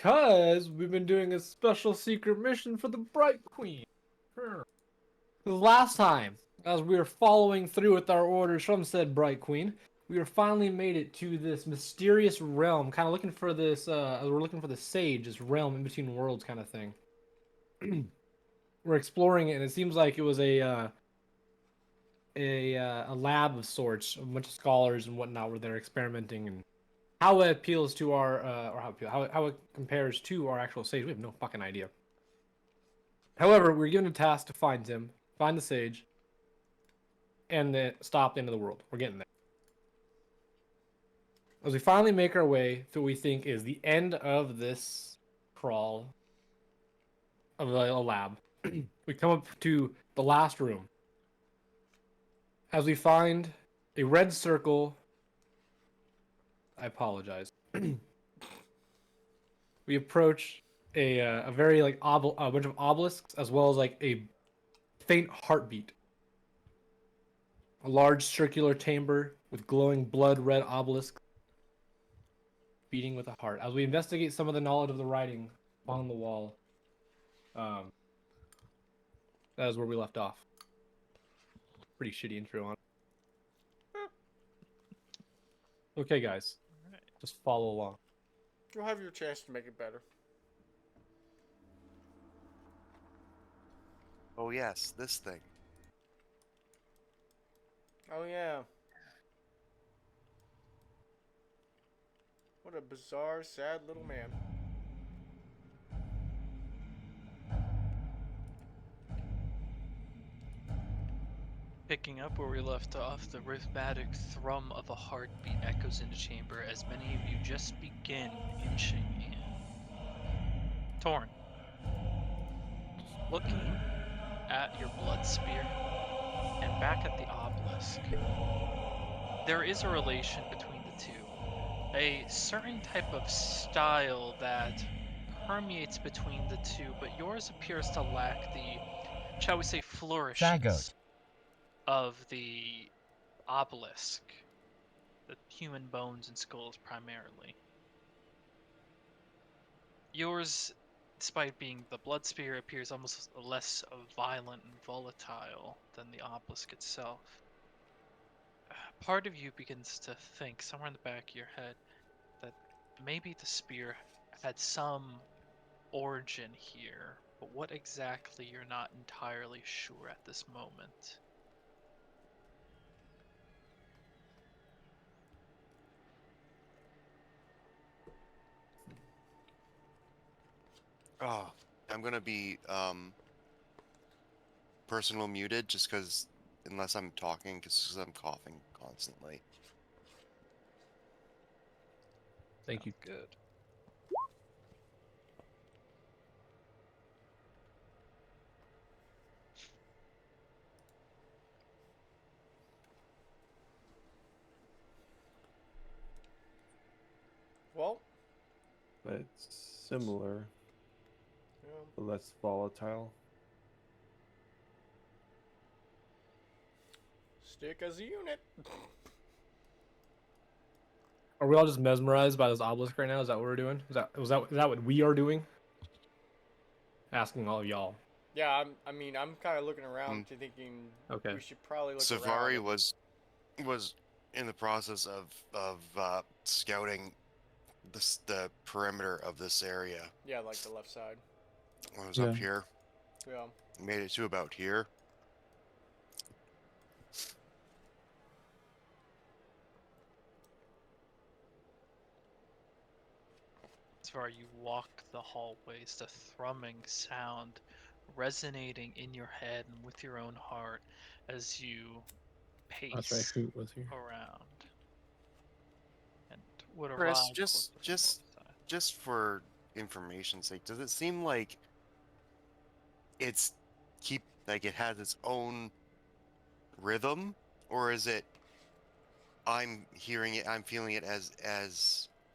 Because we've been doing a special secret mission for the Bright Queen. Sure. The last time, as we were following through with our orders from said Bright Queen, we were finally made it to this mysterious realm, kind of looking for this, we're looking for the sage, this realm in between worlds kind of thing. We're exploring it, and it seems like it was a lab of sorts. A bunch of scholars and whatnot were there experimenting, and how it appeals to our, or how it compares to our actual sage, we have no fucking idea. However, we're given a task to find him, find the sage, and then stop the end of the world. We're getting there. As we finally make our way to what we think is the end of this crawl of a lab, we come up to the last room. As we find a red circle, I apologize. We approach a very like a bunch of obelisks, as well as like a faint heartbeat. A large circular chamber with glowing blood red obelisks beating with a heart. As we investigate some of the knowledge of the writing on the wall, that is where we left off. Pretty shitty intro on. Okay, guys, just follow along. You'll have your chance to make it better. Oh yes, this thing. Oh yeah. What a bizarre, sad little man. Picking up where we left off, the rhythmic thrum of a heartbeat echoes in the chamber as many of you just begin inching in. Torn, looking at your blood spear and back at the obelisk, there is a relation between the two. A certain type of style that permeates between the two, but yours appears to lack the, shall we say, flourishes of the obelisk, the human bones and skulls primarily. Yours, despite being the blood spear, appears almost less violent and volatile than the obelisk itself. Part of you begins to think, somewhere in the back of your head, that maybe the spear had some origin here, but what exactly you're not entirely sure at this moment. Oh, I'm gonna be personal muted just because unless I'm talking, because I'm coughing constantly. Thank you. Good. Well, But it's similar, yeah. but less volatile. Stick as a unit. Are we all just mesmerized by this obelisk right now? Is that what we're doing? Is that what we are doing? Asking all of y'all. Yeah, I'm kind of looking around to thinking Okay. we should probably look Savari around. was in the process of scouting the perimeter of this area. Yeah, like the left side. When I was up here, Yeah. made it to about here. As far as you walk the hallways, the thrumming sound resonating in your head and with your own heart as you pace That's right. Hoot was here. around. And would Chris, arrive just closer to the north side. just for information's sake, does it seem like it has its own rhythm, or is it I'm hearing it, I'm feeling it as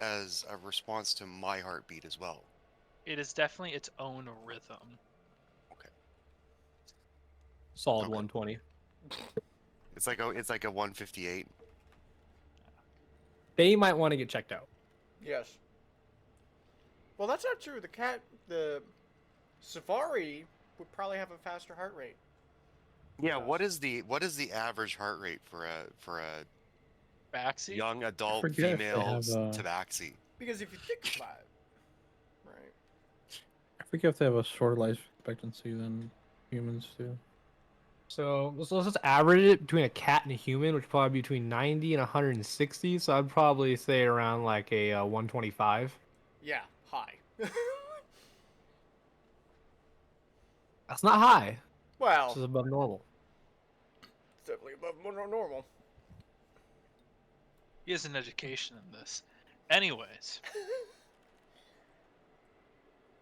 a response to my heartbeat as well? It is definitely its own rhythm. Solid Okay. 120. It's like a 158. They might want to get checked out. Yes. Well, that's not true. The Safari would probably have a faster heart rate. Yeah, Yes. what is the average heart rate for a Backseat? young I adult forget if they female have tabaxi? Because if you think about it, right? I forget if they have a shorter life expectancy than humans do. So let's just average it between a cat and a human, which would probably be between 90 and 160. So I'd probably say around like a 125. Yeah, high. That's not high. This Well, is above normal. it's definitely above normal. He has an education in this. Anyways,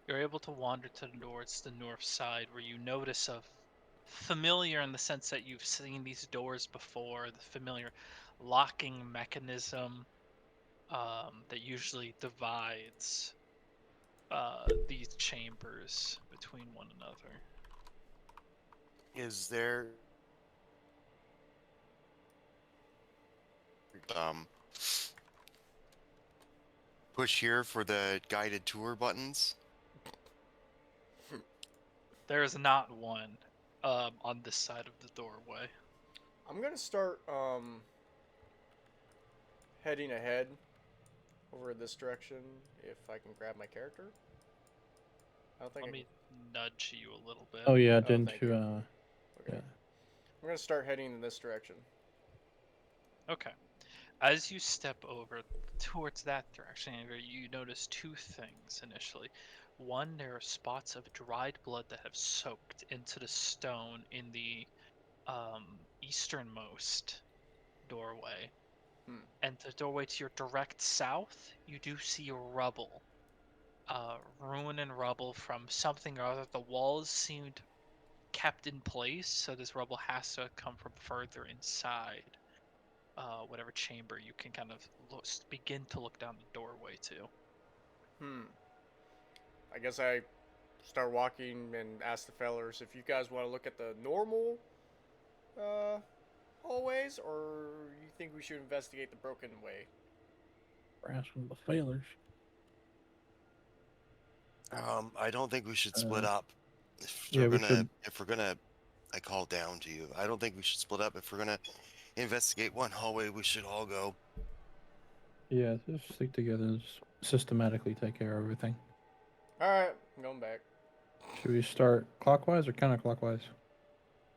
you're able to wander towards the north side where you notice a familiar in the sense that you've seen these doors before, the familiar locking mechanism that usually divides these chambers between one another. Is there um push here for the guided tour buttons? There is not one on this side of the doorway. I'm gonna start heading ahead over this direction if I can grab my character. I don't think Let I me nudge you a little bit. Oh yeah, Oh, didn't thank you? you. Okay. Okay. Yeah. I'm gonna start heading in this direction. Okay. As you step over towards that direction, you notice two things initially. One, there are spots of dried blood that have soaked into the stone in the easternmost doorway. Hmm. And the doorway to your direct south, you do see rubble. Ruin and rubble from something or other. The walls seemed kept in place, so this rubble has to come from further inside. Whatever chamber you can kind of begin to look down the doorway to. Hmm. I guess I start walking and ask the fellers if you guys want to look at the normal uh, hallways, or you think we should investigate the broken way. We're asking the failures. I don't think we should split Uh, up. yeah, we should. If we're gonna, I call down to you. I don't think we should split up. If we're gonna investigate one hallway, we should all go. Yeah, just stick together. Just systematically take care of everything. All right, I'm going back. Should we start clockwise or counterclockwise?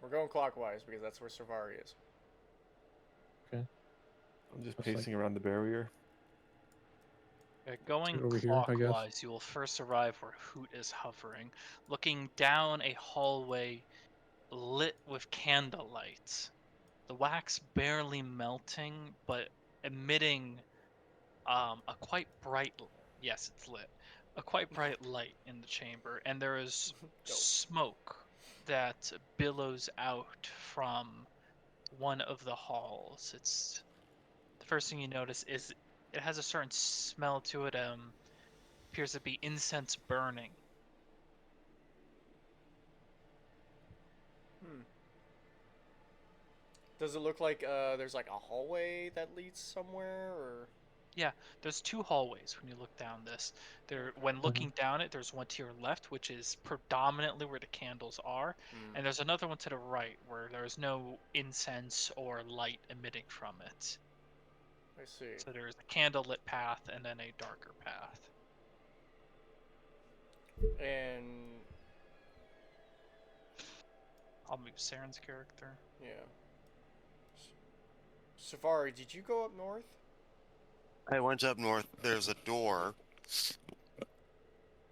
We're going clockwise because that's where Savari is. Okay. I'm just Looks like- pacing around the barrier. Going over here, I guess. clockwise, you will first arrive where Hoot is hovering, looking down a hallway lit with candlelight. The wax barely melting, but emitting a quite bright. Yes, it's lit. A quite bright light in the chamber, and there is Dope. smoke that billows out from one of the halls. It's the first thing you notice is it has a certain smell to it. Appears to be incense burning. Hmm. Does it look like there's like a hallway that leads somewhere, or? Yeah, there's two hallways when you look down this. There, when looking down it, there's one to your left, which is predominantly where the candles are, Hmm. and there's another one to the right where there is no incense or light emitting from it. I see. So there's a candlelit path and then a darker path. And I'll move Saren's character. yeah. Safari, did you go up north? I went up north. There's a door,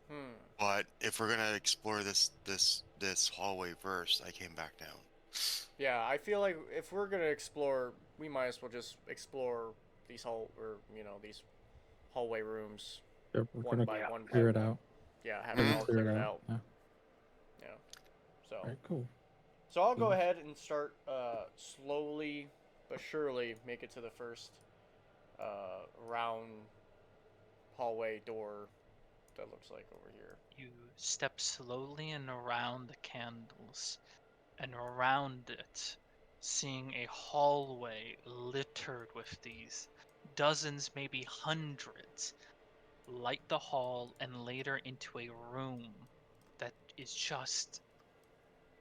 Hmm. but if we're gonna explore this hallway first, I came back down. Yeah, I feel like if we're gonna explore, we might as well just explore these these hallway rooms Yeah, we're one gonna by one. clear it out. Yeah, have Mhm. it all cleared out. Yeah. Yeah. So. All right, cool. So I'll go Mhm. ahead and start slowly but surely make it to the first round hallway door that looks like over here. You step slowly and around the candles, and around it, seeing a hallway littered with these dozens, maybe hundreds light the hall and later into a room that is just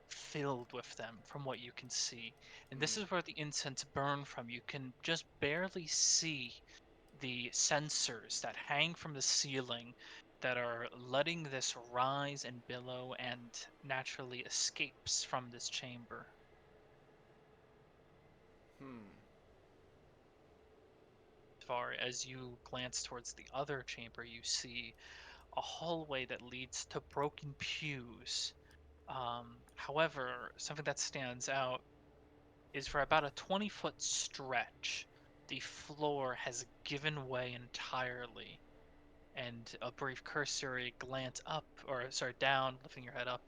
filled with them from what you can see. And this is where the incense burn from. You can just barely see the sensors that hang from the ceiling that are letting this rise and billow and naturally escapes from this chamber. As far as you glance towards the other chamber, you see a hallway that leads to broken pews. However, something that stands out is for about a 20-foot stretch, the floor has given way entirely. And a brief cursory glance up, or sorry, down, lifting your head up,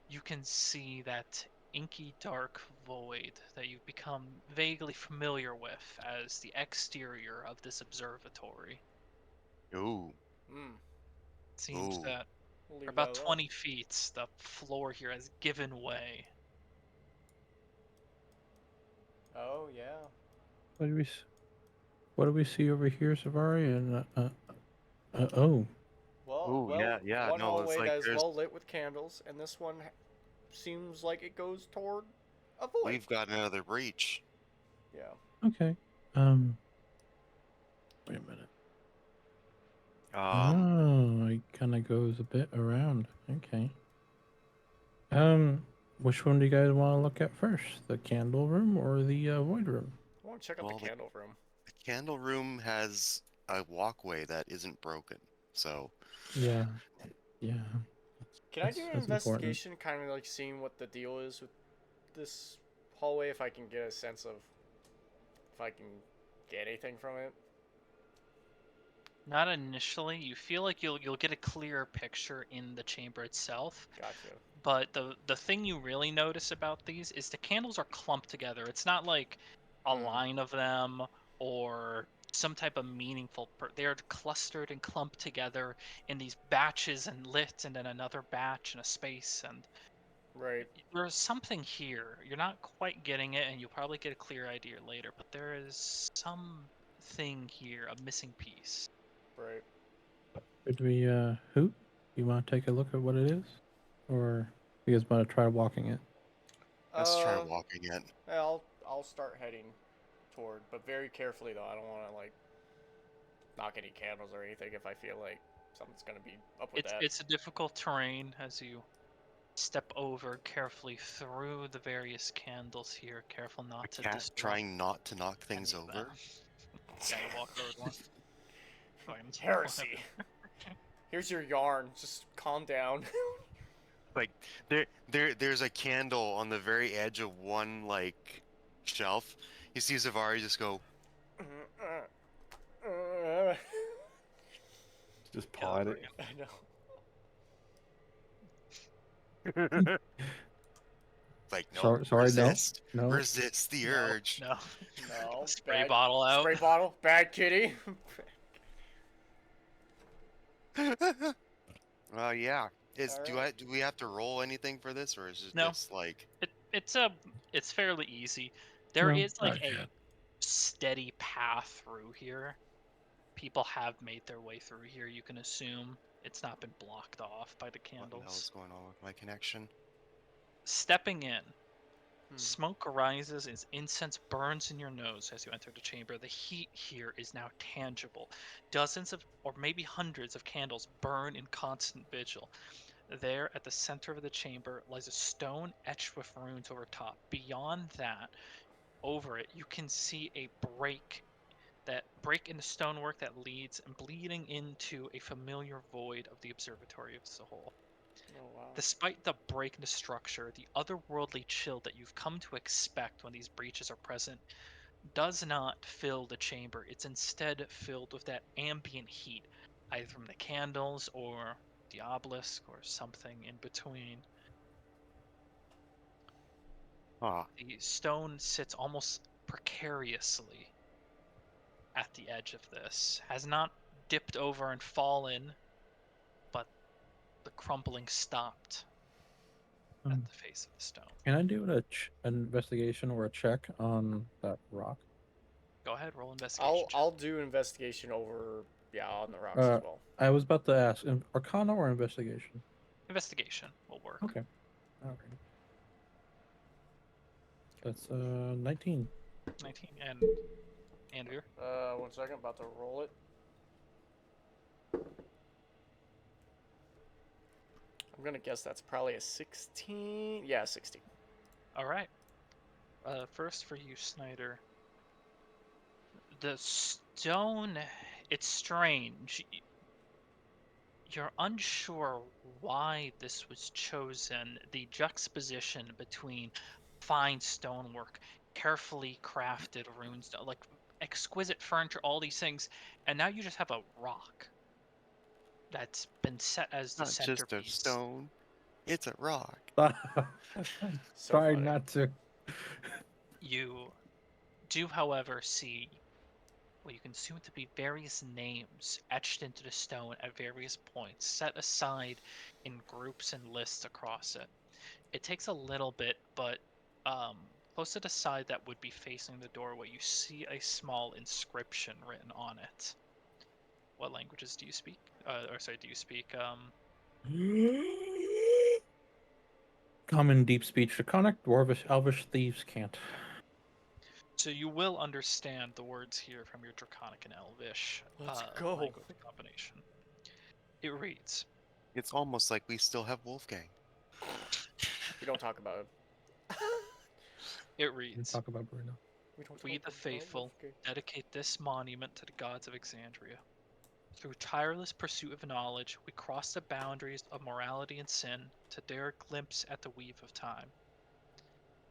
you can see that inky dark void that you've become vaguely familiar with as the exterior of this observatory. Ooh. Seems Ooh. that We'll for leave about that alone. 20 feet, the floor here has given way. Oh yeah. What do we what do we see over here, Savari? And oh, Ooh, yeah, one no, it's hallway like that is there's well lit with candles, and this one seems like it goes toward a void. we've got another breach. Yeah. okay. Wait a minute. Um, Oh, it kind of goes a bit around. Okay. Which one do you guys want to look at first? The candle room or the void room? I want to check out well, the candle room. the candle room has a walkway that isn't broken, so Yeah, yeah. Can I do an That's important. investigation, kind of like seeing what the deal is with this hallway, if I can get a sense of if I can get anything from it? Not initially. You feel like you'll get a clearer picture in the chamber itself. Gotcha. But the thing you really notice about these is the candles are clumped together. It's not like a line of them or some type of meaningful. They are clustered and clumped together in these batches and lit, and then another batch and a space. And Right. there's something here. You're not quite getting it, and you'll probably get a clear idea later. But there is something here, a missing piece. Right. Could we, Hoot? You want to take a look at what it is? Or you guys want to try walking it? let's try walking it. Yeah, I'll start heading toward, but very carefully though. I don't want to like knock any candles or anything if I feel like something's gonna be up with that. It's a difficult terrain as you step over carefully through the various candles here, careful A not to cat disrupt trying not to knock any things of them. over. Yeah, you walk over one. Heresy. Here's your yarn. Just calm down. Like there's a candle on the very edge of one like shelf. You see Zavari just go, Just paw at it. I know. like, no, Sorry, no, resist, no. resist the urge. No. No. Spray bad, bottle out. Spray bottle. Bad kitty. Well, yeah. Alright. Do we have to roll anything for this, or is it No. just like It's fairly easy. There No, is like not a yet. steady path through here. People have made their way through here, you can assume. It's not been blocked off by the what the hell is candles. going on with my connection? Stepping in, smoke arises as incense burns in your nose as you enter the chamber. The heat here is now tangible. Dozens of, or maybe hundreds of candles burn in constant vigil. There, at the center of the chamber, lies a stone etched with runes over top. Beyond that, over it, you can see a break in the stonework that leads and bleeding into a familiar void of the observatory as a whole. Oh wow. Despite the break in the structure, the otherworldly chill that you've come to expect when these breaches are present does not fill the chamber. It's instead filled with that ambient heat, either from the candles or the obelisk or something in between. Ah, The stone sits almost precariously at the edge of this, has not dipped over and fallen, but the crumbling stopped at the face of the stone. Can I do an investigation or a check on that rock? Go ahead, roll investigation. I'll do investigation over Yeah, on the rocks as well. I was about to ask, Arcana or Investigation? Investigation will work. Okay. All right. That's 19. 19 and Andrew. 1 second, about to roll it. I'm gonna guess that's probably a 16. Yeah, 16. All right. First for you, Snyder. The stone, it's strange. You're unsure why this was chosen. The juxtaposition between fine stonework, carefully crafted runes, like exquisite furniture, all these things, and now you just have a rock that's been set as the Not just a centerpiece. stone, it's a rock. So Try funny. not to. You do, however, see what you can assume to be various names etched into the stone at various points, set aside in groups and lists across it. It takes a little bit, but close to the side that would be facing the doorway, you see a small inscription written on it. What languages do you speak? Do you speak? Common deep speech Draconic, Dwarvish, Elvish, Thieves can't. So you will understand the words here from your Draconic and Elvish Let's go. language combination. It reads, It's almost like we still have Wolfgang. We don't talk about him. it We reads, talk about Bruno. We don't "We talk the about faithful Wolfgang. dedicate this monument to the gods of Exandria. Through tireless pursuit of knowledge, we cross the boundaries of morality and sin to dare a glimpse at the weave of time.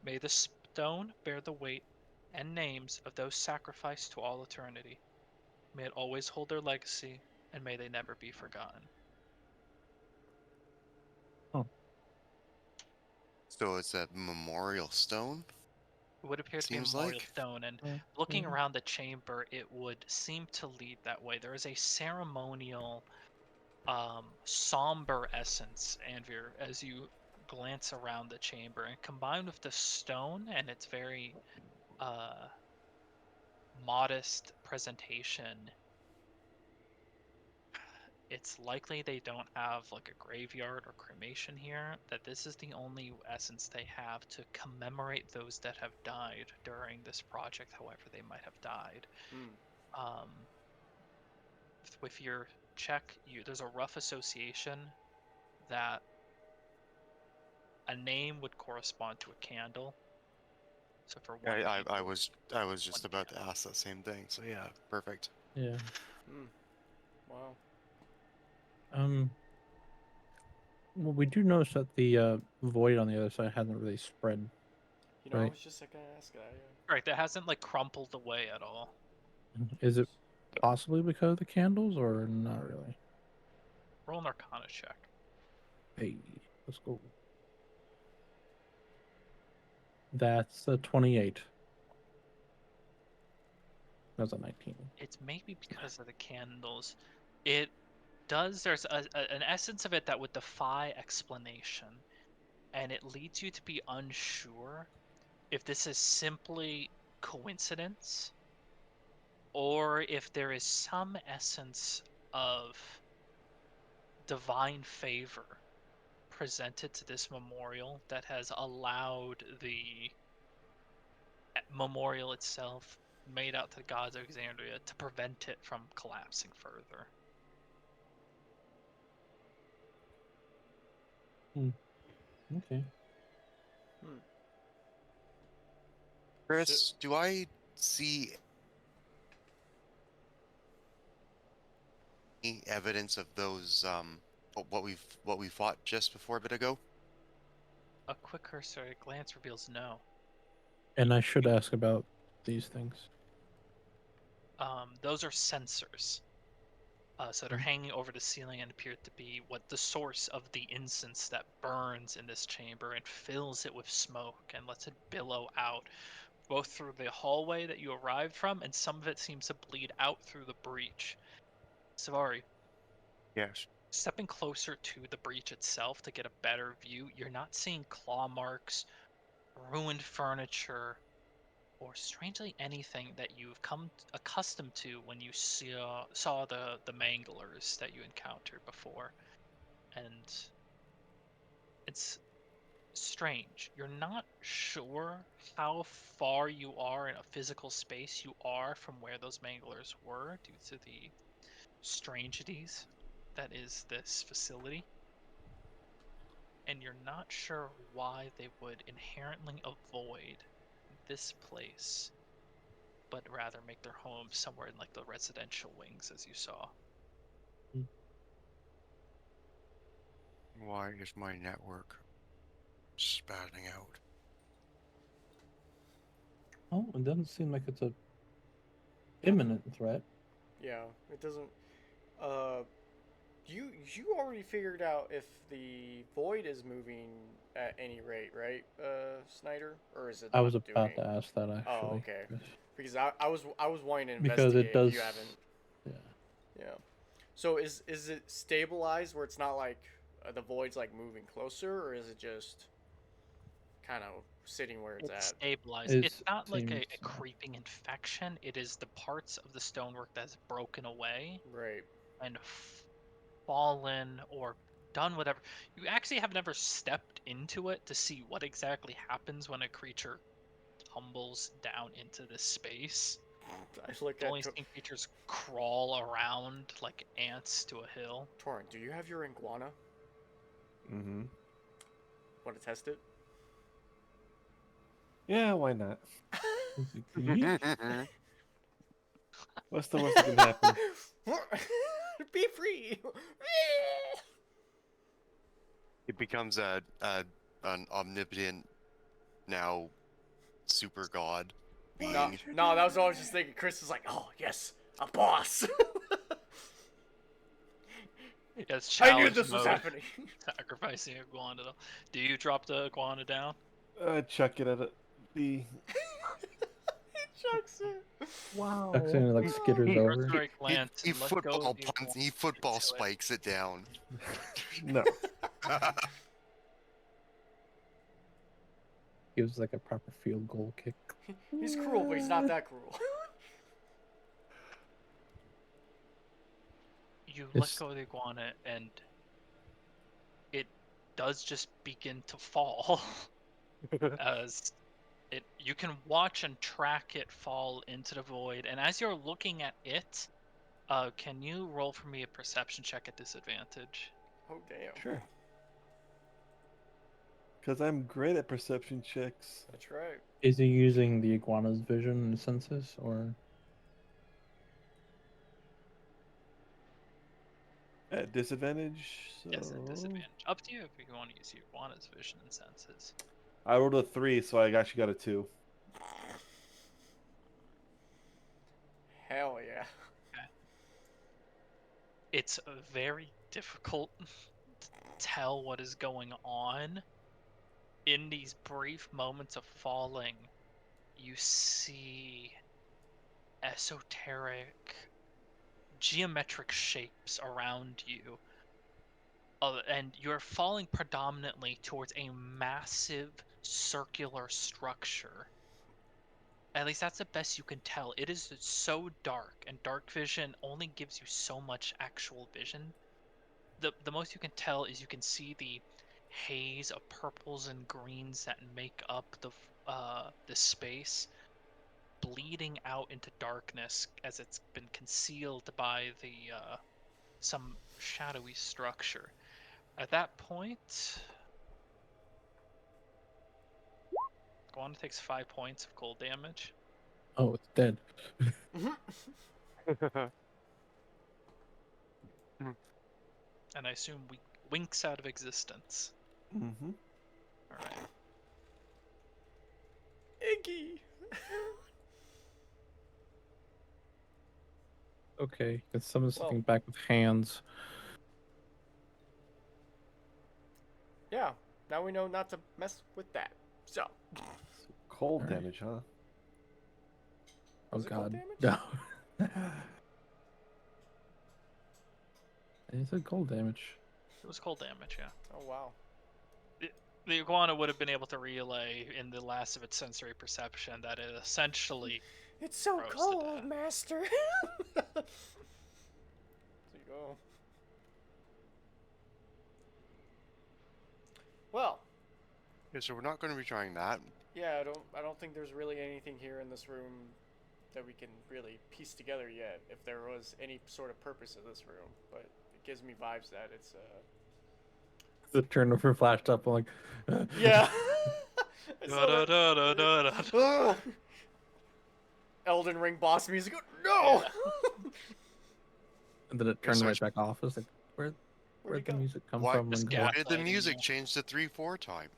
May the stone bear the weight and names of those sacrificed to all eternity. May it always hold their legacy, and may they never be forgotten." So it's a memorial stone, It would appear to be a seems memorial like. stone, and Yeah. looking around the chamber, it would seem to lead that way. There is a ceremonial, somber essence, Anvir, as you glance around the chamber, and combined with the stone and its very uh, modest presentation, it's likely they don't have like a graveyard or cremation here, that this is the only essence they have to commemorate those that have died during this project, however they might have died. Hmm. Um, with your check, there's a rough association that a name would correspond to a candle. So for one, I was one just about to candle. ask that same thing. So yeah, perfect. Yeah. Hmm. Wow. Well, we do notice that the void on the other side hasn't really spread. You know, I Right. was just gonna ask that. Right, that hasn't like crumpled away at all. Is it possibly because of the candles, or not really? Roll an Arcana check. Hey, let's go. That's a 28. That's a 19. It's maybe because of the candles. It does. There's an essence of it that would defy explanation, and it leads you to be unsure if this is simply coincidence or if there is some essence of divine favor presented to this memorial that has allowed the memorial itself, made out to the gods of Exandria, to prevent it from collapsing further. Okay. Hmm. Chris, do I see any evidence of those what we fought just before a bit ago? A quick cursory glance reveals no. And I should ask about these things. Those are sensors. So they're Mhm. hanging over the ceiling and appear to be what the source of the incense that burns in this chamber and fills it with smoke and lets it billow out, both through the hallway that you arrived from, and some of it seems to bleed out through the breach. Savari, Yes. stepping closer to the breach itself to get a better view, you're not seeing claw marks, ruined furniture, or strangely anything that you've come accustomed to when you saw the manglers that you encountered before. And it's strange. You're not sure how far you are in a physical space you are from where those manglers were due to the strangities that is this facility. And you're not sure why they would inherently avoid this place, but rather make their home somewhere in like the residential wings, as you saw. Why is my network spatting out? Oh, it doesn't seem like it's a imminent threat. Yeah, it doesn't. Uh, you already figured out if the void is moving at any rate, right, Snyder? Or is it I was not about doing? to ask that actually. Oh, okay. Chris. Because I was wanting to Because it investigate does. if you haven't. Yeah. Yeah. So is it stabilized where it's not like the void's like moving closer, or is it just kind of sitting where it's It's at? stabilized. It It's not like seems. a creeping infection. It is the parts of the stonework that's broken away Right. and fallen or done whatever. You actually have never stepped into it to see what exactly happens when a creature tumbles down into this space. I look You've at only seen creatures crawl around like ants to a hill. Torrent. Do you have your iguana? Mm-hmm. Want to test it? Yeah, why not? Is it Greek? What's the worst that can happen? Be free. It becomes an omnipotent, now super god being. No, that was what I was just thinking. Chris is like, oh yes, a boss. It's I knew challenge this was mode. happening. Sacrificing iguana. Do you drop the iguana down? Chuck it at the. He chucks it. Wow. Tucks in and like skitters He- over. Cursory glance He and let go football of the punts. iguana He football into it. spikes it down. No. Gives like a proper field goal kick. He's cruel, but he's not that cruel. You let It's- go of the iguana and it does just begin to fall as you can watch and track it fall into the void, and as you're looking at it, can you roll for me a perception check at disadvantage? Oh damn. Sure. Because I'm great at perception checks. That's right. Is he using the iguana's vision and senses, or At disadvantage, so Yes, at disadvantage. Up to you if you want to use your iguana's vision and senses. I rolled a 3, so I actually got a 2. Hell yeah. It's very difficult to tell what is going on. In these brief moments of falling, you see esoteric, geometric shapes around you. And you're falling predominantly towards a massive circular structure. At least that's the best you can tell. It is so dark, and dark vision only gives you so much actual vision. The most you can tell is you can see the haze of purples and greens that make up the space bleeding out into darkness as it's been concealed by the some shadowy structure. At that point, Guana takes 5 points of cold damage, oh, it's dead. and I assume we winks out of existence. Mm-hmm. All right. Iggy. Okay, can summon Well- something back with hands. Yeah. Now we know not to mess with that. So. Cold Alright. damage, huh? Oh Was it cold god, damage? no. It's a cold damage. It was cold damage, yeah. Oh wow. The iguana would have been able to relay in the last of its sensory perception that it essentially It's so froze to cold, death. master. There you go. Well, Yeah, so we're not going to be trying that. yeah, I don't think there's really anything here in this room that we can really piece together yet, if there was any sort of purpose of this room. But it gives me vibes that it's The turnover flashed up. I'm like, yeah. I Da, saw da, da, da, da, da. that. Ugh. Elden Ring boss music. No. and then it turned right back off. I was like, Where'd where'd it the go? music come Why, from? Just And why did the gaslighting music you. change to 3/4 time?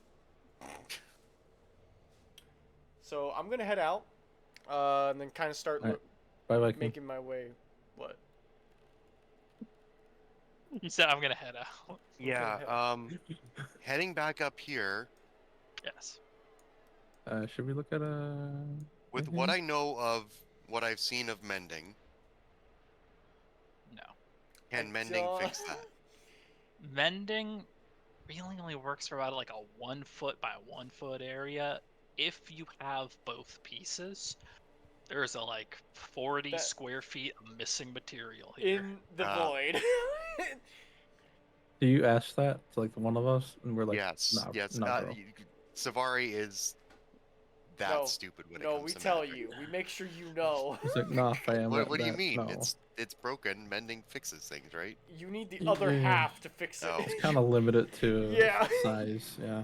So I'm gonna head out, and then kind of start Alright. Bye, Viking. making my way. What? He said, "I'm gonna head out." Yeah, heading back up here, Yes. Should we look at with anything what else? I know of what I've seen of mending, No. can mending fix that? Mending really only works for about like a 1 foot by 1 foot area. If you have both pieces, there's a like 40 That- square feet of missing material here. In the Ah. void. Do you ask that to like one of us? And we're like, Yes, nah, yes. nah, bro. Savari is that No, stupid when it no, comes we to tell magic. you. We make sure you know. He's like, nah, fam. What do you that- mean? No. It's broken. Mending fixes things, right? You need the other Yeah. half to fix it. Oh. It's kind of limited to Yeah. size. Yeah.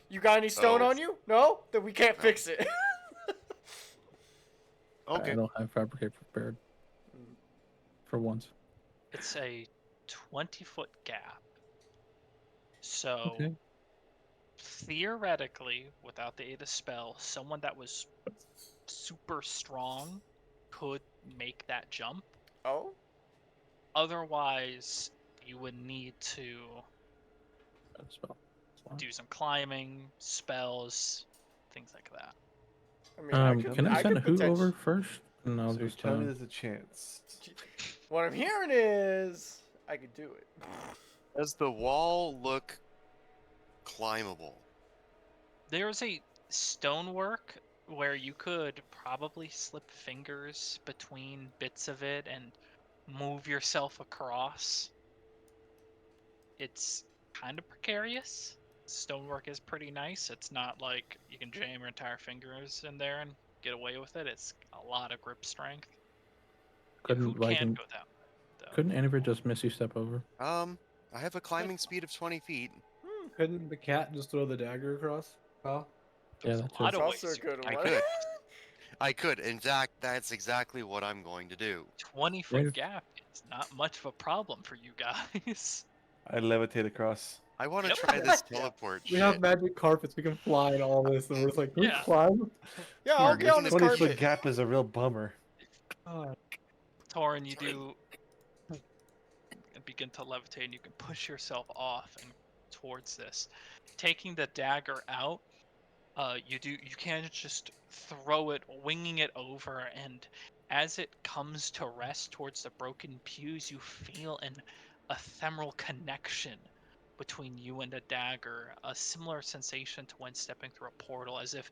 You got any stone Oh. on you? No? Then we can't No. fix it. Okay. I don't have fabricate prepared for once. It's a 20-foot gap. So Okay. theoretically, without the aid of spell, someone that was super strong could make that jump. Oh? Otherwise, you would need to That's spell. That's fine. do some climbing, spells, things like that. I mean, Can I send who over potentially. first? And I'll So you're just telling me there's a chance. What I'm hearing is I could do it. Does the wall look climbable? There's a stonework where you could probably slip fingers between bits of it and move yourself across. It's kind of precarious. Stonework is pretty nice. It's not like you can jam your entire fingers in there and get away with it. It's a lot of grip strength. Who Couldn't can Viking? go down, though? Couldn't any of it just miss you step over? I have a climbing speed of 20 feet. Couldn't the cat just throw the dagger across? Kyle? Yeah, There's that's a lot It's of also ways a you good can I one. could. I could. In fact, that's exactly what I'm going to do. 20-foot Yeah. gap is not much of a problem for you guys. I levitate across. I want to Yep. try this Yeah. teleport We have shit. magic carpets. We can fly and all this. And we're just like, can we Yeah. climb? Yeah, I'll Smart, get on isn't this it? 20-foot carpet. gap is a real bummer. Torin, you Sorry. do and begin to levitate, and you can push yourself off and towards this. Taking the dagger out, you can't just throw it, winging it over, and as it comes to rest towards the broken pews, you feel an ephemeral connection between you and the dagger, a similar sensation to when stepping through a portal, as if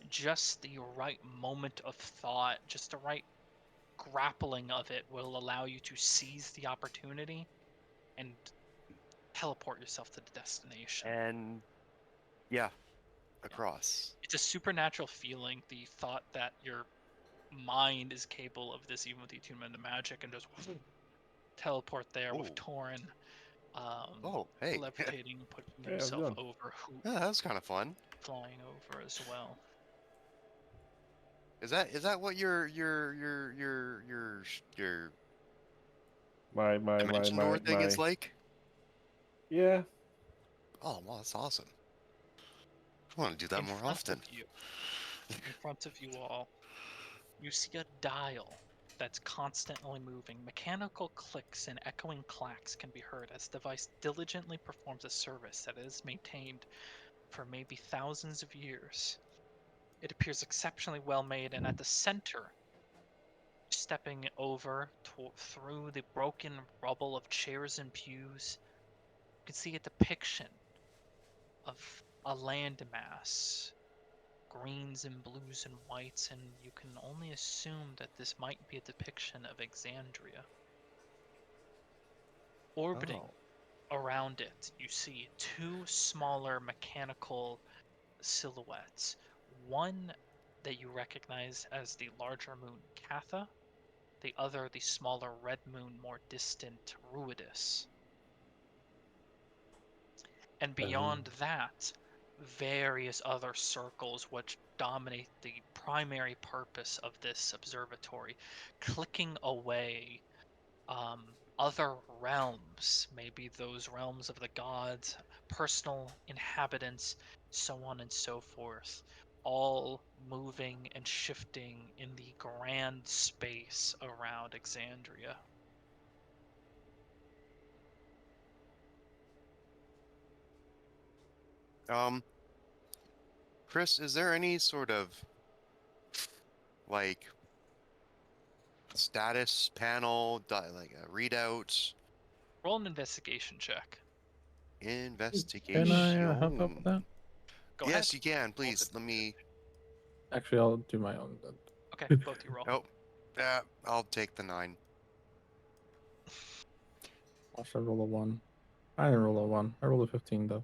just the right moment of thought, just the right grappling of it will allow you to seize the opportunity and teleport yourself to the destination. And yeah, across. It's a supernatural feeling, the thought that your mind is capable of this even with the attunement to magic, and just teleport there with Ooh. Torin Oh, hey. levitating, putting Yeah, himself done. over, Hoop Yeah, that was kind of fun. flying over as well. Is that what your My dimension door thing is like? Yeah. Oh, well, that's awesome. I want to do that In more front often. of you, in front of you all, you see a dial that's constantly moving. Mechanical clicks and echoing clacks can be heard as the device diligently performs a service that is maintained for maybe thousands of years. It appears exceptionally well made, and at the center, stepping over through the broken rubble of chairs and pews, you can see a depiction of a landmass, greens and blues and whites, and you can only assume that this might be a depiction of Exandria. Orbiting around it, you see two smaller mechanical silhouettes. One that you recognize as the larger moon Catha, the other the smaller red moon, more distant Ruidus. And beyond that, various other circles which dominate the primary purpose of this observatory, clicking away other realms, maybe those realms of the gods, personal inhabitants, so on and so forth, all moving and shifting in the grand space around Exandria. Chris, is there any sort of like status panel, like a readout, Roll an investigation check. investigation? Can I help out with that? Go Yes, ahead. you can. Roll Please the- let me. Actually, I'll do my own then. Okay, both you roll. Oh, I'll take the 9. I should roll a 1. I didn't roll a 1. I rolled a 15 though.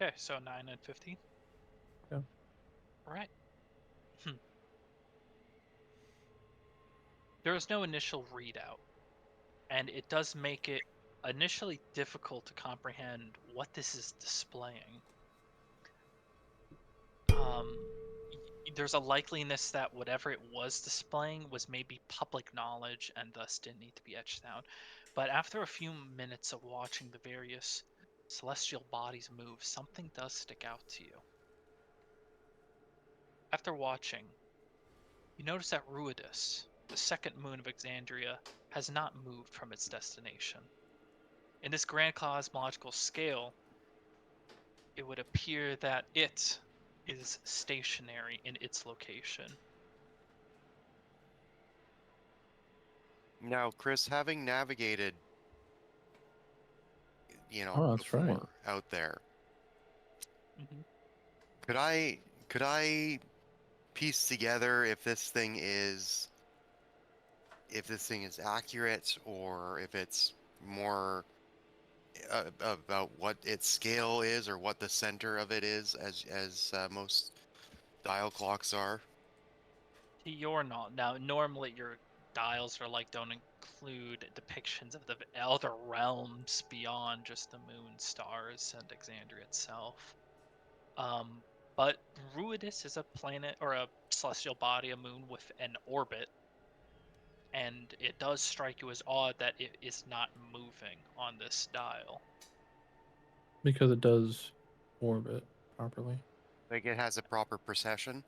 Okay, so 9 and 15. Yeah. All right. There is no initial readout, and it does make it initially difficult to comprehend what this is displaying. There's a likeliness that whatever it was displaying was maybe public knowledge and thus didn't need to be etched down. But after a few minutes of watching the various celestial bodies move, something does stick out to you. After watching, you notice that Ruidus, the second moon of Exandria, has not moved from its destination. In this grand cosmological scale, it would appear that it is stationary in its location. Now, Chris, having navigated, Oh, that's right. before out there, Mm-hmm. could I piece together if this thing is accurate, or if it's more about what its scale is, or what the center of it is, as most dial clocks are? You're not. Now, normally your dials are like don't include depictions of the other realms beyond just the moon, stars, and Exandria itself. Um, but Ruidus is a planet or a celestial body, a moon with an orbit, and it does strike you as odd that it is not moving on this dial. Because it does orbit properly. Like it has a proper precession?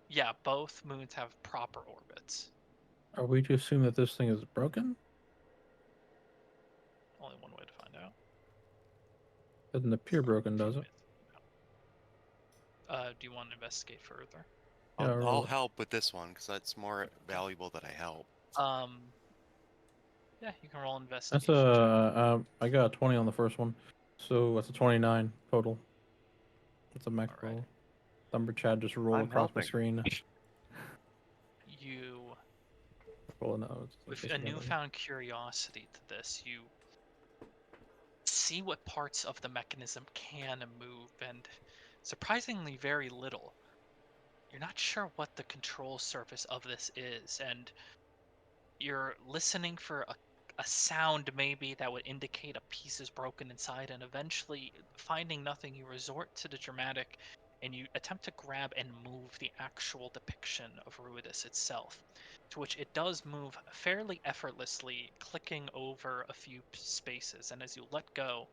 Yeah, both moons have proper orbits. Are we to assume that this thing is broken? Only one way to find out. Doesn't appear broken, Two does it? ways to find out. Do you want to investigate further? Yeah, I'll roll it. help with this one because that's more valuable that I help. Yeah, you can roll That's investigation check. I got a 20 on the first one, so that's a 29 total. That's a max All right. roll. Thumber Chad just roll I'm across my helping. screen. You, Roll no, it's with just a another. newfound curiosity to this, you see what parts of the mechanism can move, and surprisingly very little. You're not sure what the control surface of this is, and you're listening for a sound maybe that would indicate a piece is broken inside, and eventually finding nothing, you resort to the dramatic and you attempt to grab and move the actual depiction of Ruidus itself, to which it does move fairly effortlessly, clicking over a few spaces, and as you let go,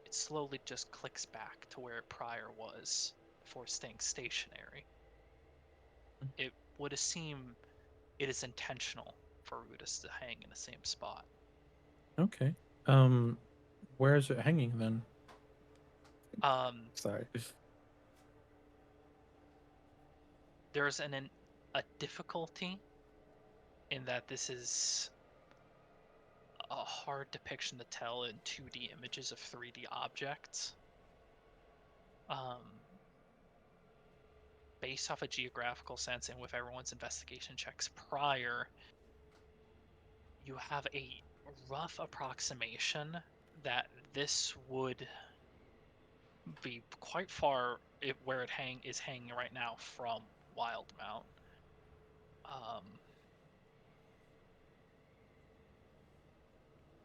it slowly just clicks back to where it prior was before staying stationary. It would seem it is intentional for Ruidus to hang in the same spot. Okay. Where is it hanging then? Um, Sorry. there's a difficulty in that this is a hard depiction to tell in 2D images of 3D objects. um, based off a geographical sense and with everyone's investigation checks prior, you have a rough approximation that this would be quite far where it is hanging right now from WildeMount. Um,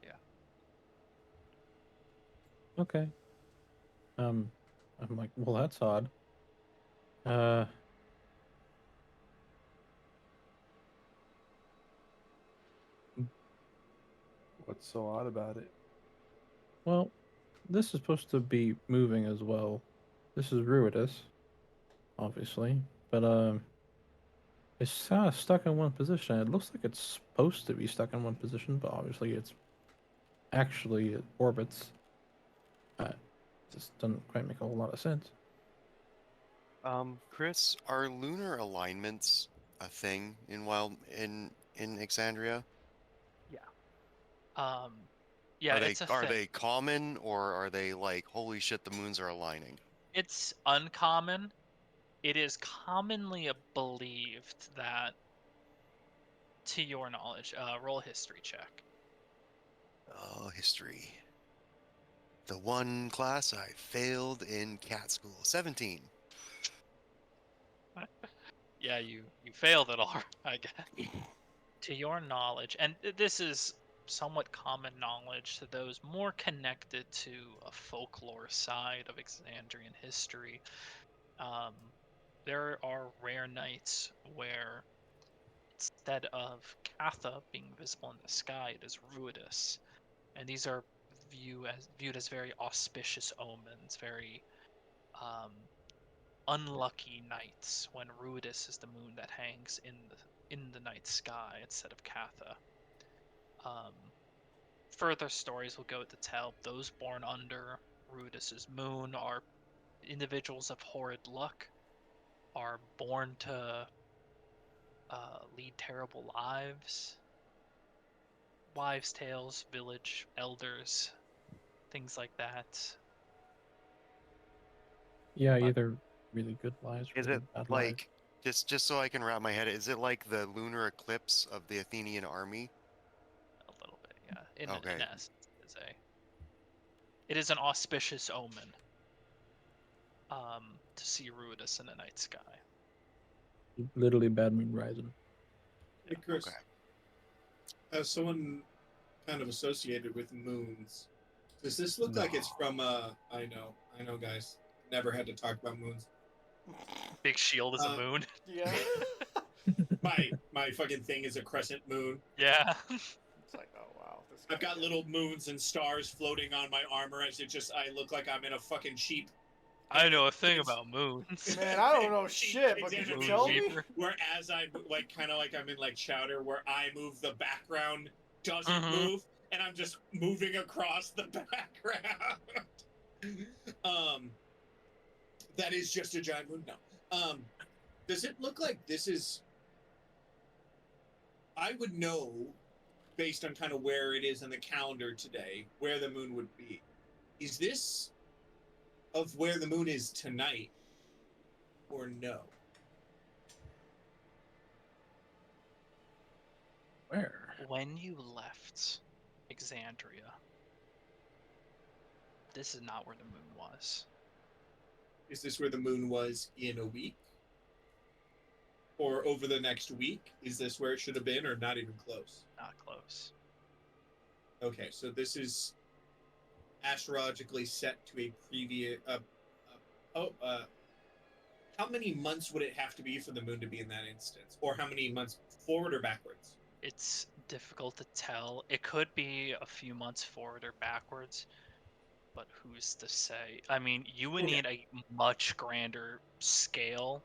yeah. Okay. I'm like, well, that's odd. Uh, What's so odd about it? well, this is supposed to be moving as well. This is Ruidus, obviously, but it's kind of stuck in one position. It looks like it's supposed to be stuck in one position, but obviously it orbits. Uh, just doesn't quite make a whole lot of sense. Chris, are lunar alignments a thing in Exandria? Yeah, Are they it's a are thing. they common, or are they like, holy shit, the moons are aligning? It's uncommon. It is commonly believed that, to your knowledge, roll a history check. Oh, history. The one class I failed in cat school. 17. Yeah, you failed it all, I guess. To your knowledge, and this is somewhat common knowledge to those more connected to a folklore side of Exandrian history, um, there are rare nights where instead of Catha being visible in the sky, it is Ruidus, and these are viewed as very auspicious omens, very um, unlucky nights when Ruidus is the moon that hangs in the night sky instead of Catha. Um, Further stories will go to tell those born under Ruidus's moon are individuals of horrid luck, are born to lead terrible lives. Wives' tales, village elders, things like that. Yeah, But either really good lies or Is really it bad lies. like, just so I can wrap my head, is it like the lunar eclipse of the Athenian army? a little bit, yeah. In Okay. essence, it is an auspicious omen. To see Ruidus in the night sky. Literally bad moon rising. Hey, Okay. Chris, as someone kind of associated with moons, does this look like it's from I know, guys. Never had to talk about moons. Big shield is a Uh, moon. Yeah. my fucking thing is a crescent moon. Yeah. It's like, oh wow, this guy. I've got little moons and stars floating on my armor as I look like I'm in a fucking sheep. I know a thing about moons. Man, I don't know shit, but could you Examine tell sheep, me? Whereas I kind of like I'm in like Chowder, where I move, the background doesn't Mhm. move, and I'm just moving across the background. That is just a giant moon. No. Does it look like this is? I would know, based on kind of where it is in the calendar today, where the moon would be. Is this of where the moon is tonight, or no? Where? When you left Exandria, this is not where the moon was. Is this where the moon was in a week? Or over the next week? Is this where it should have been, or not even close? Not close. Okay, so this is astrologically set to a previous. How many months would it have to be for the moon to be in that instance? Or how many months forward or backwards? It's difficult to tell. It could be a few months forward or backwards, but who's to say? I mean, you would Okay. need a much grander scale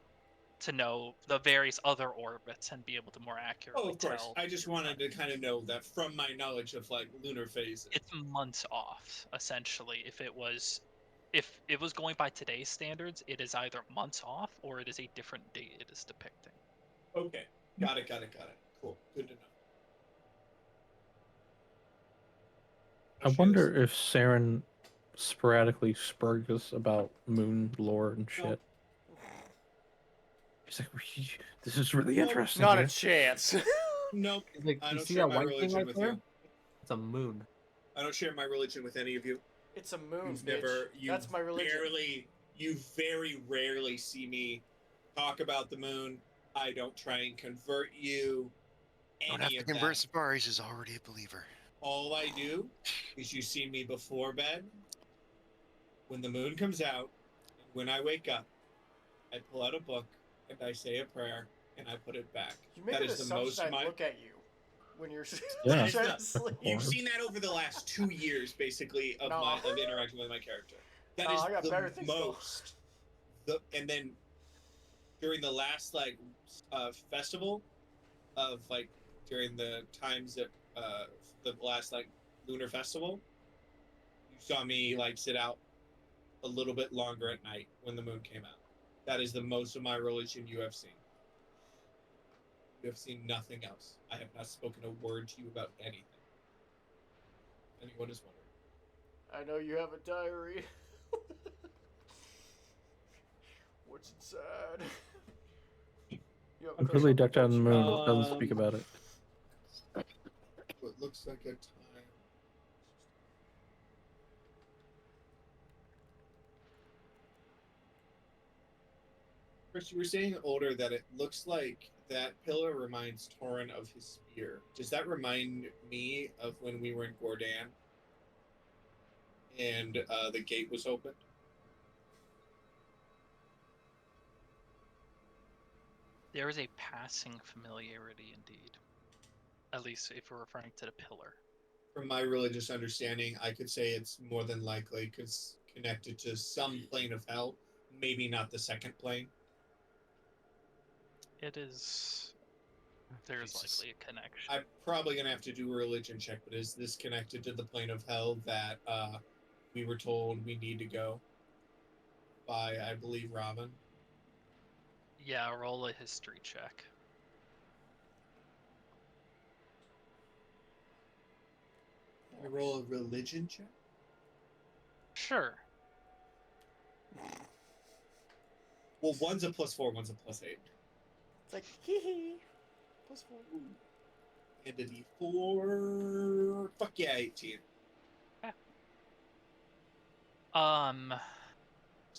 to know the various other orbits and be able to more accurately Oh, of course. tell. I just wanted to kind of know that from my knowledge of like lunar phases. It's months off, essentially. If it was going by today's standards, it is either months off or it is a different date it is depicting. Okay. Got it. Cool. Good to know. I wonder if Saren sporadically spurgus about moon lore and shit. He's like, this is really Nope. interesting. Not a dude." chance. Nope. It's like, I you don't see share that my white thing religion right with there? you. It's a moon. I don't share my religion with any of you. It's a moon, You've bitch. never. That's my religion. You very rarely see me talk about the moon. I don't try and convert you. Don't have Any to of convert that. Safaris is already a believer. All I do is you see me before bed. When the moon comes out, and when I wake up, I pull out a book and I say a prayer and I put it back. You make That an is the assumption most I look at you when you're Yeah. That is trying the- to sleep. You've seen that over the last 2 years, basically, of No. of interacting with my character. That No, is I got the better things going. most. And then during the last festival of during the times that the last lunar festival, you saw me sit out a little bit longer at night when the moon came out. That is the most of my religion you have seen. You have seen nothing else. I have not spoken a word to you about anything. If anyone is wondering. I know you have a diary. What's inside? You have a I'm crush really on decked out in the moon, but doesn't Um, speak about it. What looks like a time. Chris, you were saying older that it looks like that pillar reminds Torin of his spear. Does that remind me of when we were in Gordan and the gate was opened? There is a passing familiarity indeed. At least if we're referring to the pillar. From my religious understanding, I could say it's more than likely connected to some plane of hell, maybe not the second plane. It is. There's Jesus. likely a connection. I'm probably gonna have to do a religion check, but is this connected to the plane of hell that we were told we need to go by, I believe, Robin? Yeah, roll a history check. Can I roll a religion check? Sure. Well, one's a +4, one's a +8. It's like, hee hee. +4. And a D4. Fuck yeah, 18.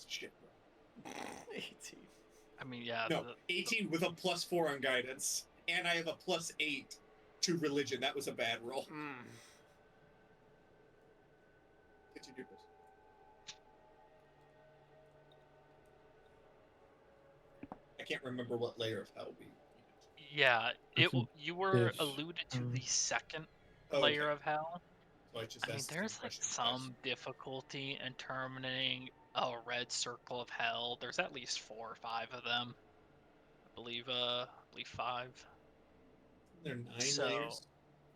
Shit, bro. 18. I mean, yeah. No, 18 with a +4 on guidance. And I have a +8 to religion. That was a bad roll. Continue, Chris. I can't remember what layer of hell we Yeah, you were This, alluded to the second Oh, layer okay. of hell. So I just I mean, asked the there's same like question some difficulty in determining a red circle of hell. There's at least 4 or 5 of them. I believe 5. There are 9 So layers.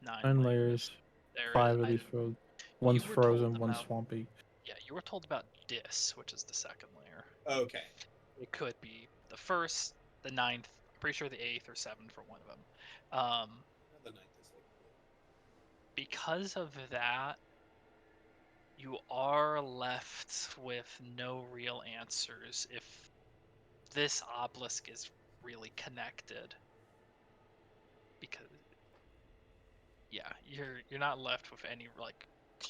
9 layers, There 5 is- of these I- frozen. One's you were told frozen, one's about- swampy. Yeah, you were told about Dis, which is the second layer. Okay. It could be the first, the 9th. I'm pretty sure the 8th or 7th for one of them. The 9th is Because of that, you are left with no real answers if this obelisk is really connected. Because yeah, you're not left with any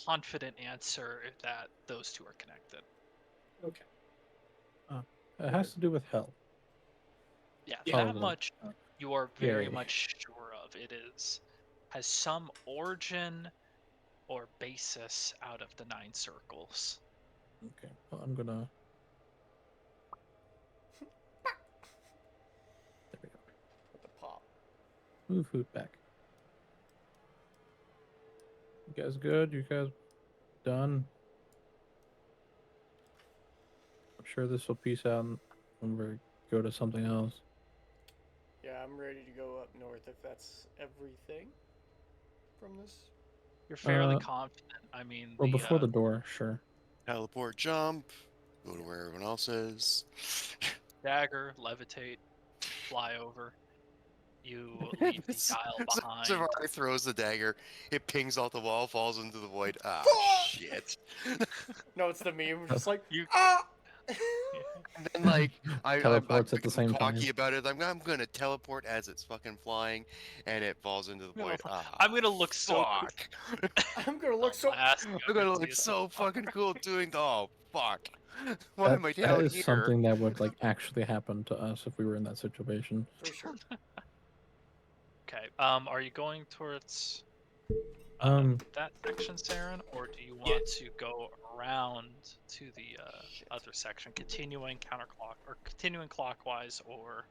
confident answer that those two are connected. Okay. It has to do with hell. Yeah, Yeah. that Probably. much you are very Yay. much sure of. It has some origin or basis out of the 9 circles. Okay, well, I'm gonna. There we go. With the pop. Move food back. You guys good? You guys done? I'm sure this will peace out when we go to something else. Yeah, I'm ready to go up north if that's everything from this. You're fairly Uh, confident. I mean, Well, before the door, sure. Teleport, jump, go to where everyone else is. dagger, levitate, fly over. You leave the dial behind. Savari throws the dagger. It pings off the wall, falls into the void. Ah, Fuck! shit. No, it's the meme. Just like You- ah. And then, like, Teleports I at the become same cocky time. about it. I'm gonna teleport as it's fucking flying, and it falls into the void. Ah, I'm gonna look so cool. fuck. I'm gonna look so. Blasting I'm gonna over look to so fucking cool doing. Oh, fuck. Why That am I that down is here? something that would like actually happen to us if we were in that situation. For sure. Okay. Are you going towards Um, that section, Saren, or do you want Yes. to go around to the Shit. other section, continuing continuing clockwise, or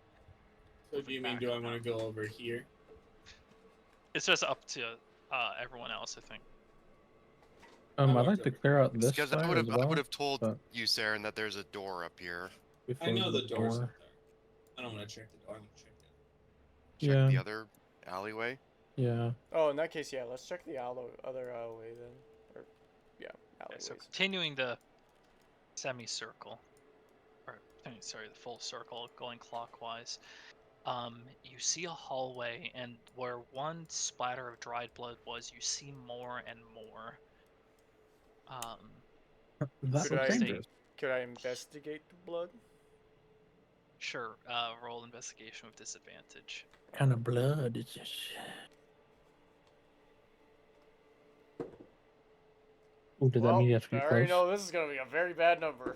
So do you mean back do I around? want to go over here? It's just up to everyone else, I think. I I'd walked like to over. clear out this Because side I as well. would have told but you, Saren, that there's a door up here. I before know the door's door. up there. I don't want to check the door. I want to check it. Check the Yeah. other alleyway. Yeah. Oh, in that case, yeah. Let's check the other alleyway then. Or yeah, Okay, alleyways. so continuing the semicircle, or sorry, the full circle, going clockwise. You see a hallway, and where one splatter of dried blood was, you see more and more. That Should looks I- dangerous. Could I investigate the blood? Sure. Roll investigation with disadvantage. What kind of blood is this? Oh, did that Well, mean you have to I be already close? know this is gonna be a very bad number.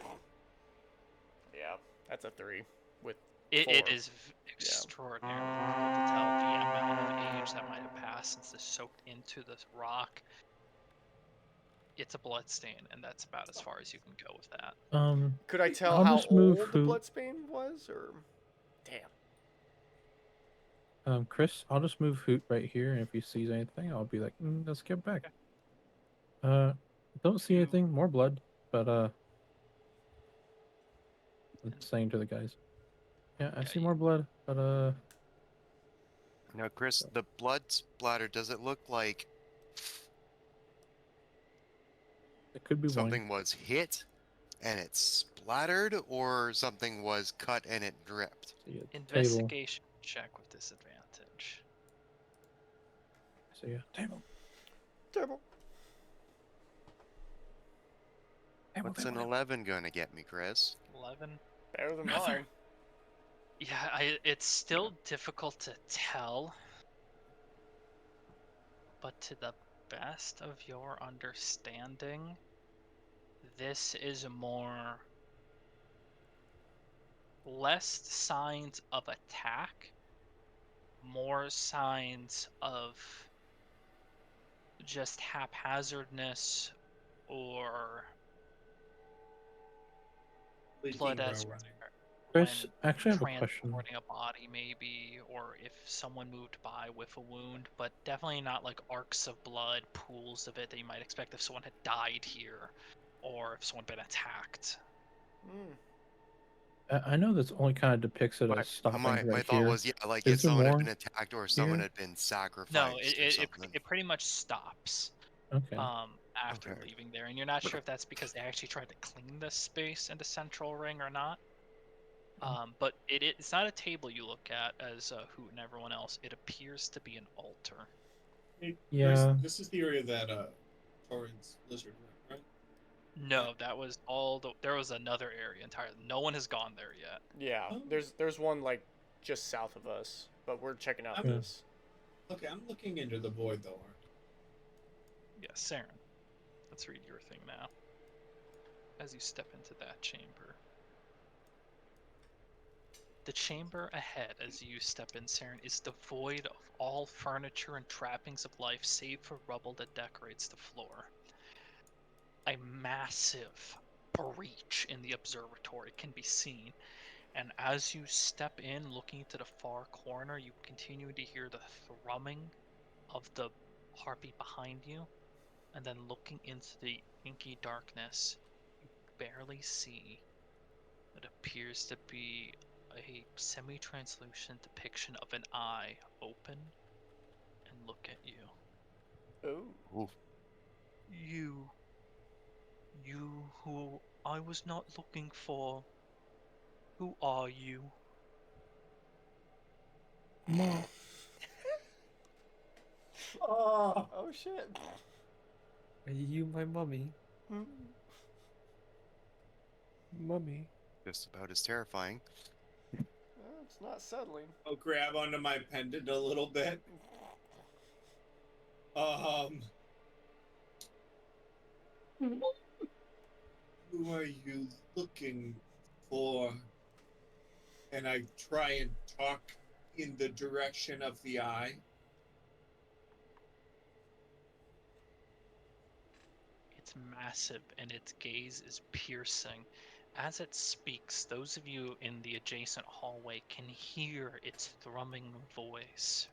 Yeah, that's a 3. With It 4. is extraordinarily difficult to tell the amount of age that might have passed since this soaked into the rock. It's a blood stain, and that's about as far as you can go with that. Could I tell I'll how just move old the who- blood stain was, or? Damn. Chris, I'll just move Hoot right here, and if he sees anything, I'll be like, let's get back. Don't see You- anything, more blood, but I'm saying to the guys. Yeah, I Yeah, see you- more blood, but Now, Chris, the blood splatter, does it look like it could be something was hit and it splattered, or something was cut and it dripped? See a table. Investigation check with disadvantage. See a table. Terrible. What's an 11 gonna get me, Chris? 11. Better than mine. Yeah, it's still difficult to tell, but to the best of your understanding, this is less signs of attack, more signs of just haphazardness or Leaking blood while as running. Chris, when actually, I have a question. transporting a body, maybe, or if someone moved by with a wound, but definitely not like arcs of blood, pools of it that you might expect if someone had died here, or if someone had been attacked. I know this only kind of depicts it But as stopping my right thought here. was, yeah, like Is if there someone had more been attacked or someone here? had been sacrificed No, or it something. pretty much stops Okay. after Okay. leaving there, and you're not sure if that's because they actually tried to clean this space into Central Ring or not. But it's not a table you look at as Hoot and everyone else. It appears to be an altar. Hey, Yeah. Chris, this is the area that Torrance Lizard went, right? No, that was there was another area entirely. No one has gone there yet. Yeah, Oh. there's one like just south of us, but we're checking out Okay. this. Okay, I'm looking into the void though. Yeah, Saren. Let's read your thing now. As you step into that chamber. The chamber ahead as you step in, Saren, is devoid of all furniture and trappings of life save for rubble that decorates the floor. A massive breach in the observatory can be seen, and as you step in, looking to the far corner, you continue to hear the thrumming of the harpy behind you, and then looking into the inky darkness, you barely see what appears to be a semi-translucent depiction of an eye open and look at you. Oh. Ooh. You who I was not looking for. Who are you? Mom. Oh, Oh shit. Are you my mummy? Mummy. Just about as terrifying. It's not settling. I'll grab onto my pendant a little bit. Who are you looking for? And I try and talk in the direction of the eye. It's massive and its gaze is piercing. As it speaks, those of you in the adjacent hallway can hear its thrumming voice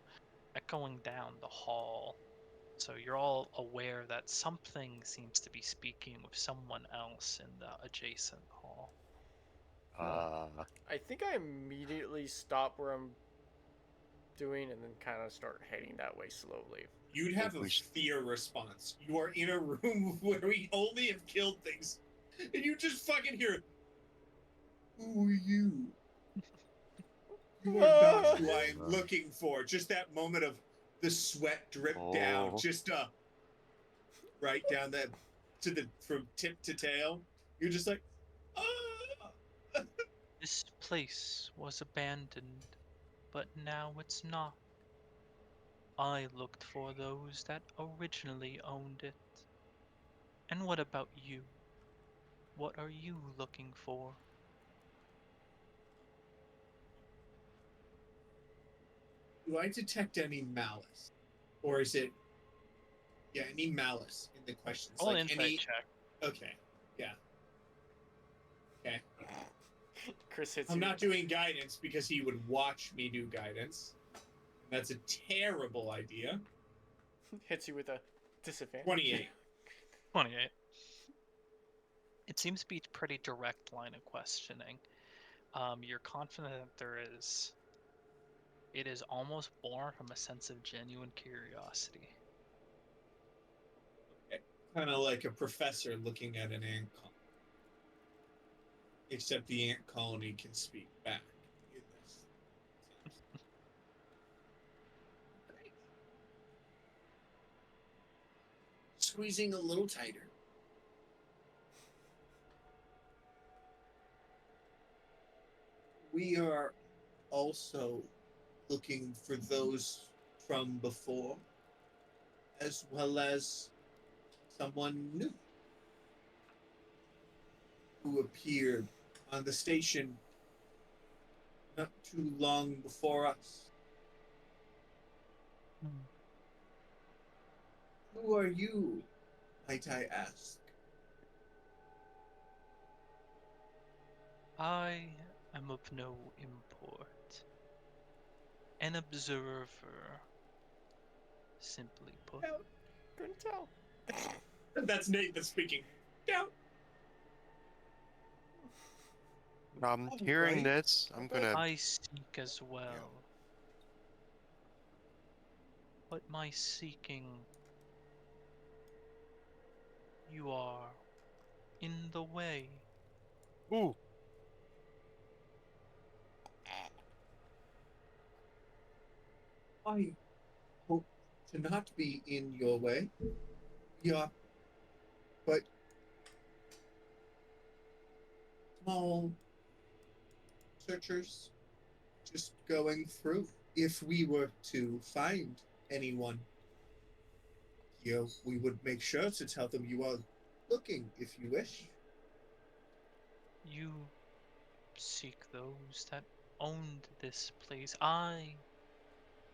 echoing down the hall. So you're all aware that something seems to be speaking with someone else in the adjacent hall. I think I immediately stop where I'm doing and then kind of start heading that way slowly. You'd have a we should- fear response. You are in a room where we only have killed things, and you just fucking hear, "Who are you? You are not who I am looking for." Just that moment of the sweat drip down, Oh. just right down that to the from tip to tail. You're just like, ah. This place was abandoned, but now it's not. I looked for those that originally owned it. And what about you? What are you looking for? Do I detect any malice, or is it, yeah, any malice in the questions? Roll an Like insight any? check. Okay, yeah. Okay. Chris hits I'm you. not doing guidance because he would watch me do guidance. That's a terrible idea. Hits you with a disadvantage. 28. 28. It seems to be a pretty direct line of questioning. You're confident that it is almost born from a sense of genuine curiosity. Kind of like a professor looking at an ant colony. Except the ant colony can speak back in this. Squeezing a little tighter. We are also looking for those from before, as well as someone new who appeared on the station not too long before us. Who are you, might I ask? I am of no import. An observer, simply put. Couldn't tell. That's Nate that's speaking. Down. Hearing Alright. this, I'm gonna. I seek as well. But my seeking, you are in the way. Ooh. I hope to not be in your way. Yeah, but small searchers just going through. If we were to find anyone here, we would make sure to tell them you are looking if you wish. You seek those that owned this place. I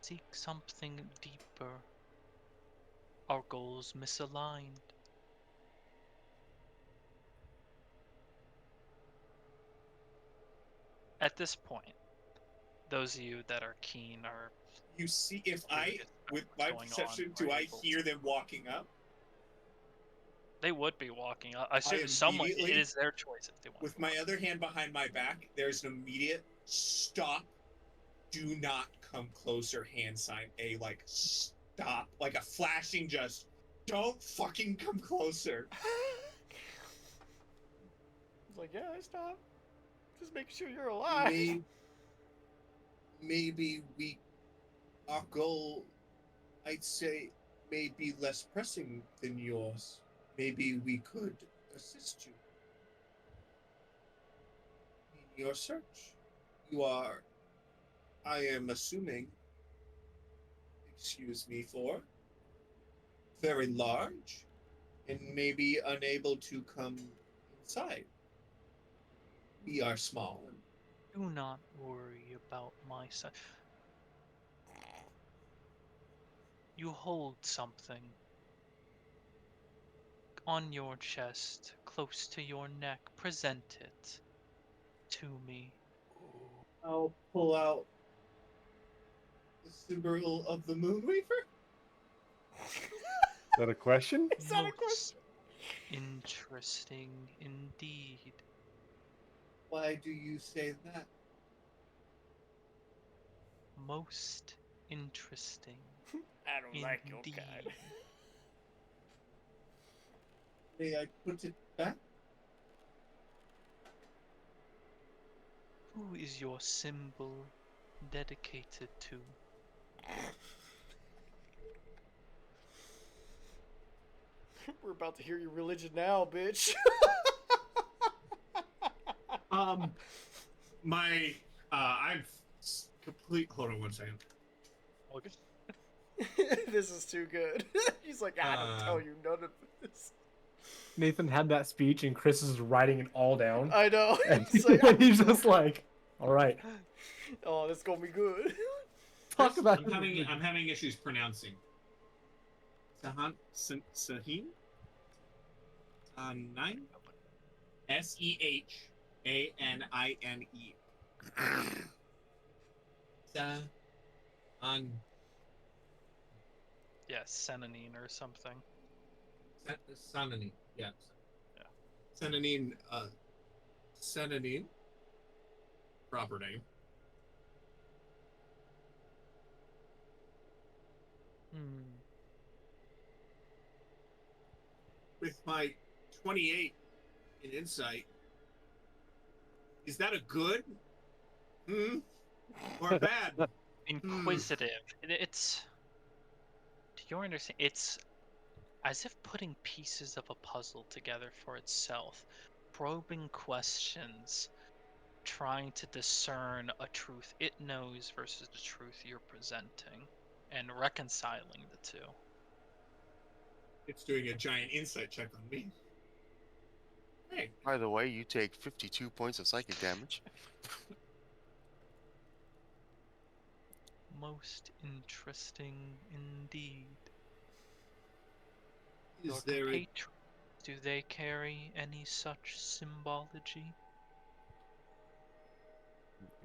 seek something deeper. Our goals misaligned. At this point, those of you that are keen are You see, if I, curious about with what's my going on, perception, are do I able hear to them walking up? They would be walking. I I assume someone. It immediately, is their choice if they want. with to my walk. other hand behind my back, there's an immediate stop. Do not come closer hand sign. A like stop, like a flashing just don't fucking come closer. He's like, yeah, I stopped. Just making sure you're alive. Maybe we our goal, I'd say, may be less pressing than yours. Maybe we could assist you in your search. You are, I am assuming, excuse me for, very large and maybe unable to come inside. We are small. Do not worry about my son. You hold something on your chest, close to your neck. Present it to me. I'll pull out the symbol of the Moonweaver. Is that a question? Is that a Most question? interesting indeed. Why do you say that? Most interesting I don't like your indeed. kind. May I put it back? Who is your symbol dedicated to? We're about to hear your religion now, bitch. My, I'm complete. Hold on one second. Okay. This is too good. He's like, I don't tell you none of this. Nathan had that speech, and Chris is writing it all down. I know. And He's like, he's just like, "All right, oh, this gonna be good. talk about." I'm having issues pronouncing. Sahin? Nine? Sehanine. Sa Yes, Senanine or something. Sananine. Yeah. Yeah. Sananine. Sananine. Proper name. Hmm. With my 28 in insight, is that a good? Or bad? Inquisitive. It's. Do you understand? It's as if putting pieces of a puzzle together for itself, probing questions, trying to discern a truth it knows versus the truth you're presenting, and reconciling the two. It's doing a giant insight check on me. Hey, By the way, you take 52 points of psychic damage. Most interesting indeed. Your is there a compatriots, do they carry any such symbology?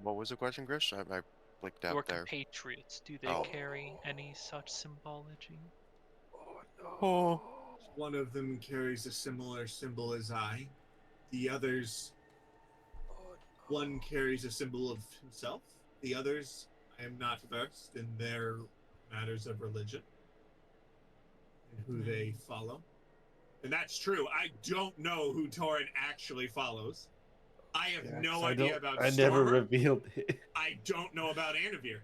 What was the question, Grish? I blinked out Your there. compatriots, do they Oh. carry any such symbology? Oh. one of them carries a similar symbol as I? The others, one carries a symbol of himself. The others, I am not versed in their matters of religion and who they follow. And that's true. I don't know who Torin actually follows. I have no idea about I never Stormer. revealed it. I don't know about Anavir.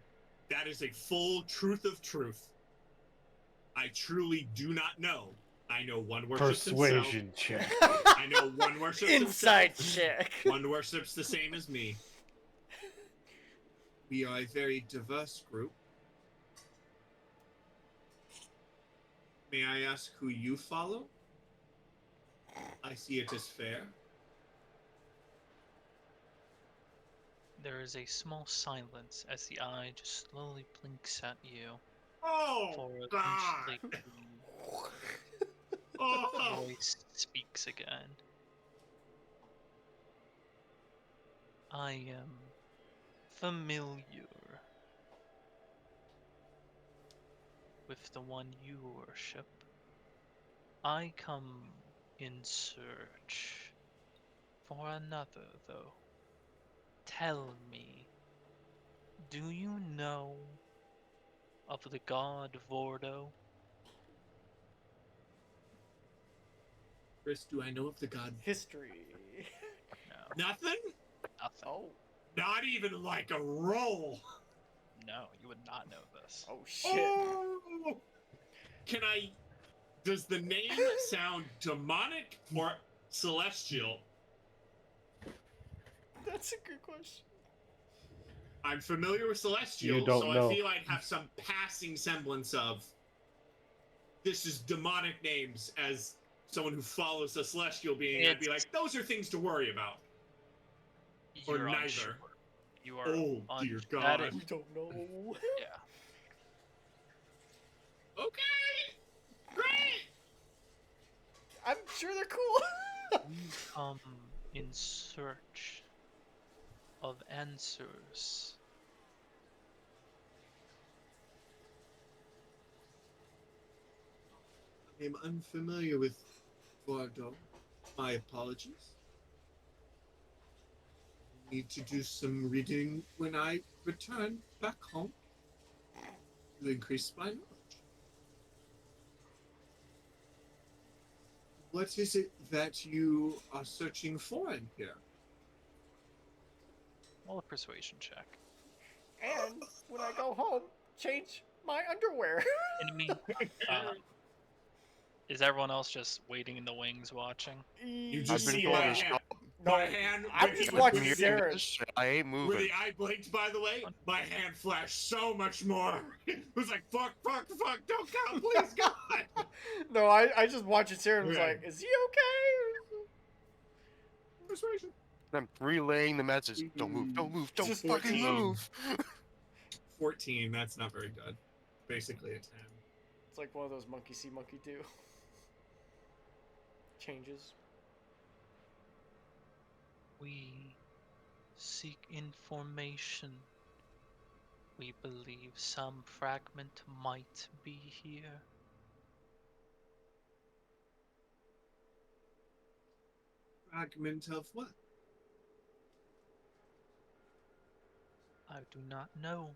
That is a full truth of truth. I truly do not know. I know one worships Persuasion check. himself. I know one worships Insight himself. check. One worships the same as me. We are a very diverse group. May I ask who you follow? I see it as fair. There is a small silence as the eye just slowly blinks at you. Oh, For God! eventually the Oh! voice speaks again. I am familiar with the one you worship. I come in search for another, though. Tell me, do you know of the god Vordo? Chris, do I know of the god? History. No, Nothing? nothing. Oh. Not even like a roll. no, you would not know this. Oh shit! Oh! Does the name sound demonic or celestial? That's a good question. I'm familiar with celestial, You don't so know. I feel I'd have some passing semblance of this is demonic names as someone who follows a celestial being. I'd be like, those are things to worry about. Or You're neither. unsure. You are Oh, dear unsure. God. We don't know. Yeah. Okay! Great! I'm sure they're cool. You come in search of answers. I'm unfamiliar with Vardo. My apologies. Need to do some reading when I return back home to increase my knowledge. What is it that you are searching for in here? Roll a persuasion check. And when I go home, change my underwear. Enemy. Is everyone else just waiting in the wings watching? You I've just been see told my to hand. No, My hand. I'm when just he- watching when he- Sarah. I ain't When moving. the eye blinked, by the way, my hand flashed so much more. It was like, fuck, fuck, fuck, don't come, please, God. No, I just watched Sarah and was Okay. like, is he okay? Persuasion. I'm relaying the message. Don't move, don't move, don't Just fucking 14. move. 14, that's not very good. Basically a 10. It's like one of those monkey see, monkey do. Changes. We seek information. We believe some fragment might be here. Fragment of what? I do not know.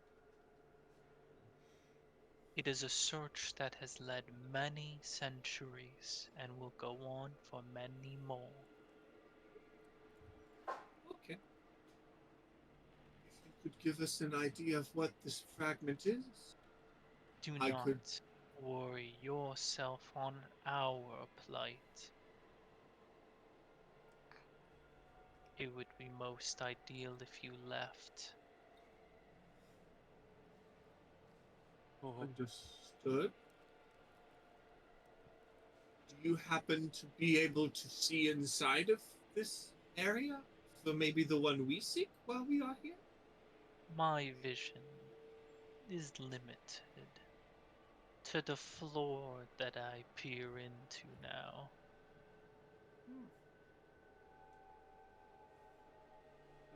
It is a search that has led many centuries and will go on for many more. Okay. If you could give us an idea of what this fragment is. Do I not could- worry yourself on our plight. It would be most ideal if you left. Understood. Do you happen to be able to see inside of this area? So maybe the one we seek while we are here? My vision is limited to the floor that I peer into now.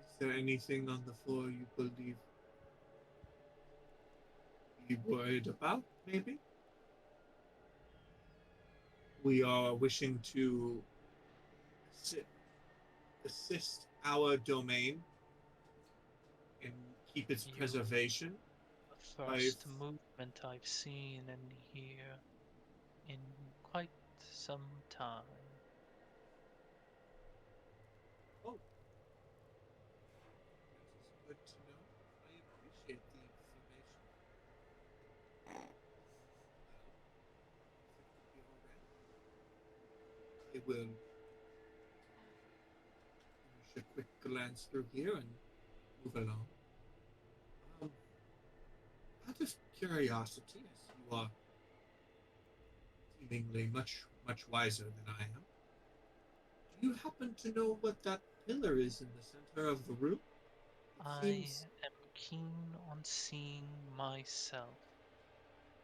Is there anything on the floor you believe be worried about, maybe? We are wishing to assist our domain and keep its You- preservation. The first movement I've seen and hear in quite some time. Oh, that is good to know. I appreciate the information. Well, if it would be all right, I will finish a quick glance through here and move along. Out of curiosity, as you are seemingly much wiser than I am, do you happen to know what that pillar is in the center of the room? It I seems am keen on seeing myself,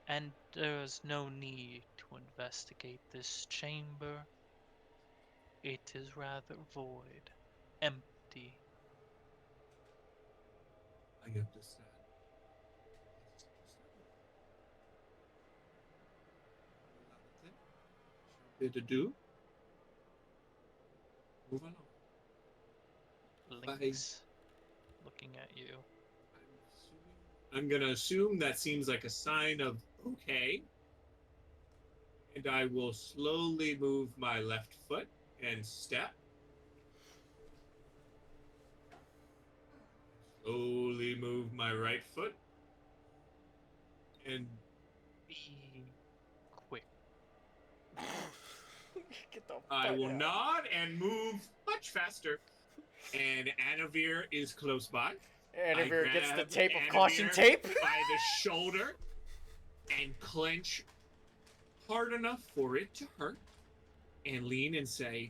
and there's no need to investigate this chamber. It is rather void, empty. I understand. That is understandable. Well, then, shall bid adieu. Move along. Lynx looking at you. I'm gonna assume that seems like a sign of okay. And I will slowly move my left foot and step. Slowly move my right foot And Be quick. Get the I fuck will out. nod and move much faster. And Anavir is close by. Anivir gets the grab tape of caution Anavir tape. by the shoulder and clench hard enough for it to hurt, and lean and say,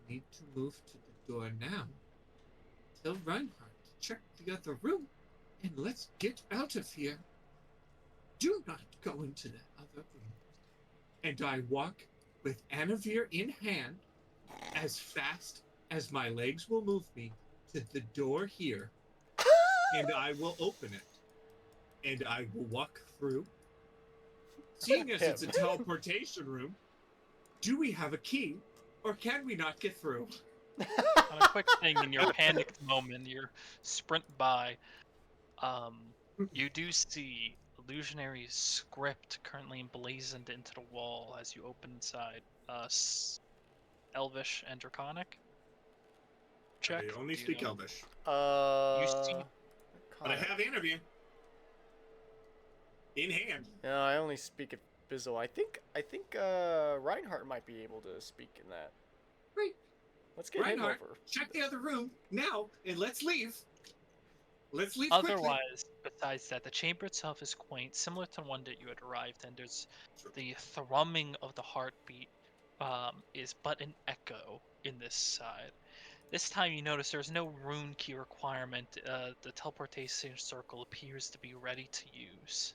"I need to move to the door now. Tell Reinhardt to check the other room, and let's get out of here. Do not go into that other room." And I walk with Anavir in hand as fast as my legs will move me to the door here, and I will open it, and I will walk through. Seeing as it's a teleportation room, do we have a key, or can we not get through? On a quick thing, in your panicked moment, your sprint by, you do see illusionary script currently emblazoned into the wall as you open inside. Elvish and Draconic. Check. I only Do you speak know- Elvish, You see, but I have Anavir in hand. No, I only speak at Bizzle. I think Reinhardt might be able to speak in that. Great. Let's get Reinhardt, him over. check the other room now, and let's leave. Let's leave quickly. otherwise, besides that, the chamber itself is quaint, similar to the one that you had arrived in. There's the thrumming of the heartbeat is but an echo in this side. This time you notice there's no rune key requirement. The teleportation circle appears to be ready to use.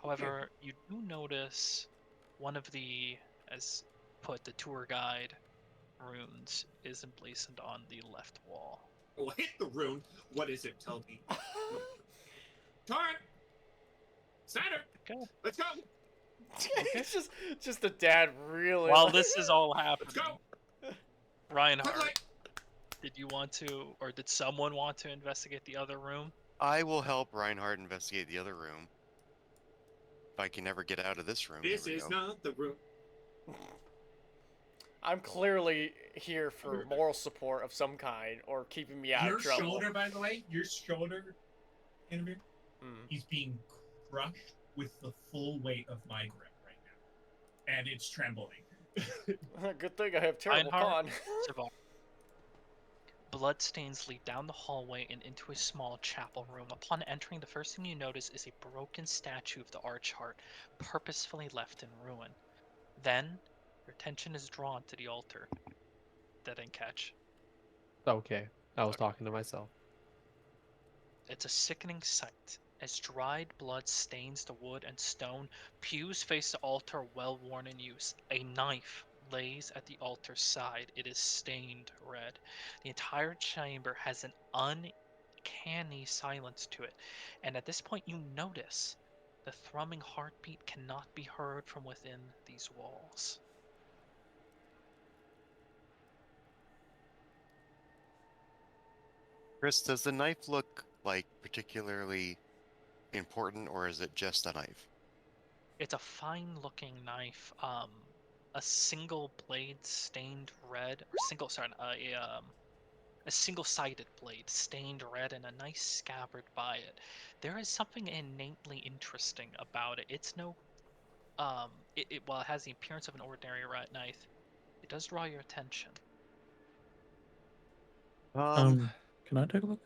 However, you do notice one of the, as put, the tour guide runes is emblazoned on the left wall. We'll hit the rune. What is it? Tell me. Torrent! Snyder! Okay. Let's go! It's just the dad really. While this is all Let's happening, go! Reinhardt, Quickly! did you want to, or did someone want to investigate the other room? I will help Reinhardt investigate the other room. If I can ever get out of this room. This here we is go. not the room. I'm clearly here for moral support of some kind or keeping me out Your of trouble. shoulder, by the way, your shoulder, Anavir, is being crushed with the full weight of my grip right now. And it's trembling. Good thing I have terrible Reinhardt, con. Savard. Bloodstains lead down the hallway and into a small chapel room. Upon entering, the first thing you notice is a broken statue of the Archheart, purposefully left in ruin. Then, your attention is drawn to the altar. That didn't catch. Okay, I was talking to myself. It's a sickening sight. As dried blood stains the wood and stone, pews face the altar well worn in use. A knife lays at the altar's side. It is stained red. The entire chamber has an uncanny silence to it, and at this point you notice the thrumming heartbeat cannot be heard from within these walls. Chris, does the knife look like particularly important, or is it just a knife? It's a fine-looking knife. A single blade stained red, or a single-sided blade stained red, and a nice scabbard by it. There is something innately interesting about it. It's no, while it has the appearance of an ordinary knife, it does draw your attention. Can I take a look?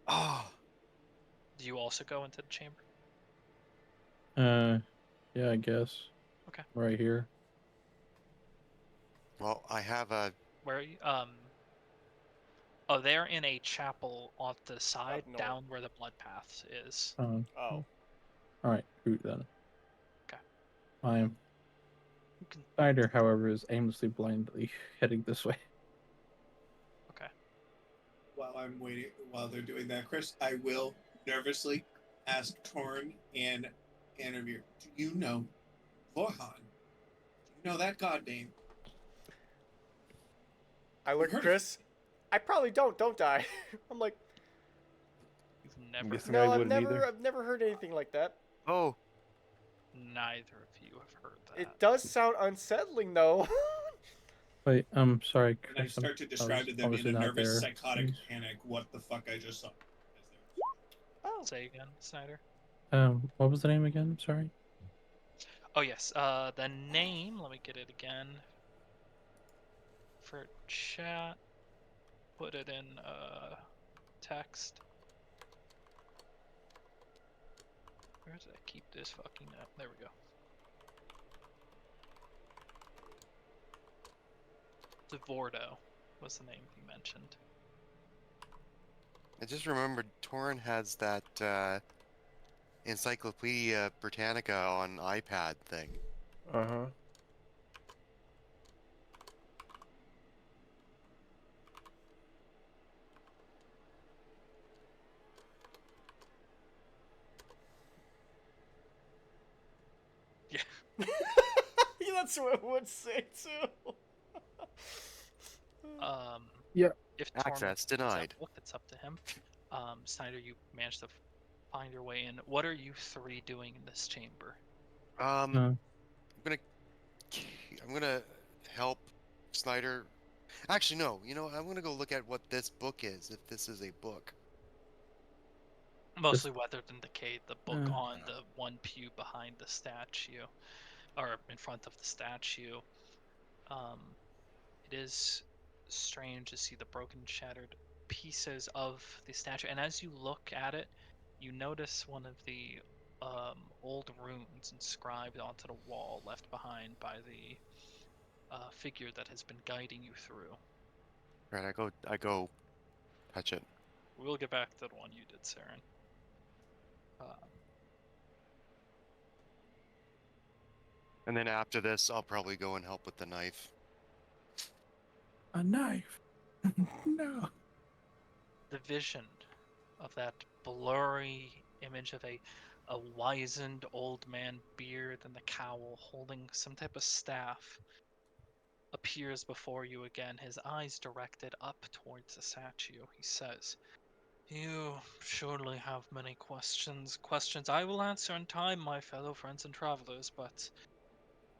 Oh, Do you also go into the chamber? Yeah, I guess. Okay. Right here. well, I have a. Where are you? Oh, they're in a chapel off the side, north. down where the blood path is. Oh. All right, shoot then. Okay. I am. You can. Snyder, however, is aimlessly blindly heading this way. Okay. While they're doing that, Chris, I will nervously ask Torn and Anavir, do you know Vorhan? Do you know that god name? I look at Heard of Chris. I probably don't I? I'm like, You've I'm never. guessing I wouldn't either. I've never heard anything like that. Oh, Neither of you have heard that. It does sound unsettling though. Wait, sorry, And I Chris. start to describe to them in obviously a not nervous, there. psychotic Please. panic what the fuck I just saw. Oh. Say again, Snyder. What was the name again? Sorry. Oh yes, the name. Let me get it again for chat. Put it in text. Where did I keep this fucking note? There we go. Devordo was the name he mentioned. I just remembered Torrin has that Encyclopedia Britannica on iPad thing. Uh-huh. Yeah. Yeah, that's what I would say too. Yeah. If Torment Access needs that denied. book, it's up to him. Snyder, you managed to find your way in. What are you three doing in this chamber? Um, Uh, I'm gonna I'm gonna help Snyder. Actually, no. You know, I'm gonna go look at what this book is, if this is a book. Mostly weathered and decayed. The book Uh. on the one pew behind the statue, or in front of the statue. Um, it is strange to see the broken, shattered pieces of the statue, and as you look at it, you notice one of the old runes inscribed onto the wall left behind by the figure that has been guiding you through. Right, I go touch it. We'll get back to the one you did, Saren. And then after this, I'll probably go and help with the knife. A knife. No. The vision of that blurry image of a wizened old man, beard and the cowl, holding some type of staff, appears before you again, his eyes directed up towards the statue. He says, "You surely have many questions. Questions I will answer in time, my fellow friends and travelers, but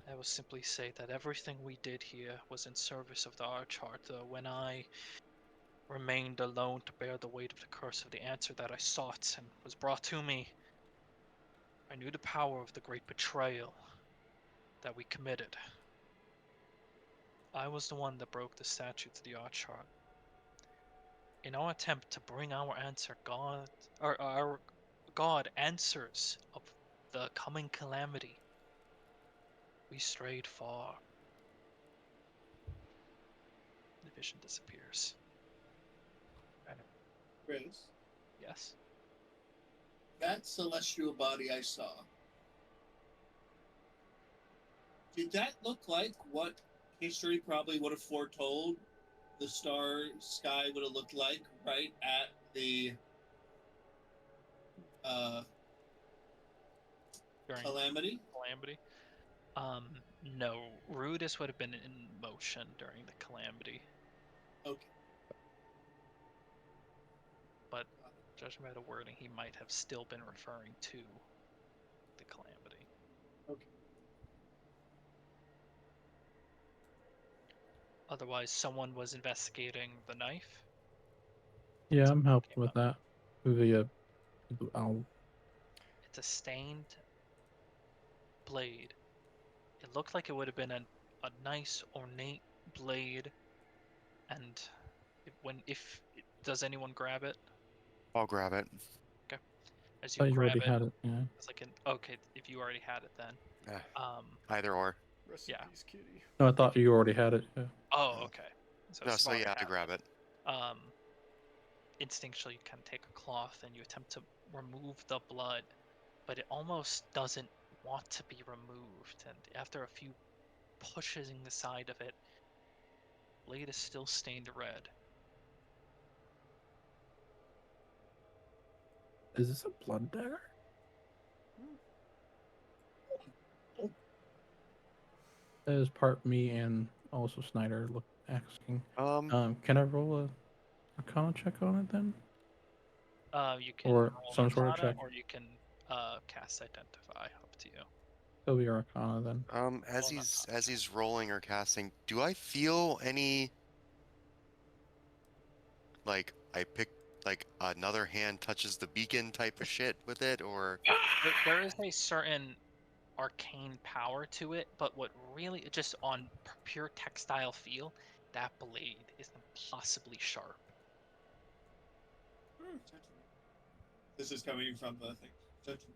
I will simply say that everything we did here was in service of the Archharter. When I remained alone to bear the weight of the curse of the answer that I sought and was brought to me, I knew the power of the great betrayal that we committed. I was the one that broke the statue to the Archheart. In our attempt to bring our answer, our God answers of the coming calamity, we strayed far." The vision disappears. Chris, Yes. that celestial body I saw, did that look like what history probably would have foretold the sky would have looked like right at the uh, During calamity? calamity. No, Rudis would have been in motion during the calamity, Okay. but judging by the wording, he might have still been referring to the calamity. Okay. Otherwise, someone was investigating the knife. Yeah, I'm Someone helping came with up. that. The I'll It's a stained blade. It looked like it would have been a nice ornate blade, and does anyone grab it? I'll grab it. Okay. As you thought you grab already it, had it. Yeah. it's like okay. If you already had it, then Eh, um, either or. Rest Yeah. in peace, kitty. No, I thought you already had it. Yeah. oh, okay. So No, so Savannah yeah, I had grab it. um, instinctually you kind of take a cloth and you attempt to remove the blood, but it almost doesn't want to be removed. And after a few pushes in the side of it, blade is still stained red. Is this a blood dagger? That is part me and also Snyder asking. Can I roll a Arcana check on it then, You can or roll some sort of Arcana, check? or you can cast Identify. Up to you. It'll be Arcana then. As Roll an Arcana check. he's rolling or casting, do I feel any like like another hand touches the beacon type of shit with it, or There is a certain arcane power to it, but what really, just on pure textile feel, that blade is impossibly sharp. This is coming from the thing. Gentlemen,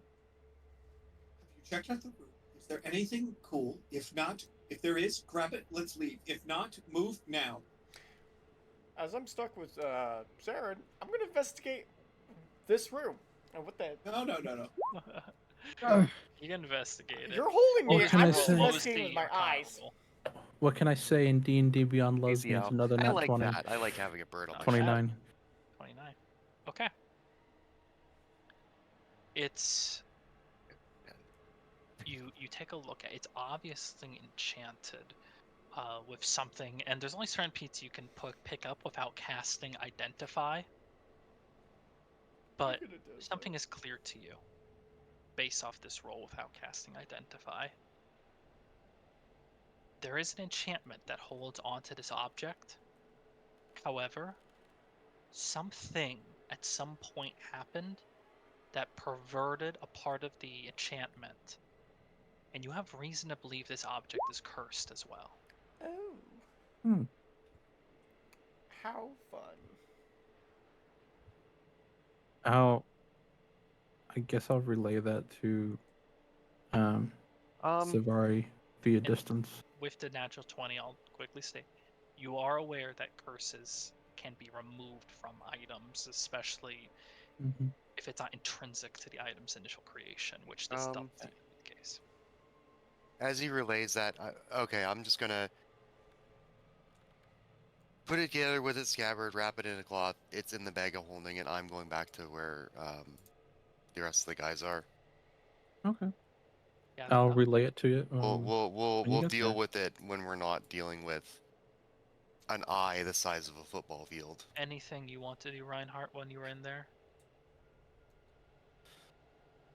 have you checked out the room? Is there anything cool? If not, if there is, grab it. Let's leave. If not, move now. As I'm stuck with Saren, I'm gonna investigate this room. And what the? No. You investigate it. You're holding me. What can I'm I just say? investigating with my eyes. What can I say in D&D Beyond easy Lesbians? out. Another I nat like 20. that. I like having a bird on my 29. 29. Okay. It's you take a look at it. It's obviously enchanted with something, and there's only certain pieces you can pick up without casting Identify. But something is clear to you based off this roll without casting Identify. There is an enchantment that holds onto this object. However, something at some point happened that perverted a part of the enchantment, and you have reason to believe this object is cursed as well. Oh. Hmm. How fun. I guess I'll relay that to Um, Savari via distance. With the natural 20, I'll quickly state, you are aware that curses can be removed from items, especially Mm-hmm. if it's not intrinsic to the item's initial creation, which this doesn't seem to be the case. as he relays that, okay, I'm just gonna put it together with its scabbard, wrap it in a cloth. It's in the bag of holding, and I'm going back to where the rest of the guys are. Okay. Yeah, I'll relay it to you. We'll when you get deal there. with it when we're not dealing with an eye the size of a football field. anything you want to do, Reinhardt, when you were in there?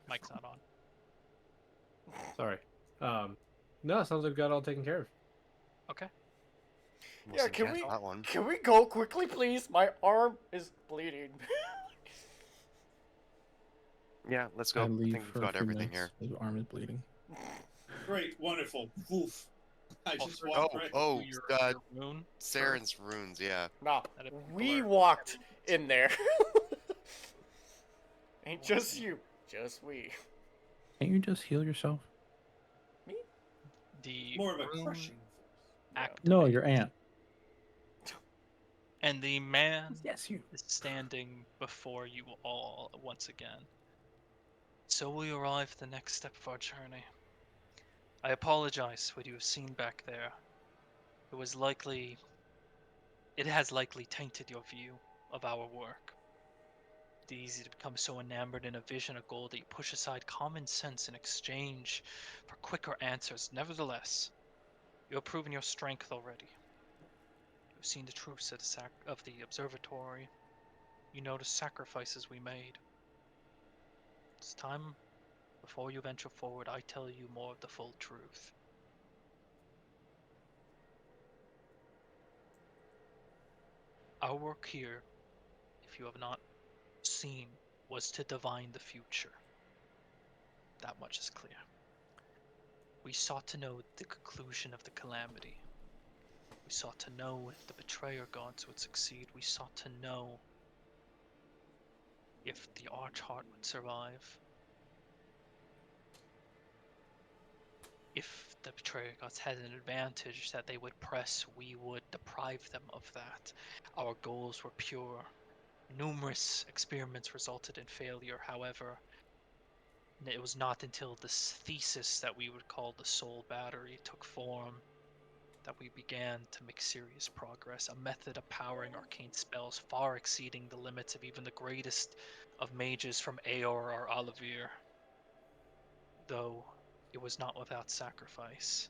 Mike's not on. Sorry. No, sounds like we got it all taken care of. Okay. Almost Can enchanted we that one. can we go quickly, please? My arm is bleeding. Yeah, let's go. I I leave think for we've a got few everything minutes. here. His arm is bleeding. Great, wonderful. Woof. I just Also, walked right. your moon. Saren's runes, yeah. Nah, That if people we are- walked in there. Ain't just you, just we. Can't you just heal yourself? The More of a rune crushing. activates, No, your aunt. and the man Yes, you. is standing before you all once again. So we arrive at the next step of our journey. I apologize for what you have seen back there. It has likely tainted your view of our work. It's easy to become so enamored in a vision of gold that you push aside common sense in exchange for quicker answers. Nevertheless, you have proven your strength already. You have seen the truths of the observatory. You know the sacrifices we made. It's time, before you venture forward, I tell you more of the full truth. Our work here, if you have not seen, was to divine the future. That much is clear. We sought to know the conclusion of the calamity. We sought to know if the betrayer gods would succeed. We sought to know if the Archheart would survive. If the betrayer gods had an advantage that they would press, we would deprive them of that. Our goals were pure. Numerous experiments resulted in failure, however. It was not until this thesis that we would call the Soul Battery took form that we began to make serious progress, a method of powering arcane spells far exceeding the limits of even the greatest of mages from Aor or Olivir. Though it was not without sacrifice.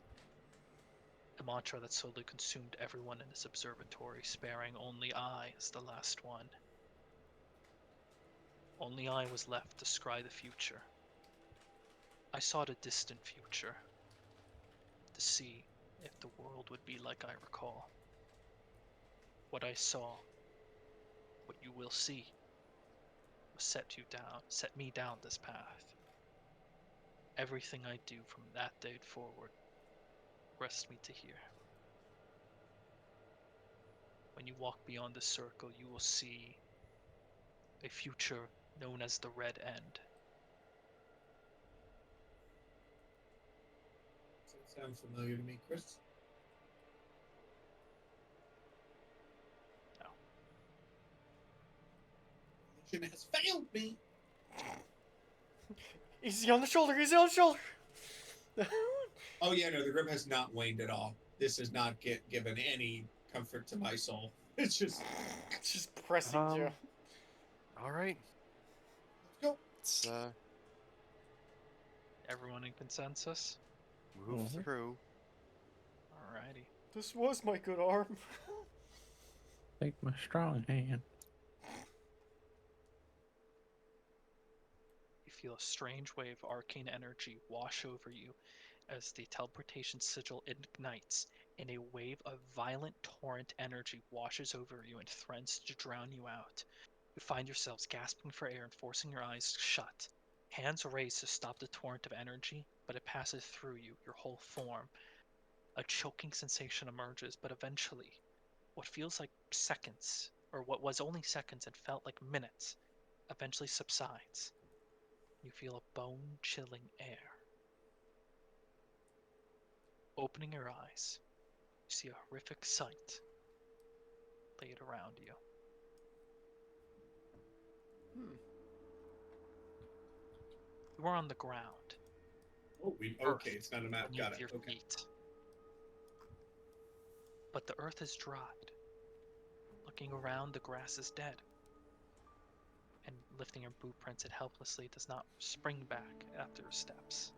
A mantra that slowly consumed everyone in this observatory, sparing only I as the last one. Only I was left to scry the future. I sought a distant future, to see if the world would be like I recall. What I saw, what you will see, set me down this path. Everything I do from that date forward rests me to here. When you walk beyond the circle, you will see a future known as the Red End. Does that sound familiar to me, Chris? No. Religion has failed me. Easy on the shoulder, easy on the shoulder. Oh yeah, no, the grip has not waned at all. This has not given any comfort to my soul. It's just pressing you. All right. let's go. Let's Everyone in consensus? move Mhm. through. Alrighty. This was my good arm. Take my strong hand. You feel a strange wave of arcane energy wash over you as the teleportation sigil ignites, and a wave of violent torrent energy washes over you and threatens to drown you out. You find yourselves gasping for air and forcing your eyes shut. Hands raised to stop the torrent of energy, but it passes through you, your whole form. A choking sensation emerges, but eventually, what feels like seconds, or what was only seconds and felt like minutes, eventually subsides. You feel a bone-chilling air. Opening your eyes, you see a horrific sight laid around you. You are on the ground, Oh, okay, it's not a map. beneath Got it. your Okay. feet. But the earth is dried. Looking around, the grass is dead. And lifting your boot prints, it helplessly does not spring back after your steps.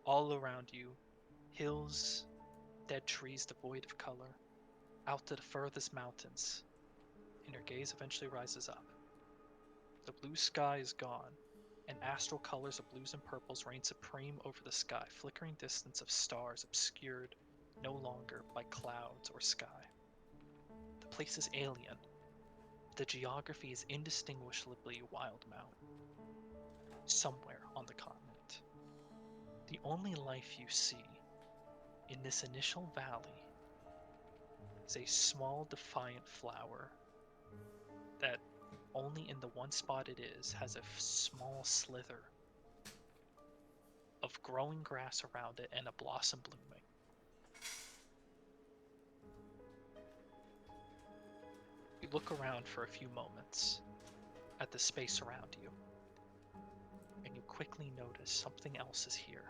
All around you, hills, dead trees devoid of color, out to the furthest mountains, and your gaze eventually rises up. The blue sky is gone, and astral colors of blues and purples reign supreme over the sky, flickering distance of stars obscured no longer by clouds or sky. The place is alien. The geography is indistinguishably WildeMount, somewhere on the continent. The only life you see in this initial valley is a small defiant flower that only in the one spot it is has a small slither of growing grass around it and a blossom blooming. You look around for a few moments at the space around you, and you quickly notice something else is here.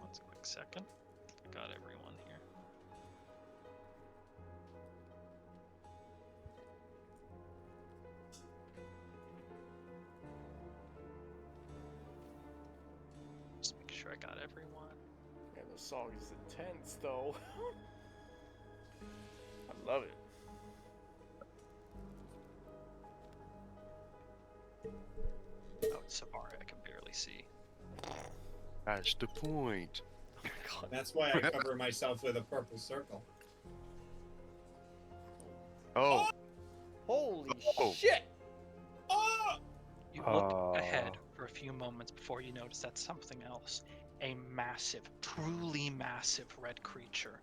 Let's a quick second. I got everyone here. Just make sure I got everyone. Man, this song is intense, though. I love it. Oh, it's Safari, I can barely see. That's the point. God. That's why I cover myself with a purple circle. Oh, Holy Oh. shit! Oh! You look ahead for a few moments before you notice that something else. A massive, truly massive red creature,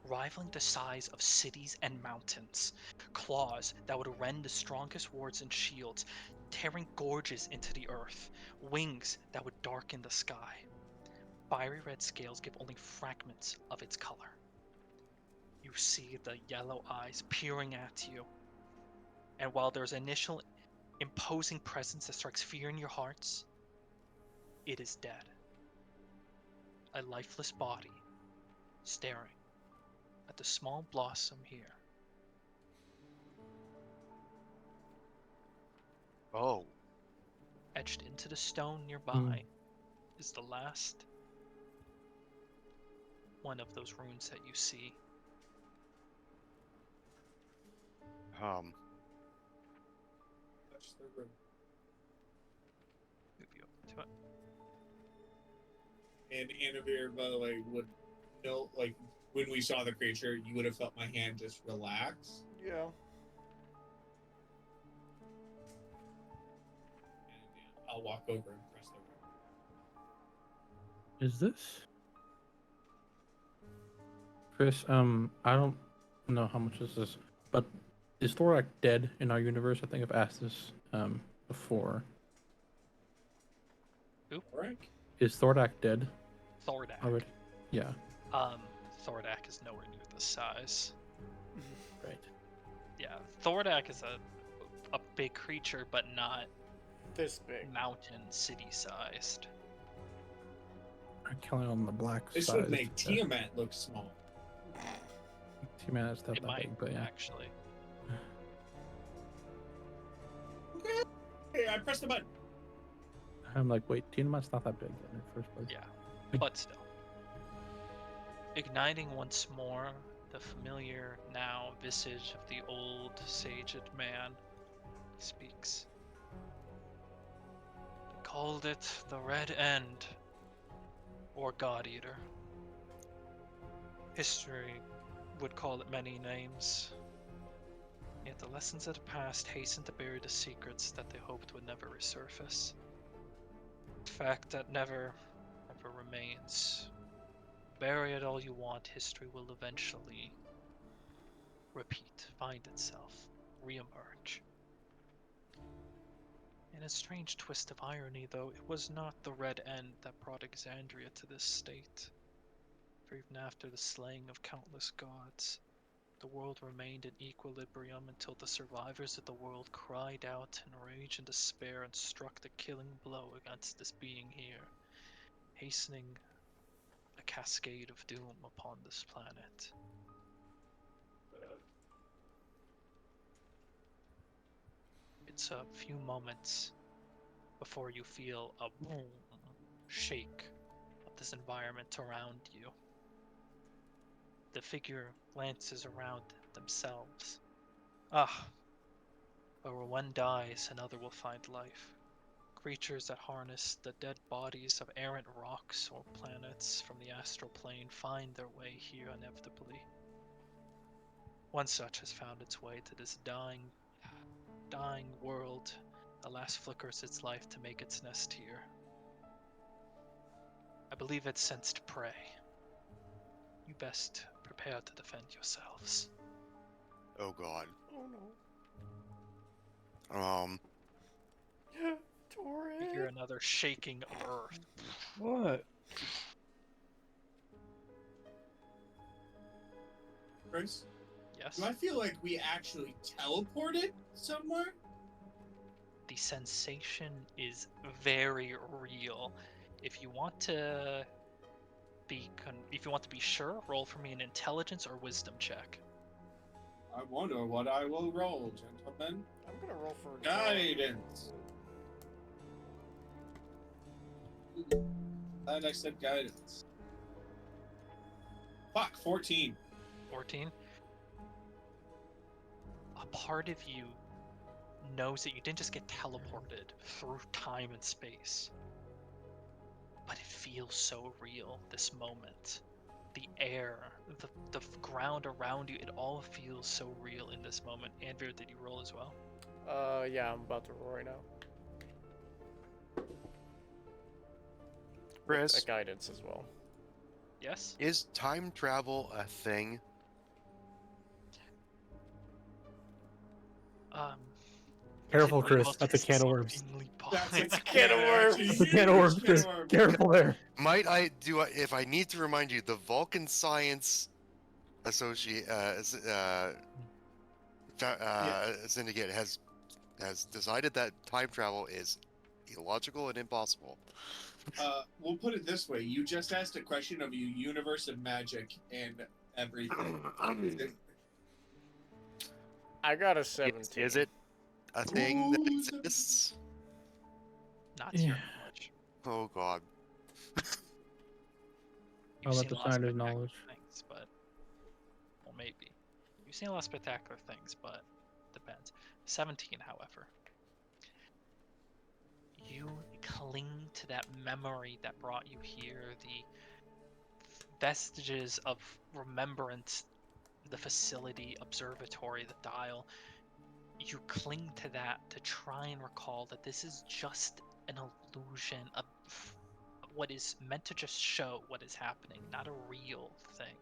rivaling the size of cities and mountains. Claws that would rend the strongest swords and shields, tearing gorges into the earth. Wings that would darken the sky. Fiery red scales give only fragments of its color. You see the yellow eyes peering at you. And while there's initial imposing presence that strikes fear in your hearts, it is dead. A lifeless body, staring at the small blossom here. oh, Etched into the stone nearby is the last one of those runes that you see. Touch the room. Move you up to it. And Anavir, by the way, would know, like, when we saw the creature, you would have felt my hand just relax. Yeah. I'll walk over and press the room. Is this Chris? I don't know how much this is, but is Thorak dead in our universe? I think I've asked this before. Frank? Is Thordak dead Thordak. already? Yeah. Thordak is nowhere near this size. Right. Yeah, Thordak is a big creature, but not This big. mountain city sized. I'm counting on the black This size. would make Tiamat look small. Tiamat is not It that might big, but yeah. actually. Okay. Hey, I pressed the button. I'm like, wait, Tiamat's not that big in the first place. Yeah, but still. Igniting once more the familiar now visage of the old saged man, he speaks. They called it the Red End, or God Eater. History would call it many names. Yet the lessons of the past hasten to bury the secrets that they hoped would never resurface. A fact that never, ever remains. Bury it all you want, history will eventually repeat, find itself, reemerge. In a strange twist of irony, though, it was not the Red End that brought Exandria to this state. For even after the slaying of countless gods, the world remained in equilibrium until the survivors of the world cried out in rage and despair and struck the killing blow against this being here, hastening a cascade of doom upon this planet. It's a few moments before you feel a boom shake of this environment around you. The figure glances around themselves. Ah, but where one dies, another will find life. Creatures that harness the dead bodies of errant rocks or planets from the astral plane find their way here inevitably. One such has found its way to this dying world that last flickers its life to make its nest here. I believe it sensed prey. You best prepare to defend yourselves. Oh God. Oh Um. no. You hear Torrid. another shaking of earth. What? Chris, Yes? do I feel like we actually teleported somewhere? The sensation is very real. If you want to be sure, roll for me an intelligence or wisdom check. I wonder what I will roll, gentlemen. I'm gonna roll for Guidance. Glad I said guidance. Fuck, 14. 14. A part of you knows that you didn't just get teleported through time and space, but it feels so real, this moment. The air, the ground around you, it all feels so real in this moment. Anvir, did you roll as well? Yeah, I'm about to roll right now. Chris, A guidance as well. Yes? is time travel a thing? Careful, typically Chris. most That's a can of worms. exceedingly That's a can of worms. That's a can of worms, Chris. Careful there. Might I do? If I need to remind you, the Vulcan Science Syndicate has decided that time travel is illogical and impossible. We'll put it this way. You just asked a question of a universe of magic and everything. I got a 17. Is it a thing that Ooh, exists? Not to your Yeah. knowledge. Oh God. You've I'll let seen the a lot of scientist spectacular knowledge. things, but well, maybe. You've seen a lot of spectacular things, but depends. 17, however. You cling to that memory that brought you here, the vestiges of remembrance, the facility, observatory, the dial. You cling to that to try and recall that this is just an illusion, what is meant to just show what is happening, not a real thing.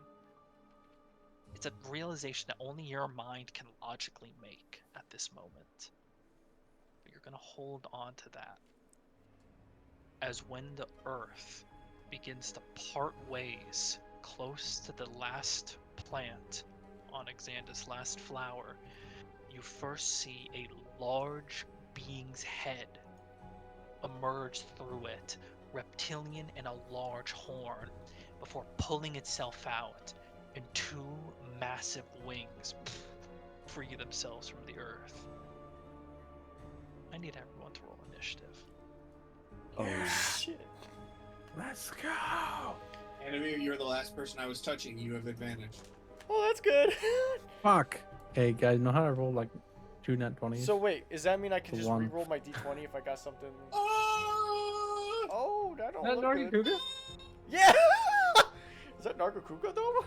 It's a realization that only your mind can logically make at this moment. But you're going to hold on to that. As when the earth begins to part ways close to the last plant on Xanda's last flower, you first see a large being's head emerge through it, reptilian and a large horn, before pulling itself out, and two massive wings free themselves from the earth. I need everyone to roll initiative. Oh, Shit. let's go. Enemy, you're the last person I was touching. You have advantage. Oh, that's good. Fuck. Hey guys, know how to roll like 2 nat 20s? So wait, does that mean I can just One. re-roll my d20 if I got something? Oh! Oh, that don't That look good. Nargacuga? Yeah! Is that Nargacuga though?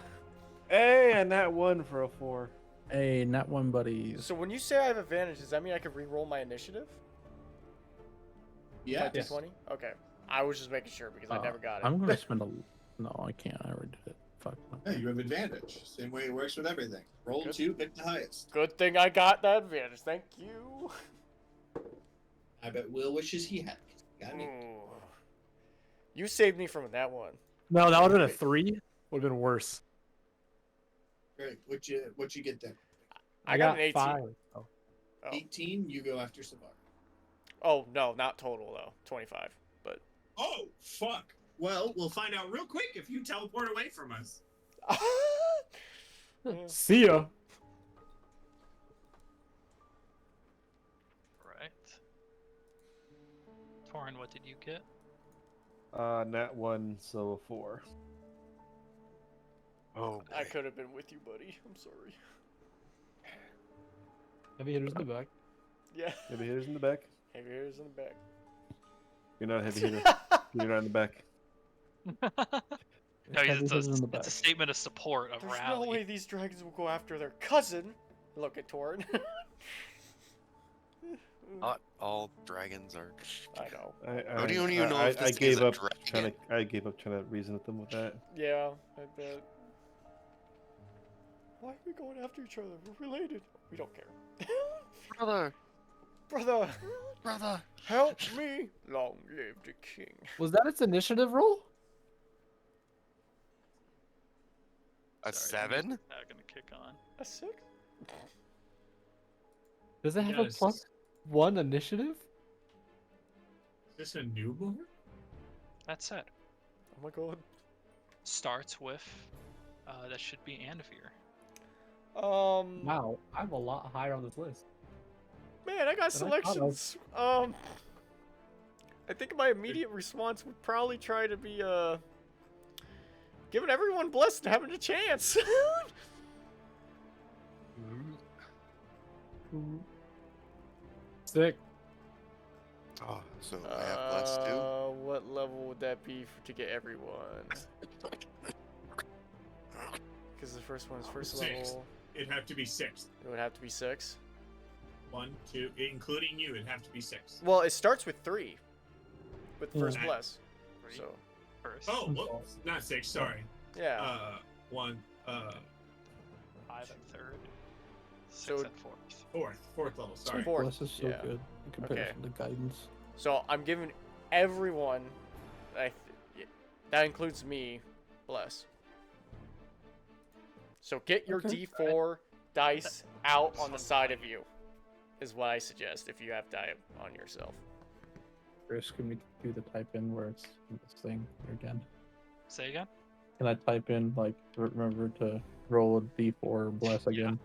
Hey, and that one for a 4. Hey, nat 1 buddies. So when you say I have advantage, does that mean I can re-roll my initiative? Yeah. My d20? Okay. I was just making sure because I never got it. I'm gonna spend a. No, I can't. I already did it. Fuck. Yeah, you have advantage. Same way it works with everything. Roll Good. 2, pick the highest. Good thing I got that advantage. Thank you. I bet Will wishes he had. Got me. Ooh. You saved me from that one. No, that would have been a 3. Would have been worse. Great. What you get then? I got an 18. 5. Oh. Oh. 18. You go after Savar. Oh, no, not total though. 25. But Oh fuck. Well, we'll find out real quick if you teleport away from us. See ya. Right. Torin, what did you get? Nat 1, so a 4. Oh, I boy. could have been with you, buddy. I'm sorry. Heavy hitters in the back. Yeah. Heavy hitters in the back. Heavy hitters in the back. You're not a heavy hitter. You're not in the back. No, Heavy it's hitters in the a back. statement of support, of There's rally. no way these dragons will go after their cousin. Look at Torin. Not all dragons are. I know. How do you even know if I this thing is gave a up trying dragon? to. I gave up trying to reason with them with that. Yeah, I bet. Why are we going after each other? We're related. We don't care. Brother, Brother, brother. help me. Long live the king. Was that its initiative roll? A Sorry, 7? Not gonna kick on. A 6? Does it have Yes. a +1 initiative? Is this a newborn? That's it. Oh my god. Starts with, that should be Anvir. Wow, I'm a lot higher on this list. Man, I got Than I thought of. selections. I think my immediate response would probably try to be, giving everyone blessed and having a chance. Sick. Oh, so I have less too. What level would that be to get everyone? Because the first one's first 6. level. It'd have to be 6. It would have to be 6. 1, 2, including you. It'd have to be 6. Well, it starts with 3. With the first Okay. bless. Three So, first. Oh, whoops. Not 6. Sorry. yeah. 1. 5 at third. 6 So- at fourth. Fourth level. Sorry. Fourth, Bless is so yeah. good in comparison to guidance. So I'm giving everyone, that includes me, bless. So get your Okay. D4 dice out on the side of you, is what I suggest if you have die on yourself. Chris, can we do the type in where it's this thing again? Say again? Can I type in like remember to roll a d4 bless Yeah. again?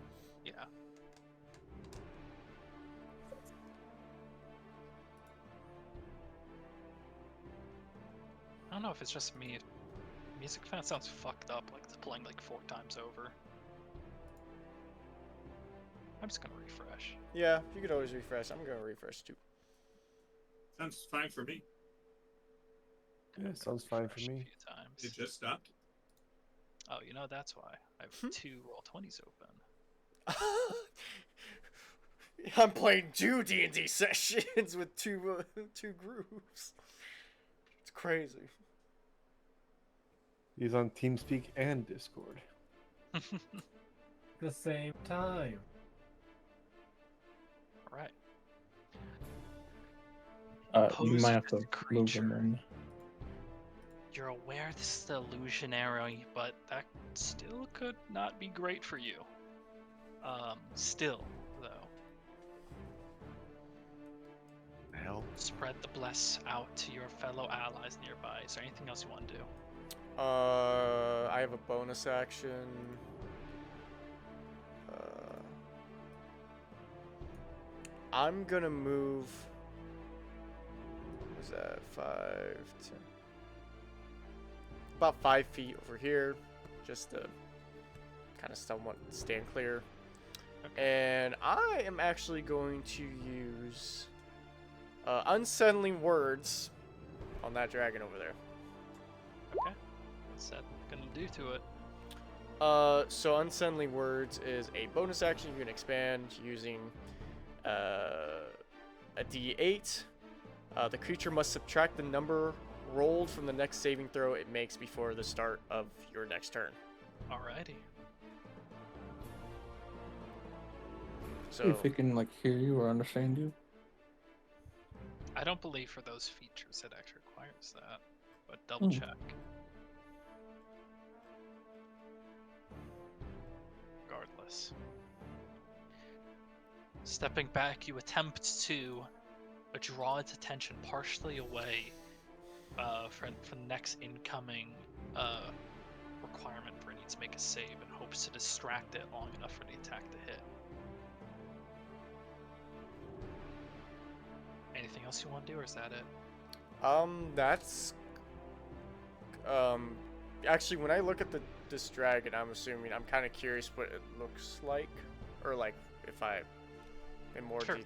Yeah. I don't know if it's just me. Music fan sounds fucked up, like it's playing like 4 times over. I'm just gonna refresh. Yeah, you could always refresh. I'm gonna refresh too. Sounds fine for me. Yeah, sounds fine for Refresh a me. few times. It just stopped. Oh, you know that's why. I have 2 roll 20s open. I'm playing 2 D&D sessions with two groups. It's crazy. He's on TeamSpeak and Discord. The same time. All right. You Opposed might have to with the move him creature. in. You're aware this is the illusionary, but that still could not be great for you. Still, though. Hell. Spread the bless out to your fellow allies nearby. Is there anything else you want to do? I have a bonus action. I'm gonna move. What was that? 5, 10. About 5 feet over here, just to kind of somewhat stand clear. And I am actually going to use unsettling words on that dragon over there. Okay. What's that gonna do to it? So unsettling words is a bonus action you can expand using a D8. The creature must subtract the number rolled from the next saving throw it makes before the start of your next turn. Alrighty. See So if he can like hear you or understand you. I don't believe for those features it actually requires that, but double check. Regardless. Stepping back, you attempt to draw its attention partially away from the next incoming requirement for it needs to make a save, and hopes to distract it long enough for the attack to hit. Anything else you want to do, or is that it? that's actually, when I look at this dragon, I'm kind of curious what it looks like, or like if I am more Sure.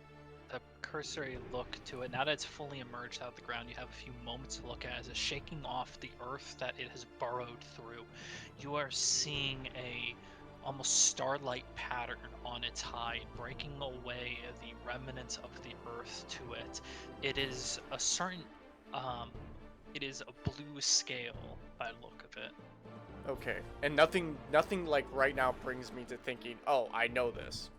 The cursory look to it, now that it's fully emerged out of the ground, you have a few moments to look at as it's shaking off the earth that it has burrowed through. You are seeing a almost starlight pattern on its hide, breaking away the remnants of the earth to it. It is a certain, it is a blue scale by the look of it. Okay, and nothing like right now brings me to thinking, oh, I know this.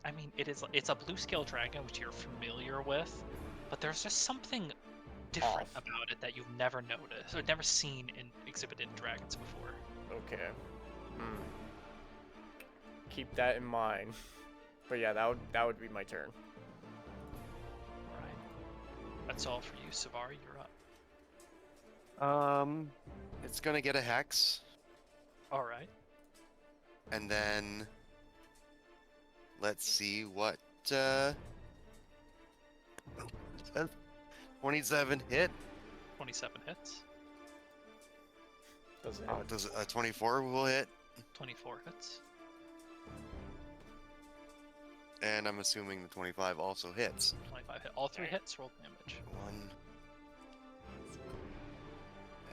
I mean, it's a blue scale dragon, which you're familiar with, but there's just something different Off. about it that you've never noticed or never seen in exhibited in dragons before. Okay. Keep that in mind. But yeah, that would be my turn. Right. That's all for you, Savari. You're up. It's gonna get a hex, All right. and then let's see what 27 hit. 27 hits. Does it? Does a 24 will hit? 24 hits. And I'm assuming the 25 also hits. 25 hit. All 3 hits roll damage. 1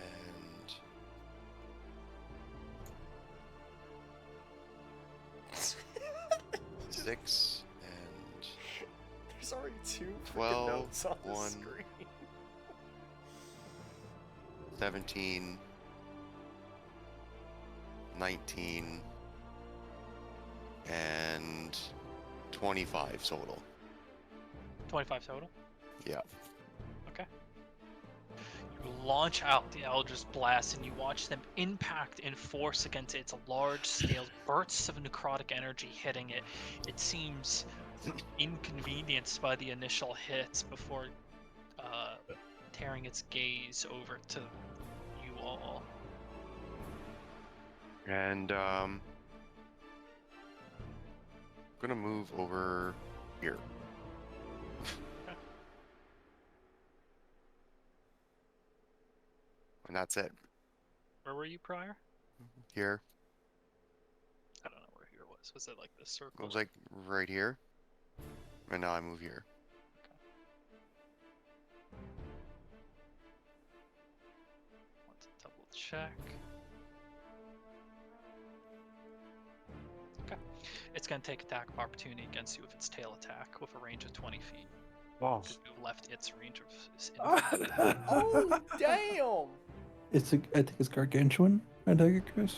and 6 and There's already 2 freaking 12, notes on the 1. screen. 17, 19, and 25 total. 25 total. Yeah. Okay. You launch out the Eldritch Blast, and you watch them impact in force against its large-scale bursts of necrotic energy hitting it. It seems inconvenienced by the initial hits before tearing its gaze over to you all. And gonna move over here. Okay. And that's it. Where were you prior? Here. I don't know where here was. Was it like this It circle? was like right here. And now I move here. Want to double check. Okay. It's going to take attack of opportunity against you with its tail attack with a range of 20 feet. Oh, Because you left its range of Oh, damn! I think it's gargantuan. I take it, Chris.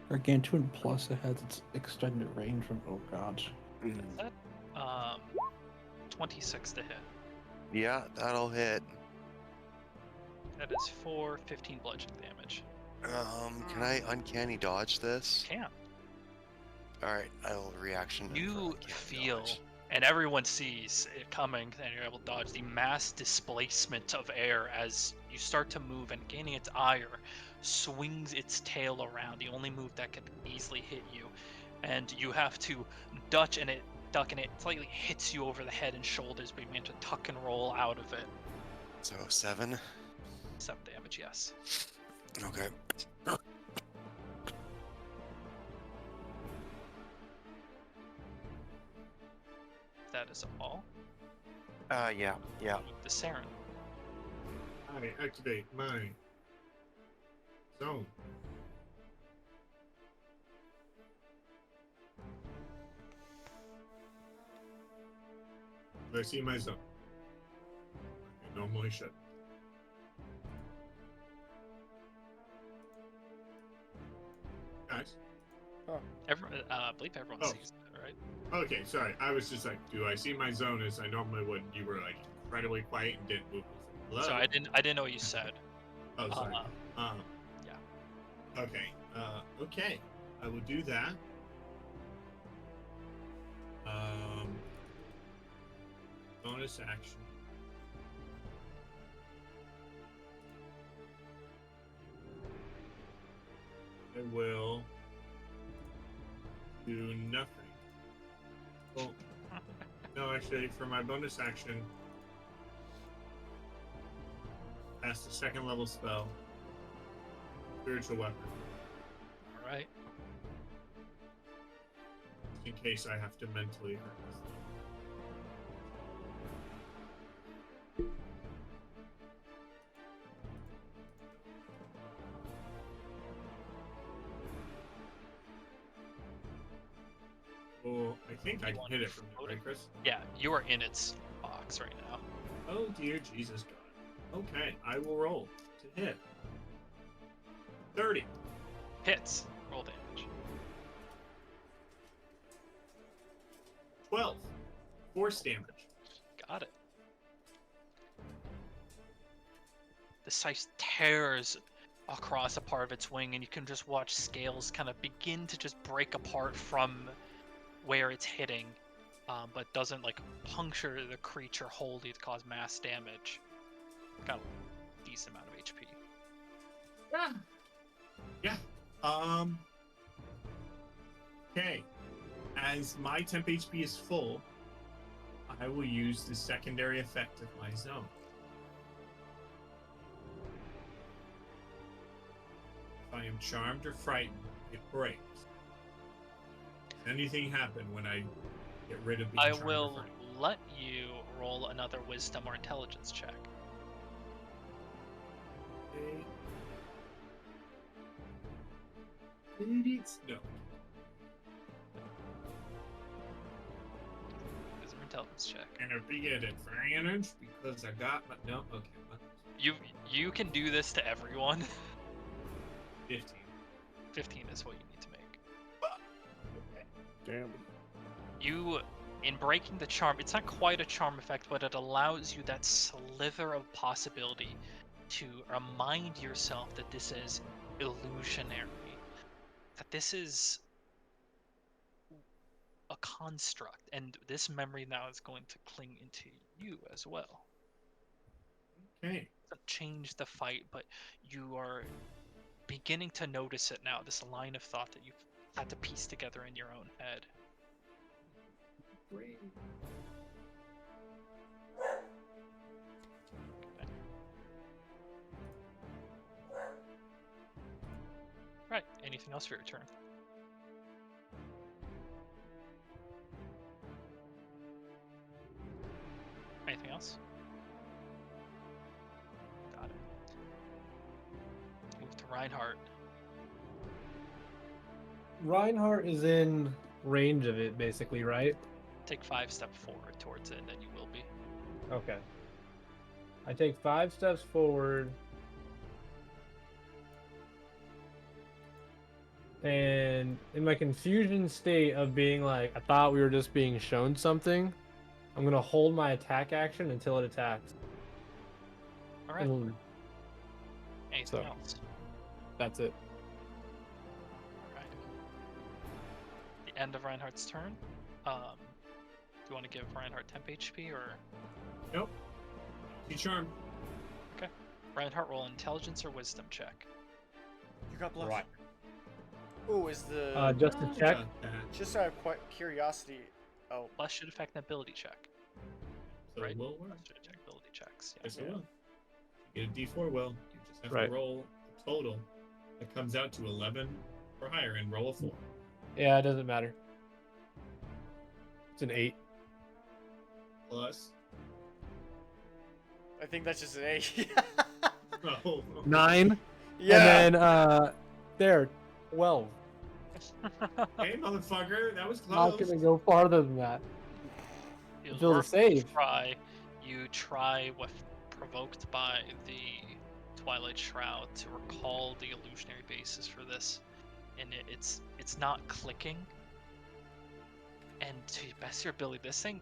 Gargantuan plus it has its extended range from. Oh god. Mm. that 26 to hit. Yeah, that'll hit. That is 15 bludgeoning damage. Can I uncanny dodge this? Can't. Alright, I'll reaction. it for You uncanny feel, dodge. and everyone sees it coming, and you're able to dodge the mass displacement of air as you start to move, and gaining its ire swings its tail around, the only move that could easily hit you, and you have to duck, and it slightly hits you over the head and shoulders, but you manage to tuck and roll out of it. So 7. 7 damage, yes. Okay. That is all. Yeah. The Saren. I activate my zone. Do I see my zone? I normally should. Guys? I believe everyone Oh. sees it, right? Okay, sorry. I was just like, do I see my zone as I normally would? You were like incredibly quiet and didn't move. Hello? So I didn't know what you said. Oh, sorry. Yeah. Okay. Okay. I will do that. Bonus action. I will do nothing. Well, no, actually, for my bonus action, cast a second level spell, spiritual weapon, All right. in case I have to mentally hurt this thing. Well, I think I can hit it from here, right, Chris? Yeah, you are in its box right now. Oh dear Jesus God. Okay, I will roll to hit. 30. Hits. Roll damage. 12. Force damage. Got it. The scythe tears across a part of its wing, and you can just watch scales kind of begin to just break apart from where it's hitting, but doesn't like puncture the creature wholly to cause mass damage. Got a decent amount of HP. Yeah. Okay. As my temp HP is full, I will use the secondary effect of my zone. If I am charmed or frightened, it breaks. Does anything happen when I get rid of being I charmed or will frightened? let you roll another wisdom or intelligence check. Okay. No. Wisdom or intelligence check. And I be at advantage because I got my no. Okay. You can do this to everyone. 15. 15 is what you need to make. damn. You, in breaking the charm, it's not quite a charm effect, but it allows you that sliver of possibility to remind yourself that this is illusionary, that this is a construct, and this memory now is going to cling into you as well. Okay. It doesn't change the fight, but you are beginning to notice it now, this line of thought that you've had to piece together in your own head. Great. Right, anything else for your turn? Anything else? Got it. Move to Reinhardt. Reinhardt is in range of it, basically, right? Take 5 steps forward towards it, and then you will be. Okay. I take 5 steps forward. And in my confusion state of being like, I thought we were just being shown something, I'm going to hold my attack action until it attacks. All right. And Anything so- else? that's it. All right. The end of Reinhardt's turn. Do you want to give Reinhardt temp HP or Nope. You charm. Reinhardt roll intelligence or wisdom check? You got blessed. Right. Ooh, is the Just to check. Got that. just out of curiosity? Oh, Plus should affect an ability check. So Right. it will work. Plus should affect ability checks. Yeah. Yes, it will. You get a D4 will. You just have Right. to roll the total. That comes out to 11 or higher and roll a 4. Yeah, it doesn't matter. It's an 8. Plus. I think that's just an 8. Oh. 9. Yeah. And then, there, 12. Hey, motherfucker. That was Not close. gonna go farther than that. Feels Feels a worth save. Try. You try with provoked by the Twilight Shroud to recall the illusionary basis for this, and it's not clicking. And to the best of your ability, this thing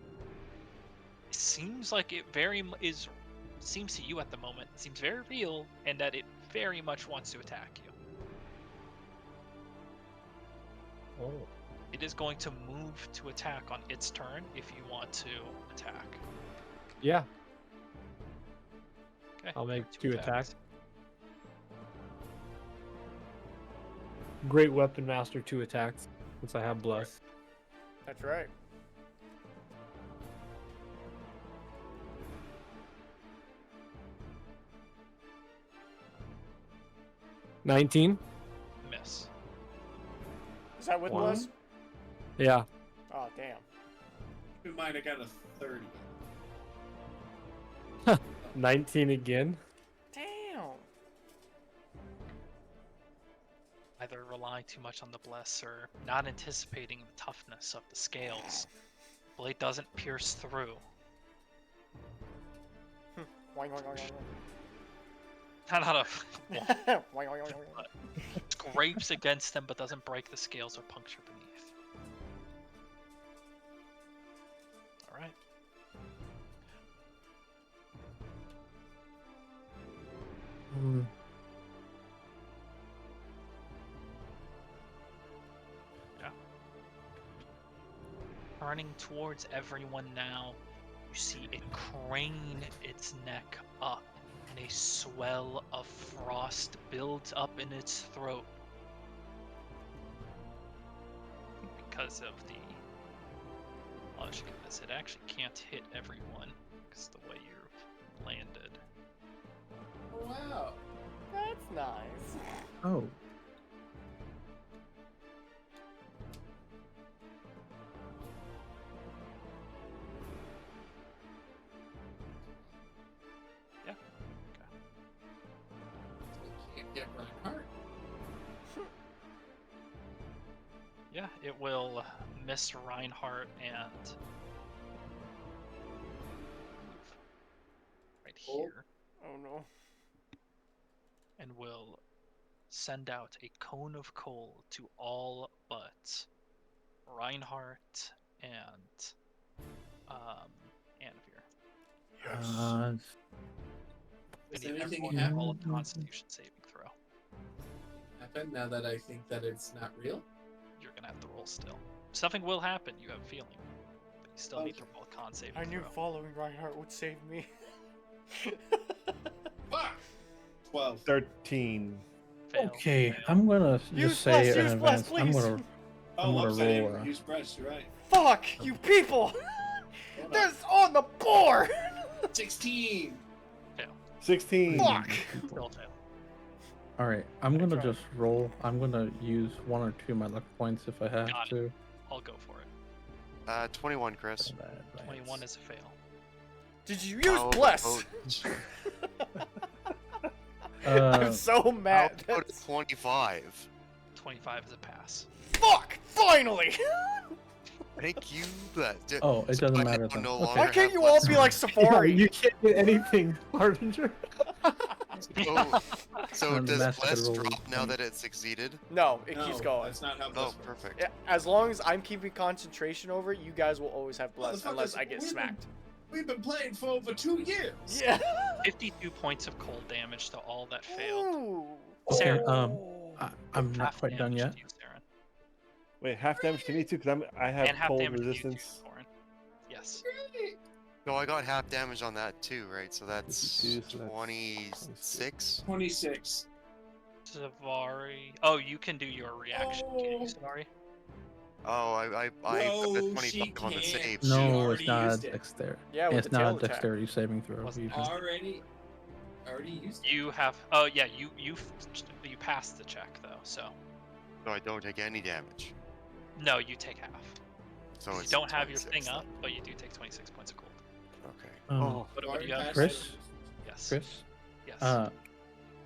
seems like it seems to you at the moment seems very real, and that it very much wants to attack you. Oh. It is going to move to attack on its turn if you want to attack. Yeah, Okay. I'll make two 2 attacks. Great Weapon Master 2 attacks, since I have Bless. That's right. $19. Miss. Is that with One. bless? Yeah. Oh damn. Keep in mind, I got a 30. 19 again. Damn. Either relying too much on the bless or not anticipating the toughness of the scales. Blade doesn't pierce through. Wang, wang, wang, Not out of wang. Wang, wang, wang, wang. scrapes against them, but doesn't break the scales or puncture beneath. All right. Turning towards everyone now, you see it crane its neck up, and a swell of frost builds up in its throat. Because of the logicness, it actually can't hit everyone because the way you're landed. Wow. That's nice. Oh. Can't get Reinhardt. Yeah, it will miss Reinhardt and move right Oh. here, Oh no. and will send out a cone of coal to all but Reinhardt and Anvir. Uh, I Is need anything everyone to roll a happen? Constitution saving throw. happen now that I think that it's not real? You're gonna have to roll still. Something will happen. You have a feeling, but you still need to roll a con saving I knew throw. following Reinhardt would save me. Fuck! 12. 13. Fail. okay, I'm gonna Use just say bless, in use bless, advance. I'm please. gonna Oh, I'm gonna whoops, I didn't roll, use brush, you're right. Fuck, you people! Hold on. That's on the board! 16! 16. Fuck! Still fail. All right. I'm gonna tried. just roll. I'm gonna use 1 or 2 of my luck points if I have Got it. to. I'll go for it. 21, Chris. 21 is a fail. Did you use How bless? about- I'm so mad. How about 25? 25 is a pass. Fuck! Finally! Thank you. That Oh, it so doesn't I matter no then. longer Okay. Why can't have you all less be like than- Safari? You can't get anything, Harbinger. Oh, so And the does master could bless roll drop now twenty. that it's succeeded? No, it No, keeps going. that's not how Oh, bless works. perfect. Yeah, as long as I'm keeping concentration over it, you guys will always have bless Motherfuckers, unless I get we've been- smacked. We've been playing for over 2 years. Yeah. 52 points of cold damage to all that failed. Ooh. Okay, Sarah. I'm not Half quite done damage yet. to you, Saren. Wait, half damage to me too, because I have And half cold damage resistance. to you too, Thorin. Yes. So I got half damage on that too, right? So that's 52, so that's 26. 26. Savari. Oh, you can do your reaction, can you, Oh. Savari? Oh, I No, got she 25 on the can't. save. She No, already it's not used a it. dexterity. Yeah, with It's the not tail a attack. dexterity saving throw. Wasn't usually. Already used it. You have. Oh yeah, you passed the check though. So So I don't take any damage. no, you take half. So You it's don't have your 26 thing then. up, but you do take 26 points of cold. Okay. Oh, What do you have? Chris? Yes. Chris, Yes. I'm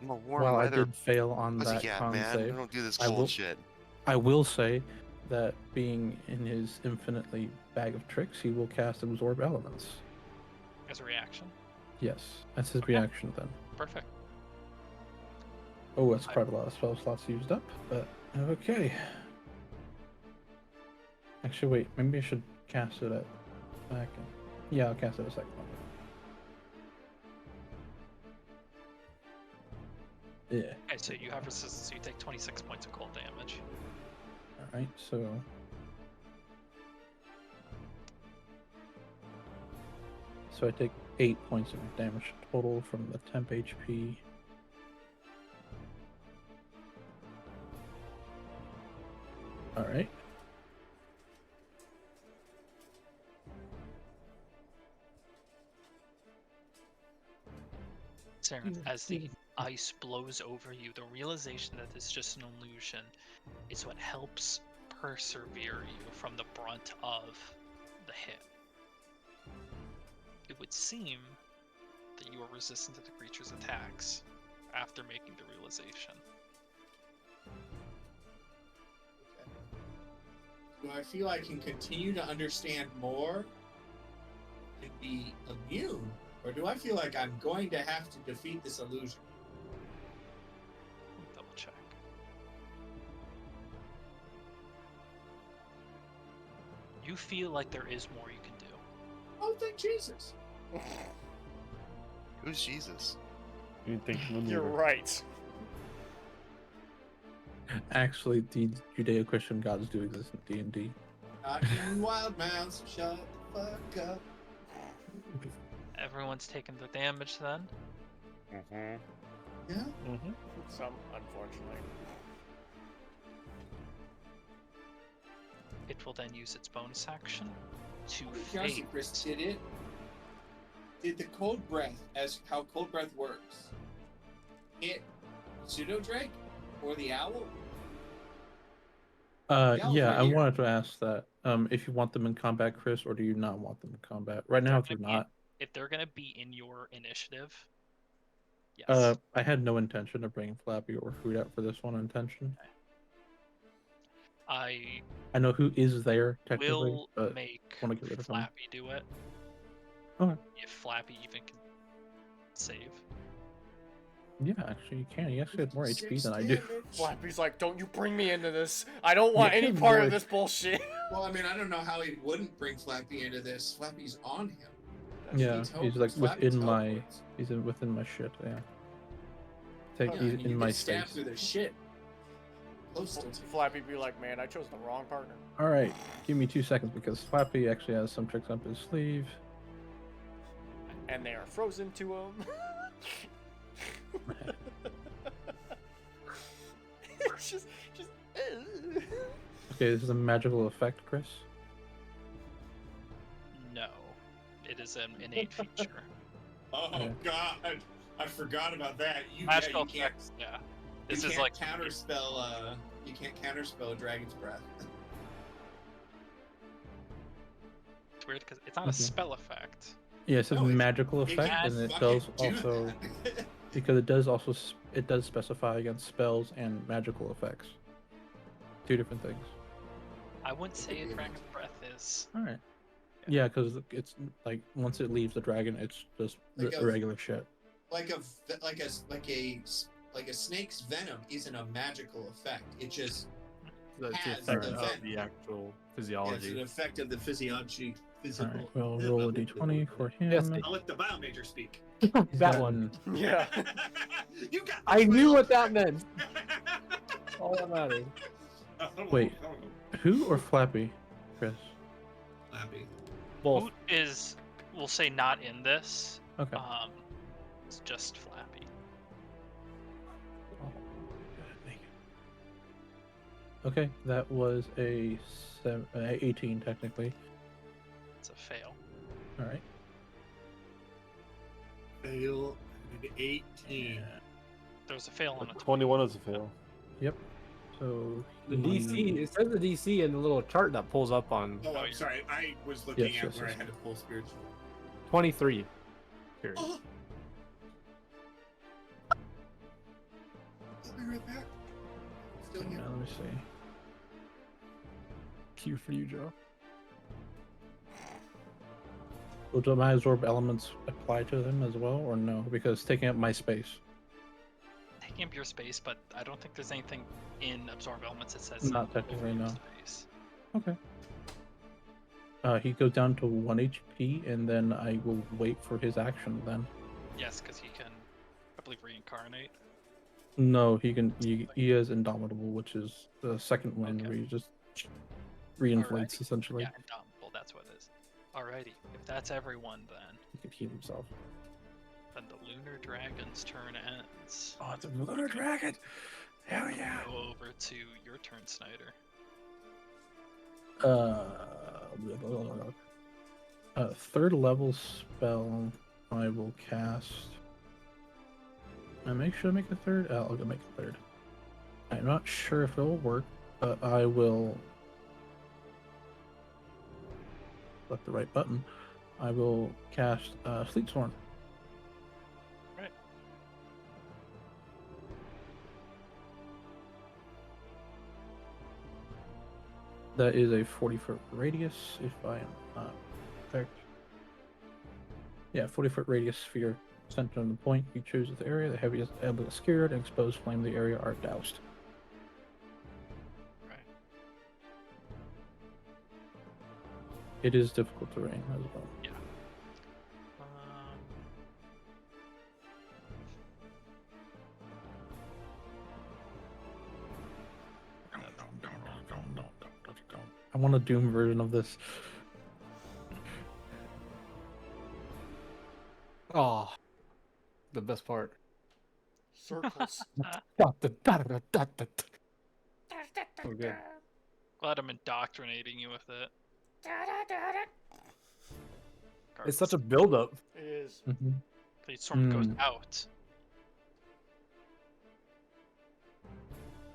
a warm while I weather did fail on that pussycat, con man. I save, don't do this I cold will- shit. I will say that being in his infinitely bag of tricks, he will cast Absorb Elements. As a reaction. Yes, that's his Okay. reaction then. Perfect. Oh, that's quite a lot of spell slots used up, but okay. Actually, wait, maybe I should cast it at second. Yeah, I'll cast it at second. Yeah. Okay, so you have resistance, so you take 26 points of cold damage. Alright, so. So I take 8 points of damage total from the temp HP. Alright. Saren, as the ice blows over you, the realization that it's just an illusion is what helps persevere you from the brunt of the hit. It would seem that you are resistant to the creature's attacks after making the realization. Do I feel I can continue to understand more and be immune? Or do I feel like I'm going to have to defeat this illusion? Let me double check. You feel like there is more you can do. Oh, thank Jesus. Who's Jesus? you didn't think no You're neither. right. Actually, the Judeo-Christian gods do exist in D&D. Not in WildeMount, so shut the fuck up. Everyone's taken the damage then. Mm-hmm. Yeah? Mm-hmm. Some, unfortunately. It will then use its bonus action to Johnson, fade. Chris, did the cold breath, as how cold breath works, hit Pseudo Drake or the owl? Yeah, Yeah, over I here. wanted to ask that. If you want them in combat, Chris, or do you not want them in combat? Right now, They're they're gonna be- not. If they're gonna be in your initiative, yes. I had no intention of bringing Flappy or Food out for this one intention. I I know who is there technically, will but make wanna get rid of him. Flappy do it. Okay. If Flappy even can save. yeah, actually, you can. He actually has more HP 56 than I do. damage. Flappy's like, don't you bring me into this. I don't want Yeah, any good part boy. of this bullshit. Well, I mean, I don't know how he wouldn't bring Flappy into this. Flappy's on him. Yeah, he's like Flappy within my. teleports. He's within my shit. Yeah. Take Yeah, he's and you in my get stabbed space. through the shit. Close to him. Flappy be like, man, I chose the wrong partner. All right, give me 2 seconds because Flappy actually has some tricks up his sleeve. And they are frozen to him. It's just. Okay, this is a magical effect, Chris. No. It is an innate feature. Oh Yeah. God, I forgot about that. Magical you can't, effects, yeah. you This is can't like counterspell. You can't counterspell Dragon's Breath. it's weird because it's not a Okay. spell effect. Yeah, it says No, it's- magical It effect, can't and it fucking does do also that. because it does also it does specify against spells and magical effects. two different things. I wouldn't say a dragon's breath is. All right. Yeah, because it's like once it leaves the dragon, it's just Like the a- regular shit. Like a snake's venom isn't a magical effect. It just That's the has effect the of venom. the actual Yeah, it's physiology. an effect of the physiology. All Physical. right, we'll roll a d20 for him. Yes, I'll let the bio major speak. that one. Yeah. You got. I this, knew Will. what that meant. All that mattered. Wait. Who or Flappy, Chris? Flappy. Both. Hoot is, we'll say, not in this. Okay. It's just Flappy. Oh, okay, that was a 18 technically. It's a fail. All right. Fail an 18. There's a fail on a 21 is a fail. Yep. So The DC, it says the DC in the little chart that pulls up on Oh, I'm sorry. I was looking Yes, at yes, where yes. I had to pull spiritual. 23. Period. Oh. I'll be right back. Still here. let me see. Q for you, Joe. Well, do my absorb elements apply to them as well, or no? Because it's taking up my space. taking up your space, but I don't think there's anything in absorb elements that says Not over technically, your no. space. Okay. He goes down to 1 HP, and then I will wait for his action then. Yes, because he can, I believe, reincarnate. No, he can. He has Indomitable, which is the second wind, Okay. where he just reinflates Alrighty. essentially. Yeah, indomitable, that's what it is. Alrighty, if that's everyone, then He can heal himself. the lunar dragon's turn ends. Oh, it's a lunar dragon! Hell yeah! Go over to your turn, Snyder. Third level spell I will cast. I make sure I make a third. I'll go make a third. I'm not sure if it'll work, but I will. Select the right button. I will cast Sleep Sworn. Right. That is a 40-foot radius, if I am not correct. Yeah, 40-foot radius sphere. Center of the point, you choose the area. The heaviest element skewered and exposed flame of the area are doused. Right. It is difficult terrain as well. Yeah. I want a Doom version of this. Oh, the best part. Circles. Oh, good. Glad I'm indoctrinating you with it. It's such a build-up. It is. Mm-hmm. The storm goes out.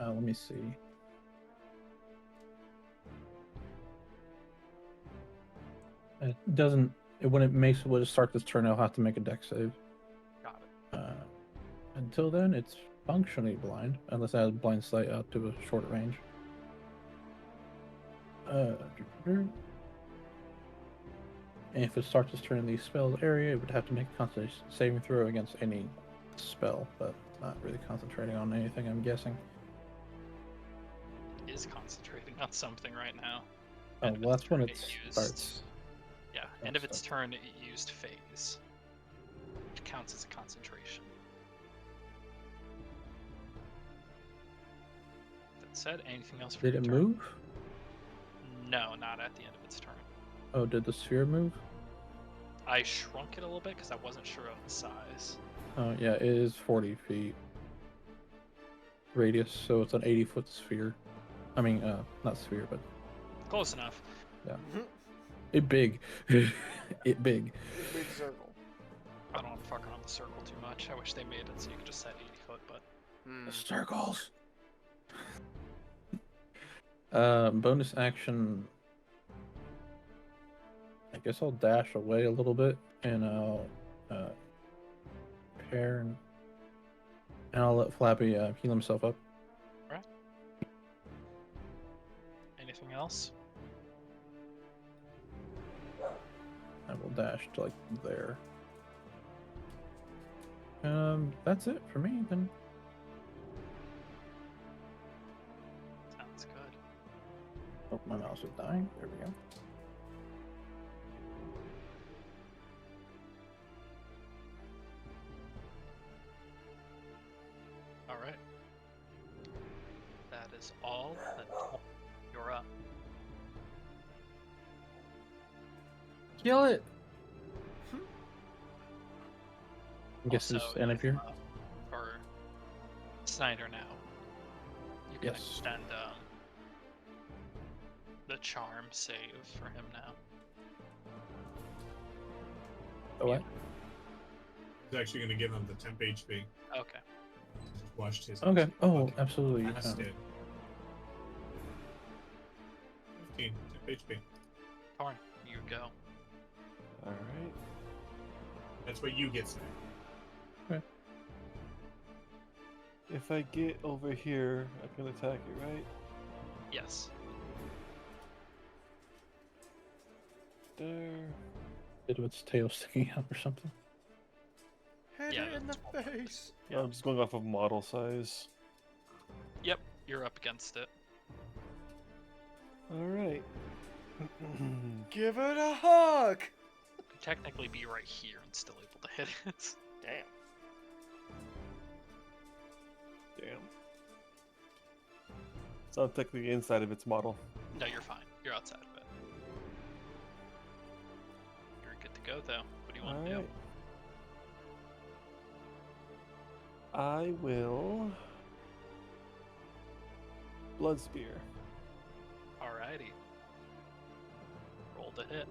Let me see. It doesn't. When it makes it start this turn, I'll have to make a dex save. Got it. Until then, it's functionally blind, unless I have blind sight out to a short range. And if it starts its turn in the spell's area, it would have to make a concentration saving throw against any spell, but it's not really concentrating on anything, I'm guessing. It is concentrating on something right now. Oh, End of well, its that's when turn, it used- starts. Yeah, Oh, end of its stuff. turn, it used phase, which counts as a concentration. That said, anything else for Did your it turn? move? No, not at the end of its turn. Oh, did the sphere move? I shrunk it a little bit because I wasn't sure of the size. Oh, yeah, it is 40 feet radius, so it's an 80-foot sphere. I mean, not sphere, but Close enough. it big. It big. Big circle. I don't want to fuck around the circle too much. I wish they made it so you could just set 80 foot, but Hmm. Circles. Bonus action. I guess I'll dash away a little bit, and I'll pair, and I'll let Flappy heal himself up. else? I will dash to like there. That's it for me then. Sounds good. Oh, my mouse is dying. There we go. All right. That is all. Then you're up. Kill it. I guess Also, it's end of here. For Snyder now. You can Yes. extend the charm save for him now. Oh, what? He's actually going to give him the temp HP. Okay. Just washed his. Okay. Oh, bucket. absolutely. That's it. 15 temp HP. Torn, you go. All right. That's what you get, Snake. If I get over here, I can attack it, right? Yes. There. Bit of its tail sticking out or something. Hit Yeah, it in the that's face. Yeah. I'm just going off of model size. Yep, you're up against it. All right. Give it a hug. You could technically be right here and still able to hit it. Damn. Damn. It's not technically inside of its model. No, you're fine. You're outside of it. You're good to go, though. What do you want to do? Alright. I will Blood Spear. Alrighty. Roll to hit.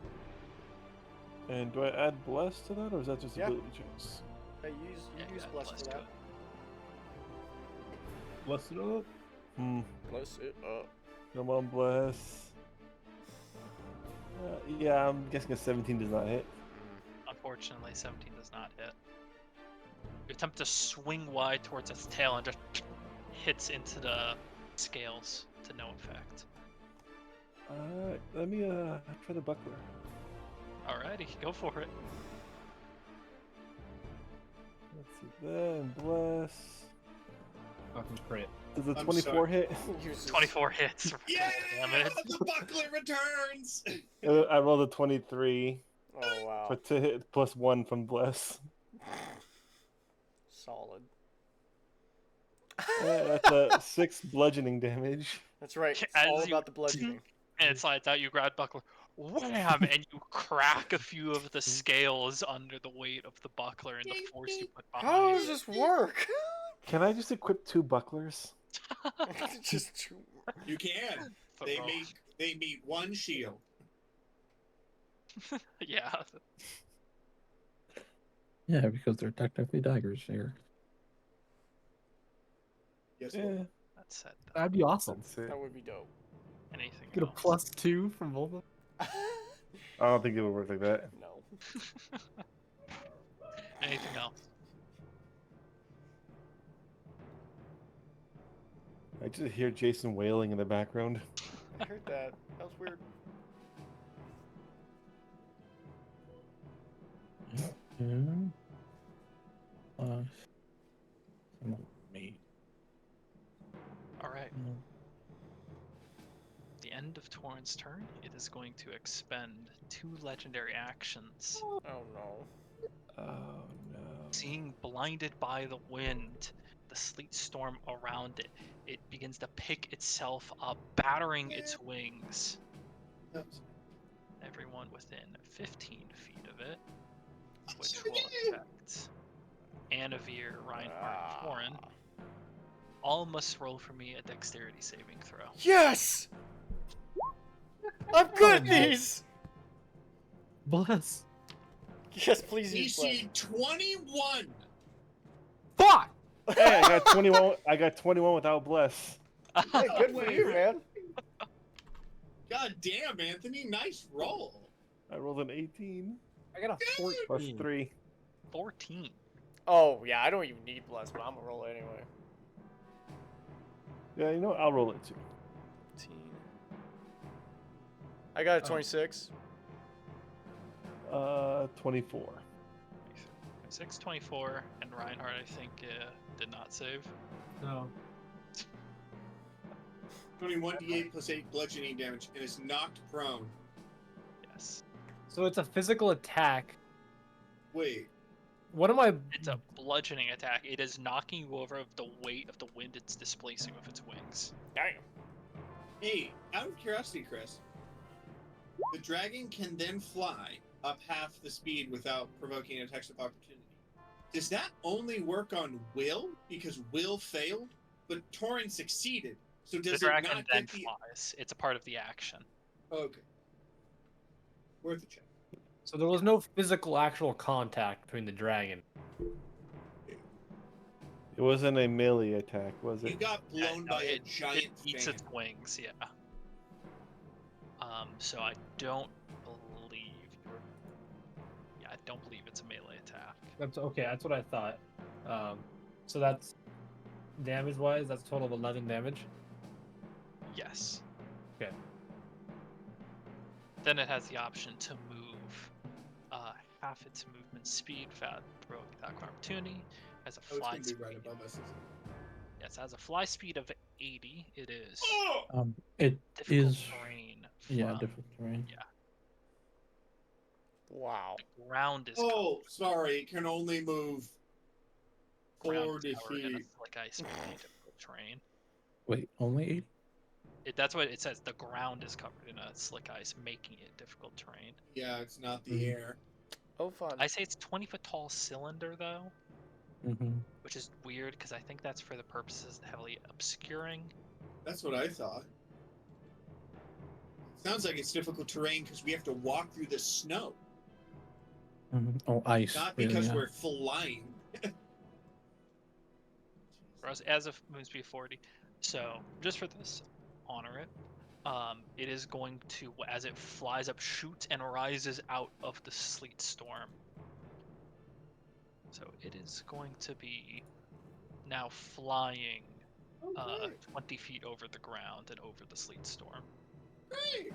And do I add Bless to that, or is that just Yeah. ability checks? Hey, Yeah, use add bless bless for to that. it. Bless it up. Bless it up. Come on, Bless. Yeah, I'm guessing a 17 does not hit. Unfortunately, 17 does not hit. You attempt to swing wide towards its tail and just hits into the scales to no effect. Let me try the buckler. Alrighty, go for it. Let's see, then Bless. Fucking crit. Does a I'm 24 sorry. hit? Use 24 hits. for Yeah, damage. the buckler returns. I rolled a 23 Oh wow. for to hit plus 1 from Bless. Solid. That's a 6 bludgeoning damage. That's right. It's As all you- about the bludgeoning. And it slides out, you grab buckler, wham, and you crack a few of the scales under the weight of the buckler and the force you put How behind does this work? Can I just equip 2 bucklers? Just too. You can. Throw. They meet one shield. Yeah. Yeah, because they're technically daggers here. Yes. Yeah, Lord. That's said. That'd be awesome. that's it. That would be dope. Anything Get a else? +2 from both of them. I don't think it would work like that. No. Anything else? I just hear Jason wailing in the background. I heard that. That was weird. Two. Plus. Some meat. Alright. The end of Torrent's turn, it is going to expend 2 legendary actions. Oh no. Oh no. Seeing blinded by the wind, the sleet storm around it, it begins to pick itself up, battering its wings. Everyone within 15 feet of it, which will affect Anavir, Reinhardt, Torren. All must roll for me a dexterity saving throw. Yes! I'm good at these! Bless. Yes, please use bless. DC 21. Fuck! Hey, I got 21. I got 21 without Bless. Hey, good for you, man. God damn, Anthony, nice roll. I rolled an 18 I got a 14. plus 3. 14. Oh, yeah, I don't even need bless, but I'm gonna roll it anyway. Yeah, you know what? I'll roll it too. 15. I got a Oh. 26. 24. 624, and Reinhardt, I think, did not save. No. 21d8 plus 8 bludgeoning damage and is knocked prone. Yes. So it's a physical attack. Wait, What am I? It's a bludgeoning attack. It is knocking you over of the weight of the wind it's displacing with its wings. Damn. hey, out of curiosity, Chris, the dragon can then fly up half the speed without provoking attacks of opportunity. Does that only work on Will? Because Will failed, but Torin succeeded. So The does it dragon not then get the... flies. It's a part of the action. Okay. Worth a check. So there was no physical, actual contact between the dragon. It wasn't a melee attack, was You it? got blown No, by a it giant eats fan. its wings, yeah. So I don't believe I don't believe it's a melee attack. That's okay. That's what I thought. So that's damage-wise. That's a total of 11 damage. Yes. Okay. Then it has the option to move half its movement speed without throwing attack of opportunity. Has a Oh, it's fly gonna be speed. right above us. Isn't it? Yes, has a fly speed of 80. It is Oh! It difficult is. terrain. Yeah, from- difficult terrain. Yeah. Wow. The ground is Oh, sorry. It can only move ground 40 is covered in a feet. slick ice making it difficult terrain. Wait, only 80? That's what it says. The ground is covered in a slick ice, making it difficult terrain. Yeah, it's not the Mhm. air. Oh, fun. I say it's 20-foot tall cylinder though, Mm-hmm. which is weird because I think that's for the purposes of heavily obscuring. That's what I thought. Sounds like it's difficult terrain because we have to walk through the snow, Mm-hmm. Oh, ice. not really, because yeah. we're flying. As of moon speed 40. So just for this, honor it. It is going to, as it flies up, shoot and rises out of the sleet storm. So it is going to be now flying Okay. 20 feet over the ground and over the sleet storm, Great.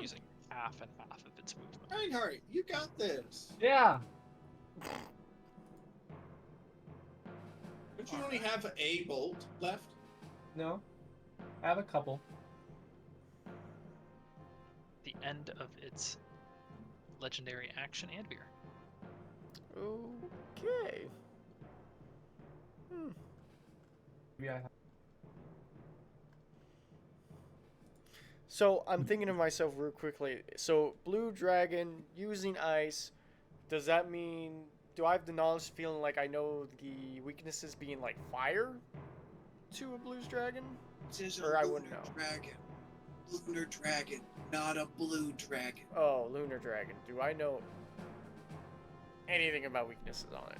using half and half of its movement. Reinhardt, you got this. Yeah. Don't you only have a bolt left? No. I have a couple. The end of its legendary action and beer. Okay. Hmm. Yeah. So I'm thinking to myself real quickly. So blue dragon using ice, does that mean? Do I have the knowledge feeling like I know the weaknesses being like fire to a blues dragon? This is Or a I lunar wouldn't know. dragon. Lunar dragon, not a blue dragon. Oh, lunar dragon. Do I know anything about weaknesses on it?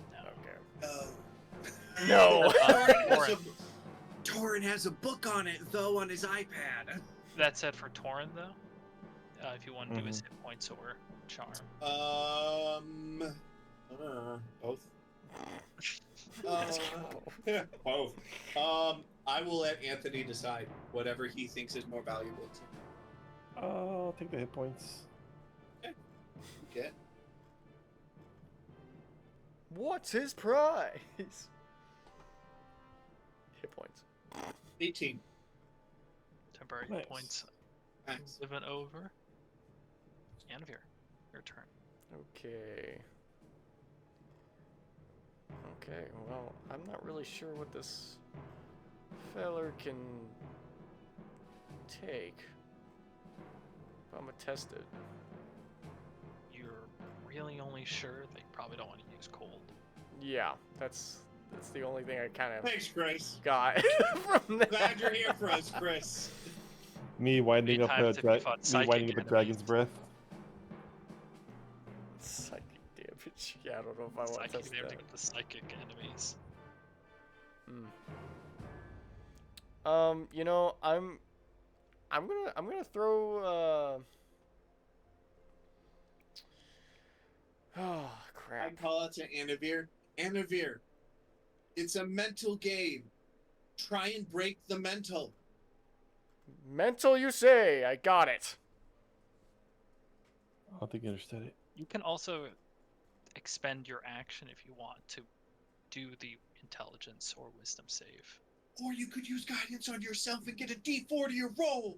No. No. Torin has a book on it, though, on his iPad. That said, for Torin though, if you want to do his Mhm. hit points or charm. Both. Both. I will let Anthony decide whatever he thinks is more valuable to him. I'll take the hit points. Okay. What's his prize? Hit points. 18. Temporary Nice. points Max. living over. Anvir, your turn. Okay. Okay, well, I'm not really sure what this feller can take. But I'm gonna test it. You're really only sure that you probably don't want to use cold. Yeah, that's the only thing I kind of Thanks, Chris. got from that. Glad you're here for us, Chris. Me winding up times a if you fought psychic winding up a dragon's enemies. breath. Psychic damage. Yeah, I don't know if I want to Psychic test damage that. with the psychic enemies. You know, I'm gonna throw oh I crap. call out to Anavir. Anavir, it's a mental game. Try and break the mental. Mental, you say? I got it. I don't think I understood it. You can also expend your action if you want to do the intelligence or wisdom save. Or you could use guidance on yourself and get a D4 to your roll.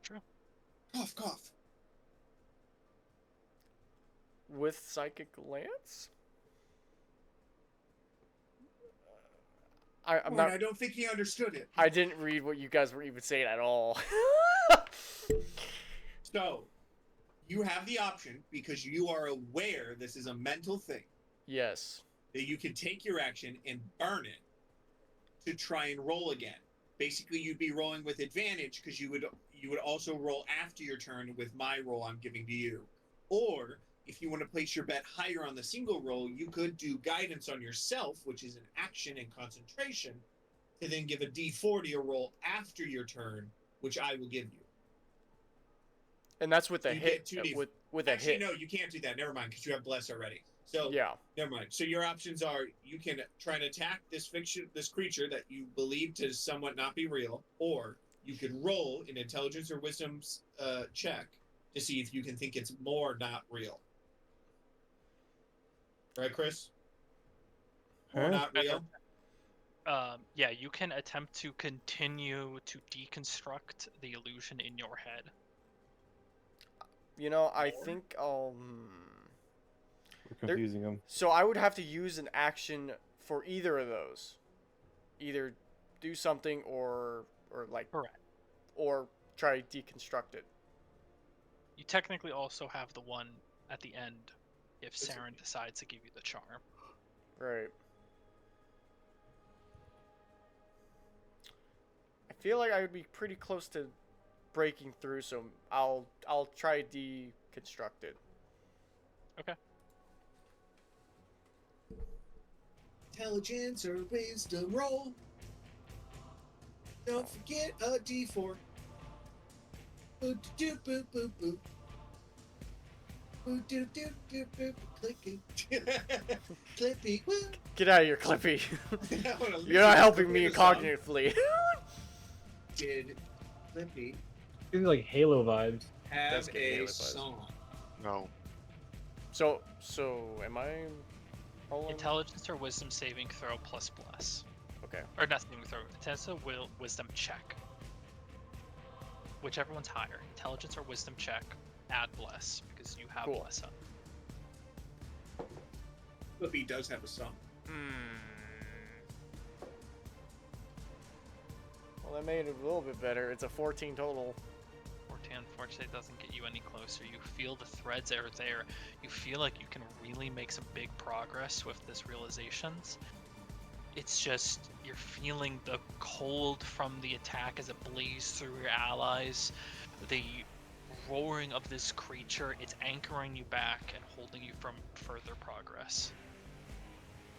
True. Cough, cough. With Psychic Lance? I'm Warren, not. I don't think he understood it. I didn't read what you guys were even saying at all. So, you have the option, because you are aware this is a mental thing, Yes. that you can take your action and burn it to try and roll again. Basically, you'd be rolling with advantage because you would also roll after your turn with my roll I'm giving to you. Or if you want to place your bet higher on the single roll, you could do guidance on yourself, which is an action and concentration, to then give a D4 to your roll after your turn, which I will give you. And that's with a You hit. get 2D. With a Actually, hit. no, you can't do that. Never mind, because you have bless already. So Yeah. never mind. So your options are: you can try and attack this creature that you believe to somewhat not be real, or you could roll an intelligence or wisdom check to see if you can think it's more not real. Right, Chris? More Huh? not real. Yeah, you can attempt to continue to deconstruct the illusion in your head. You know, I think We're confusing them. So I would have to use an action for either of those. Either do something or like Correct. or try to deconstruct it. You technically also have the one at the end if Is it- Saren decides to give you the charm. Right. I feel like I would be pretty close to breaking through, so I'll try to deconstruct it. Okay. Intelligence or wisdom roll. Don't forget a D4. Boop doop boop boop boop. Boop doop doop doop boop. Clicking. Clippy. Woo. Get out of here, Clippy. I wanna You're not listen helping to me the song. cognitively. Did Clippy These are like Halo vibes. have That's good, a Halo vibes. song? No. So am I rolling? Intelligence or wisdom saving throw plus bless. Okay. Or not saving throw. Intelligence or wisdom check. Whichever one's higher. Intelligence or wisdom check. Add bless because you have Cool. bless up. Clippy does have a song. Well, that made it a little bit better. It's a 14 total. 14 unfortunately doesn't get you any closer. You feel the threads are there. You feel like you can really make some big progress with this realizations. It's just you're feeling the cold from the attack as it blazes through your allies. The roaring of this creature, it's anchoring you back and holding you from further progress.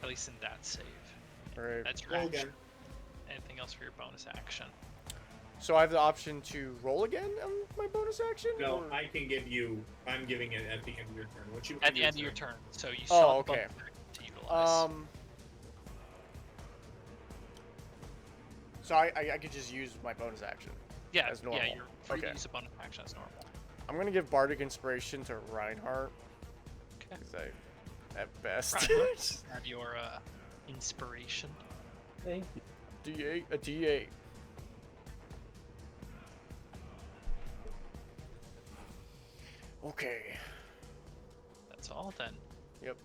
At least in that save. Right. That's your Roll action. again. Anything else for your bonus action? So I have the option to roll again on my bonus action? No, or- I can give you. I'm giving it at the end of your turn. What you At the end of your turn. So you Oh, still have okay. bonus action to utilize. So I could just use my bonus action. Yeah, as normal. yeah, you're free Okay. to use a bonus action as normal. I'm gonna give Bardic Inspiration to Reinhardt. Okay. Because I at best. Reinhardt, have your inspiration. Thank you. D8, a D8. Okay. That's all then. Yep.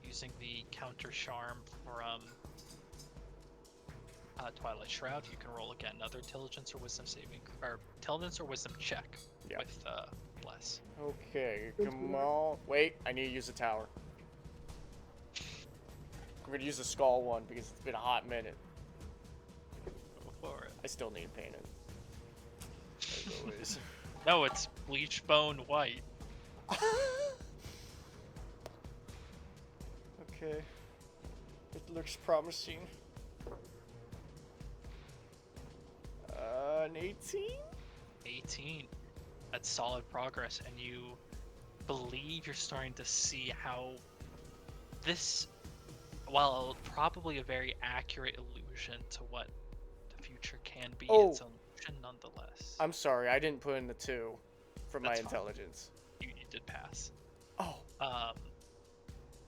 Using the counter charm from Twilight Shroud, you can roll again another intelligence or wisdom saving, or intelligence or wisdom check Yeah. with bless. Okay, come on. Wait, I need to use the tower. I'm gonna use the skull one because it's been a hot minute. Go for it. I still need to paint it. As always. No, it's bleach bone white. Okay. It looks promising. An 18? 18. That's solid progress, and you believe you're starting to see how this, while probably a very accurate illusion to what the future can be, Oh. it's an illusion nonetheless. I'm sorry, I didn't put in the 2 for my That's fine. intelligence. did pass. Oh.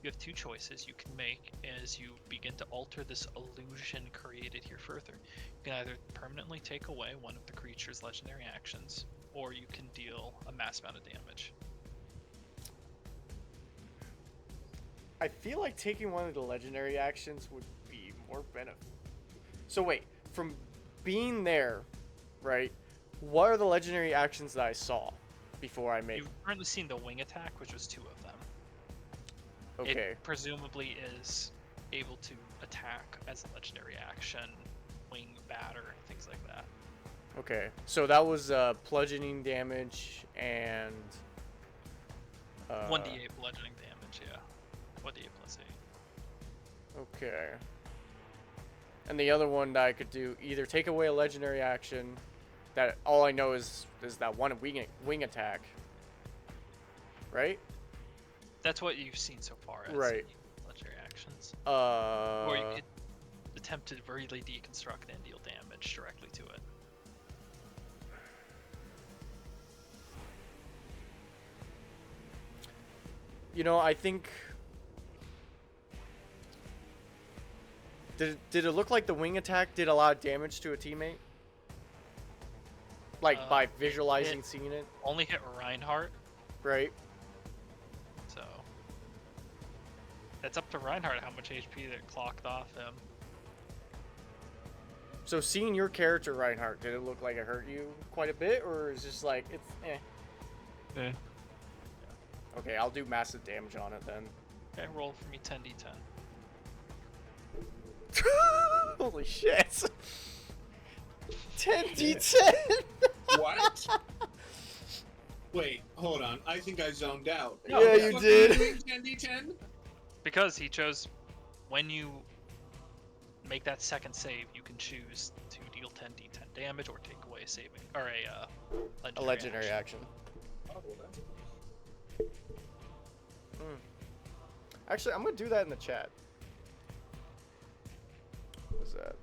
You have two choices you can make as you begin to alter this illusion created here further. You can either permanently take away one of the creature's legendary actions, or you can deal a mass amount of damage. I feel like taking one of the legendary actions would be more benefit. So wait, from being there, right? What are the legendary actions that I saw before I made? You've currently seen the wing attack, which was 2 of them. Okay. It presumably is able to attack as a legendary action, wing batter, things like that. Okay. So that was bludgeoning damage and 1d8 bludgeoning damage, yeah. 1d8 plus 8. Okay. And the other one that I could do, either take away a legendary action, that all I know is that one wing attack. Right? That's what you've seen so far as Right. legendary actions. Or you Uh, could attempt to really deconstruct and deal damage directly to it. I think. Did it look like the wing attack did a lot of damage to a teammate? Like by visualizing seeing it, Only hit Reinhardt, right? so that's up to Reinhardt how much HP that clocked off him. So seeing your character Reinhardt, did it look like it hurt you quite a bit, or is just like it's eh? Eh. Okay, I'll do massive damage on it then. Okay, roll for me 10d10. Holy shit! 10d10. What? Wait, hold on. I think I zoned out. Yeah, What the you fuck did. are doing, 10d10? Because he chose when you make that second save, you can choose to deal 10d10 damage or take away a saving or A legendary action. Oh, well, that's- Actually, I'm gonna do that in the chat. What's that?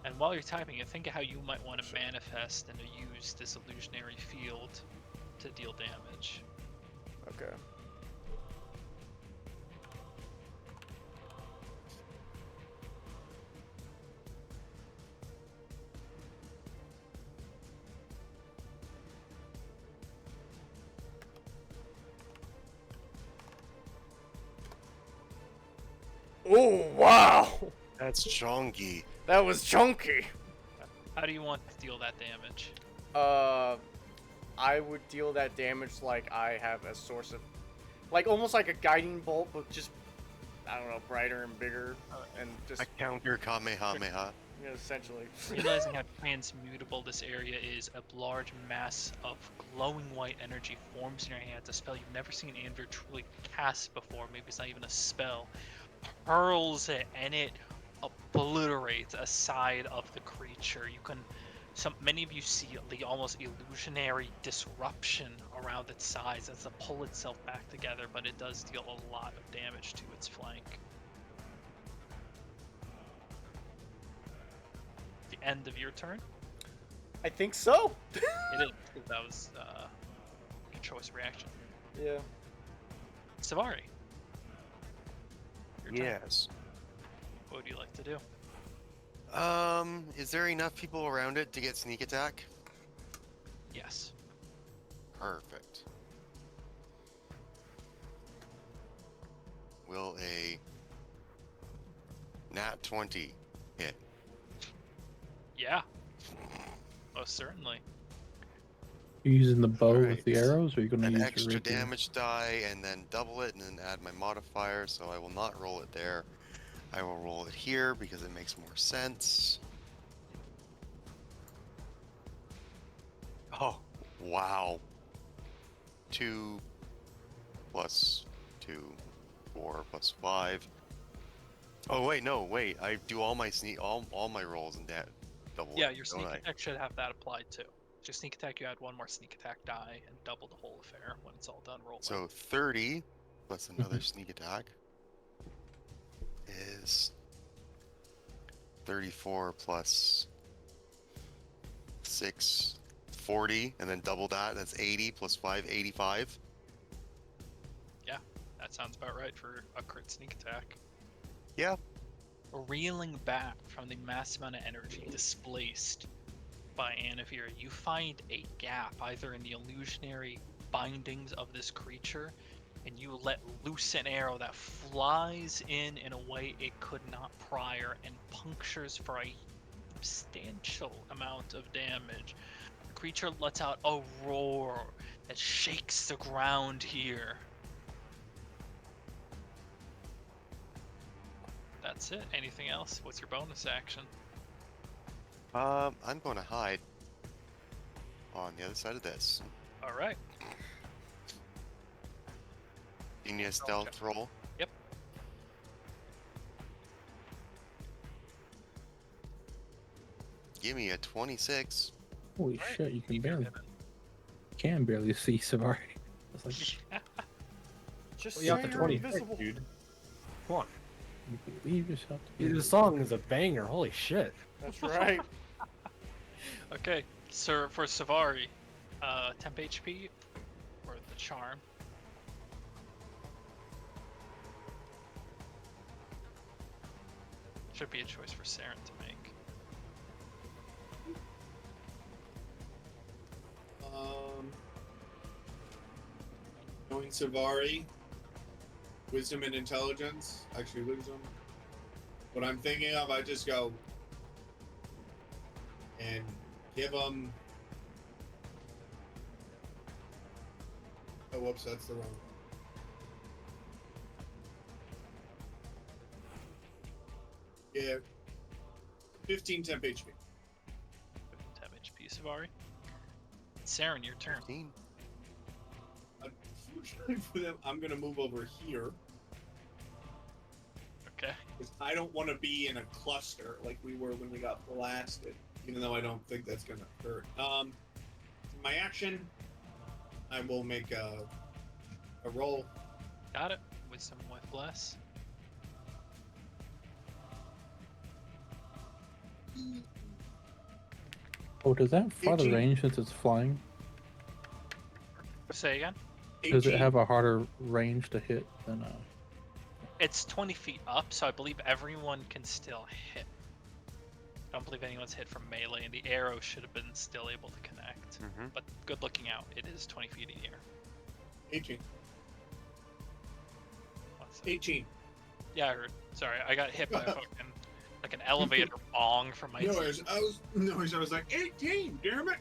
And while you're typing it, think of how you might want to manifest and to use this illusionary field to deal damage. Okay. Oh, wow! That's chonky. That was chunky! How do you want to deal that damage? I would deal that damage like I have a source of... Like, almost like a guiding bolt, but just, I don't know, brighter and bigger, and just, A counter Kamehameha. essentially. Realizing how transmutable this area is, a large mass of glowing white energy forms in your hands, a spell you've never seen Andrew truly cast before, maybe it's not even a spell, hurls it, and it obliterates a side of the creature. Many of you see the almost illusionary disruption around its sides as it pull itself back together, but it does deal a lot of damage to its flank. The end of your turn? I think so! It is. That was your choice reaction. Yeah. Savari. Your turn. Yes. What would you like to do? Is there enough people around it to get sneak attack? Yes. Perfect. Will a nat 20 hit? Yeah. Most certainly. You using the bow with the Alright. arrows, or are you going to An use extra your rapier? damage die and then double it and then add my modifier, so I will not roll it there. I will roll it here because it makes more sense. Oh, wow. 2 plus 2, 4 plus 5. Oh wait, no, wait. I do all my all my rolls and that double. Yeah, it, your don't sneak I? attack should have that applied too. Your sneak attack, you add one more sneak attack die and double the whole affair when it's all done rolling. So 30 plus another sneak attack is 34 plus 6, 40, and then double that. That's 80 plus 5, 85. That sounds about right for a crit sneak attack. Yeah. Reeling back from the mass amount of energy displaced by Anavir, you find a gap either in the illusionary bindings of this creature, and you let loose an arrow that flies in a way it could not prior and punctures for a substantial amount of damage. The creature lets out a roar that shakes the ground here. That's it. Anything else? What's your bonus action? I'm going to hide on the other side of this. All right. You need a stealth roll. Yep. Give me a 26. Holy Alright, shit! You leave your can barely see Savari. It's like pivot. Just Well, you have say to you're 26, invisible. dude. Come on. you believe yourself to be. The song is a banger. Holy shit. That's right. Okay, so for Savari, temp HP or the charm. Should be a choice for Saren to make. Knowing Savari, wisdom and intelligence. Actually, wisdom. What I'm thinking of, I just go and give him. Oh, whoops, that's the wrong. Yeah, 15 temp HP. Temp HP, Savari. Saren, your turn. 15. Unfortunately for them, I'm gonna move over here Okay. because I don't want to be in a cluster like we were when we got blasted. Even though I don't think that's gonna hurt. My action, I will make a roll. Got it. Wisdom with bless. Oh, does that farther 18. range since it's flying? Say again. Does it 18. have a harder range to hit than It's 20 feet up, so I believe everyone can still hit. I don't believe anyone's hit from melee, and the arrow should have been still able to connect. Mm-hmm. But good looking out. It is 20 feet in the air. 18. What's that? 18. Yeah, I heard. Sorry, I got hit by a fucking like an elevator bong from my No team. worries. I was like 18. Damn it.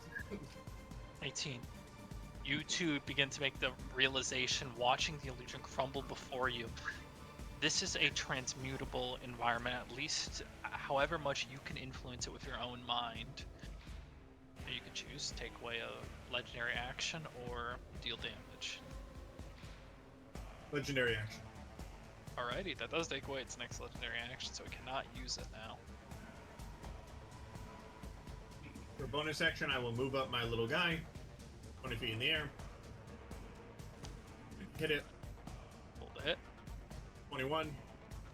18. You two begin to make the realization, watching the illusion crumble before you. This is a transmutable environment, at least however much you can influence it with your own mind. You can choose to take away a legendary action or deal damage. Legendary action. Alrighty, that does take away its next legendary action, so it cannot use it now. For bonus action, I will move up my little guy 20 feet in the air. Hit it. Roll to hit. 21.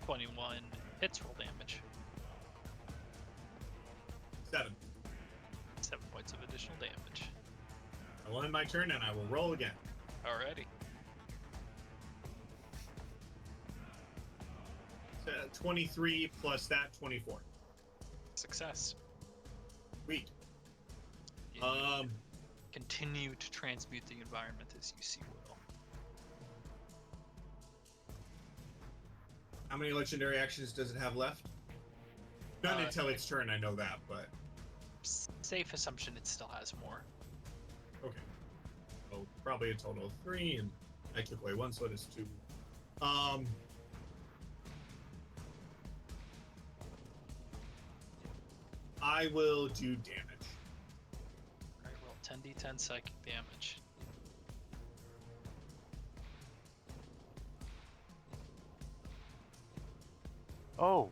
21 hits, roll damage. 7. 7 points of additional damage. I will end my turn and I will roll again. Alrighty. 23 plus that 24. Success. Sweet. You continue to transmute the environment as you see will. How many legendary actions does it have left? None Uh, until its turn, I know that, but Safe assumption it still has more. okay. So probably a total of 3, and I took away 1, so it is 2. I will do damage. Alright, roll 10d10 psychic damage. Oh,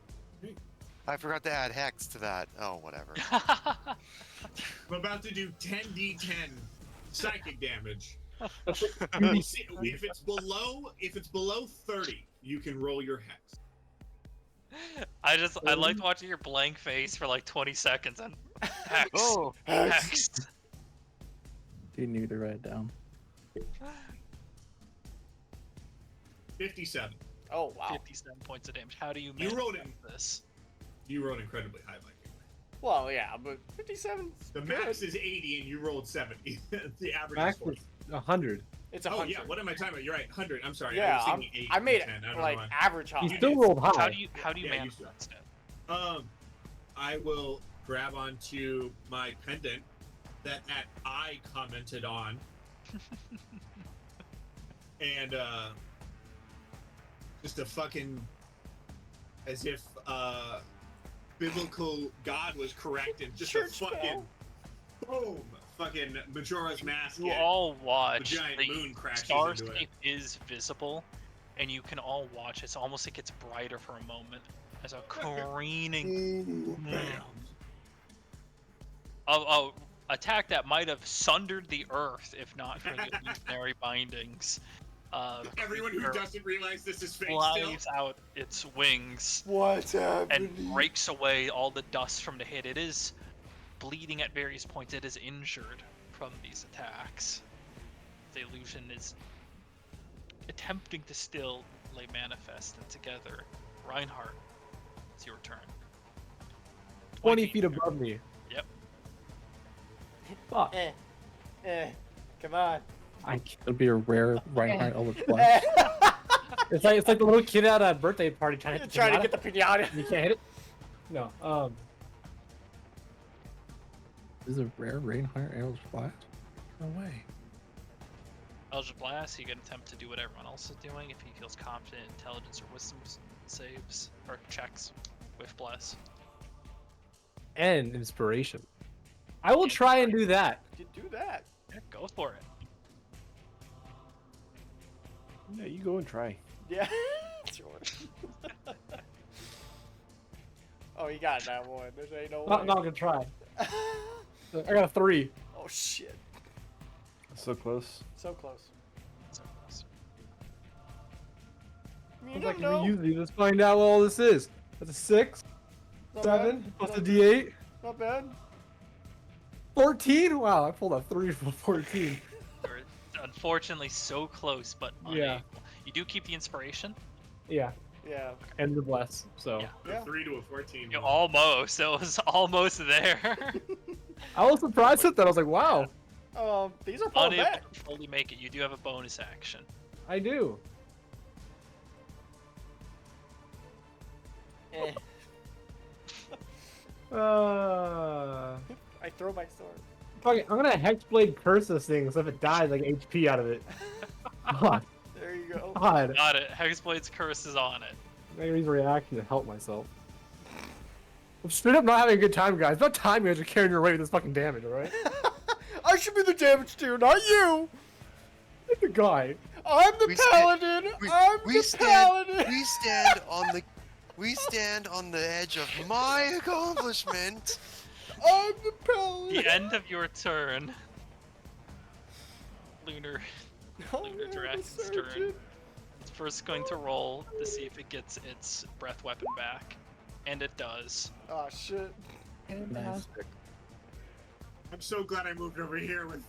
I forgot to add hex to that. Oh, whatever. I'm about to do 10d10 psychic damage. You see, if it's below 30, you can roll your hex. I liked watching your blank face for like 20 seconds and Hex. Oh, Hex. You need to write it down. 57. Oh wow. 57 points of damage. How do you You rolled manage this? You rolled incredibly high, Viking. Well, yeah, but 57. The max is 80 and you rolled 70. The average Max is 40. was 100. It's Oh 100. yeah, what am I talking about? You're right, 100. I'm sorry. Yeah, I was thinking 8 I made it 10. I don't like know why. average high. You still rolled high. How do you Yeah, you manage still. that step? I will grab onto my pendant that I commented on, and just a fucking as if biblical God was correct, and just Church a fucking boom, fucking Majora's Mask. You and all watch the giant the moon crashes into it. starscape is visible, and you can all watch. It's almost like it's brighter for a moment as a careening attack that might have sundered the earth if not for the illusionary bindings. Everyone who creature doesn't realize this is fake still. flies out its wings What's and breaks away all the dust from the hit. It is bleeding at various points. It is injured from these attacks. The illusion is attempting to still lay manifest, and together, Reinhardt, it's your turn. 20 feet above me. Yep. Fuck. Come on. It'll be a rare Reinhardt Eldritch Blast. It's like the little kid at a birthday party trying to hit the Trying to pinata. get the pinata. You can't hit it. No. Is it a rare Reinhardt Eldritch Blast? No way. Eldritch Blast, he can attempt to do what everyone else is doing if he feels confident in intelligence or wisdom saves or checks with Bless. And inspiration. I will try and do that. You do that. Yeah, go for it. Yeah, you go and try. Yeah. Sure. Oh, you got that one. There's ain't no Not way. gonna try. I got a 3. Oh shit. So close. So close. So close. You It's don't like know. let's find out what all this is. That's a 6, Not 7, bad. plus a D8. Not bad. 14? Wow, I pulled a 3 for 14. You're unfortunately so close, but unable. Yeah. You do keep the inspiration. Yeah, Yeah. and the bless. So Yeah. Yeah. A 3 to a 14. You almost. It was almost there. I was surprised at that. I was like, wow, These are falling Unable back. to fully make it. You do have a bonus action. I do. Eh. I throw my sword. Fuck it, I'm gonna hexblade curse this thing, so if it dies, I get HP out of it. God, There you go. God. Got it. Hexblade's curse is on it. I use a reaction to help myself. I'm straight up not having a good time, guys. It's about time you guys are carrying your weight with this fucking damage, alright? I should be the damage dealer, not you. The guy. I'm the We paladin. I'm the paladin. We stand on the edge of my accomplishment. I'm the paladin. The end of your turn. Lunar I'm Lunar the Dragon's surgeon. turn. It's first going to roll to see if it gets its breath weapon back. And it does. Oh shit. Nice. I'm so glad I moved over here with.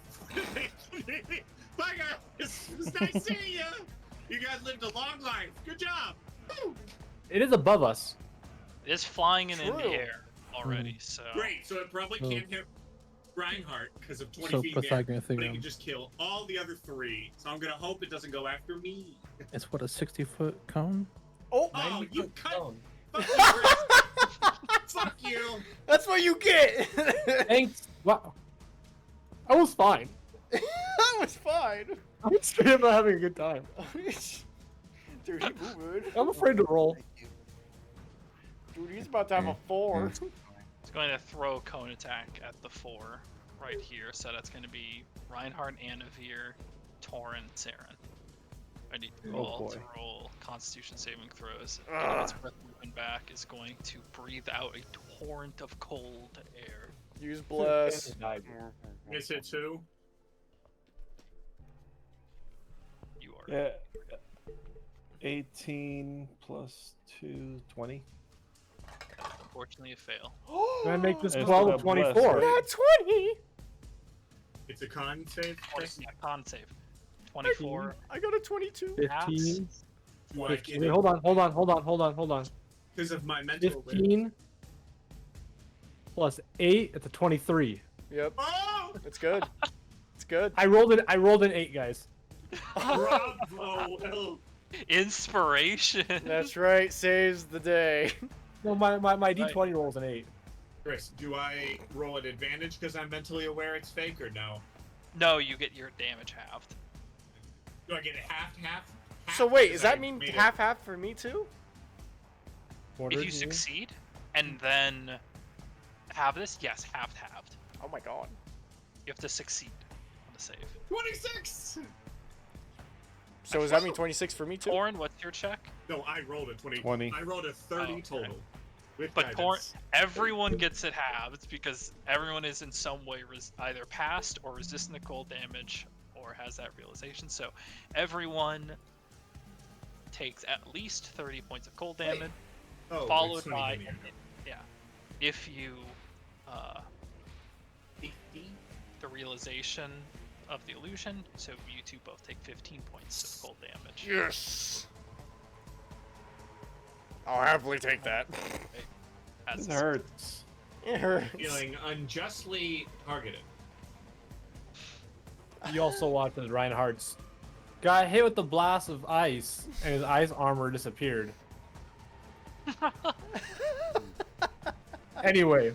Bye guys. It's nice seeing you. You guys lived a long life. Good job. Woo. It is above us. It is flying in the True. air already, so Great. So it probably Oh. can't hit Reinhardt because of 20 So feet in the air, but it Pythagorean. can just kill all the other 3. So I'm gonna hope it doesn't go after me. It's what, a 60-foot cone? Oh, Oh, you 90-foot cut. cone. Fuck you. Chris. Fuck you. that's what you get. Thanks. Wow. I was fine. That was fine. I'm straight up not having a good time. Dude, he moving. I'm afraid to roll. Dude, he's about to have a 4. it's going to throw a cone attack at the 4 right here. So that's going to be Reinhardt, Anavir, Torin, Saren. I need you Oh, all to boy. roll Constitution saving throws. Ugh. Its breath weapon back is going to breathe out a torrent of cold air. Use bless. Miss it too. You are Yeah. 18 plus 2, 20. unfortunately a fail. Can I make this It's 12 a of 24? bless, right? Not 20! It's a con save. 20, Chris? yeah, con save. 24. I got a 22. 15. Do I 15. get Wait, it? hold on. Because of my mental awareness. 15 plus 8, it's a 23. Yep, Oh! it's good. It's good. I rolled an 8, guys. Bravo, Will. Inspiration. That's right, saves the day. No, my D20 rolls an 8. Chris, do I roll an advantage because I'm mentally aware it's fake or no? No, you get your damage halved. Do I get it half? So wait, Because does that I mean made it- half for me too? Quarters, If you mean? succeed and then have this, yes, halved. Oh my god. You have to succeed on the save. 26! So does that mean 26 for me too? Torin, what's your check? No, I rolled a 20. 20. I rolled a 30 Oh, okay. total. With But guidance. everyone gets it halved because everyone is in some way either past or resistant to cold damage or has that realization. So everyone takes at least 30 points of cold damage, Oh, followed it's 20 by, million. if you, 50? the realization of the illusion. So you two both take 15 points of cold damage. Yes. I'll happily take that. As It hurts. It hurts. Feeling unjustly targeted. You also watch as Reinhardt's got hit with the blast of ice, and his ice armor disappeared. Anyway,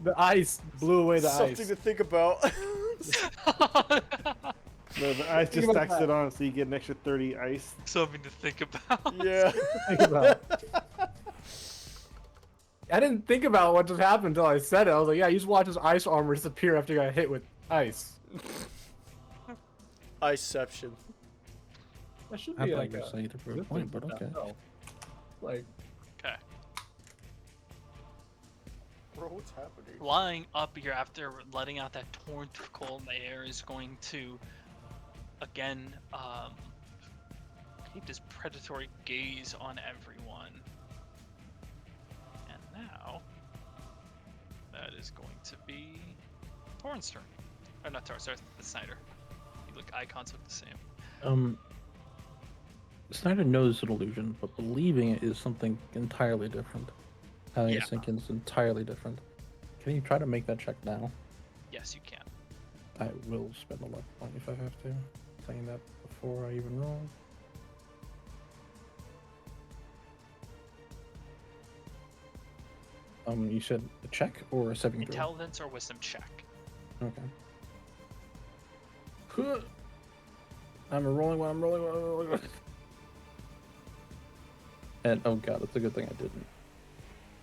the ice blew away the Something ice. to think about. The ice Think just about stacks that. it on, so you get an extra 30 ice. Something to think about. Yeah. Think about it. I didn't think about what just happened until I said it. I was like, yeah, you just watch his ice armor disappear after he got hit with ice. Iceception. That should I be thought like you were a saying it for a good point, thing but to okay. know. Like, Okay. Bro, what's happening? Flying up here after letting out that torrent of cold in the air is going to, again, keep this predatory gaze on everyone. And now, that is going to be Torrin's turn. Or not Torrin, sorry, the Snyder. You look, icons look the same. Snyder knows it's an illusion, but believing it is something entirely different. Having Yeah. it sink in is entirely different. Can you try to make that check now? Yes, you can. I will spend a luck point if I have to. Saying that before I even roll. You said a check or a saving throw? Intelligence or wisdom check. Okay. I'm rolling one. I'm rolling one. And oh god, it's a good thing I didn't.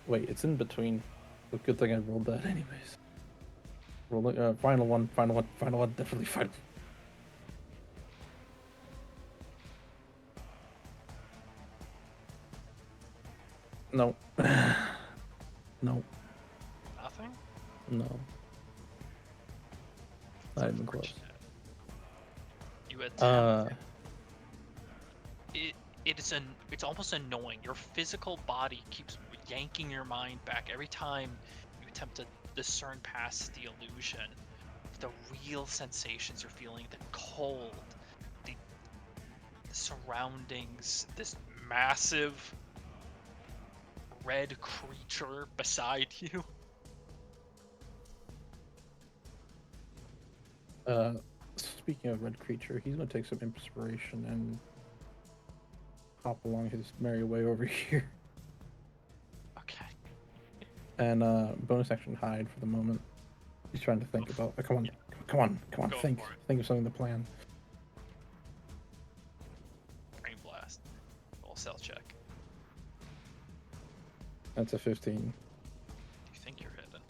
Wait, it's in between. But good thing I rolled that anyways. Rolling. Final one. Definitely final. No. No. Nothing? No. Not even close. Unfortunate. You attempt. It's almost annoying. Your physical body keeps yanking your mind back every time you attempt to discern past the illusion. The real sensations you're feeling, the cold, the surroundings, this massive red creature beside you. Speaking of red creature, he's gonna take some inspiration and hop along his merry way over here. Okay. And bonus action hide for the moment. He's trying to think about. Come on, Go think, for it. think of something to plan. Brain blast. Roll stealth check. That's a 15. You think you're hidden.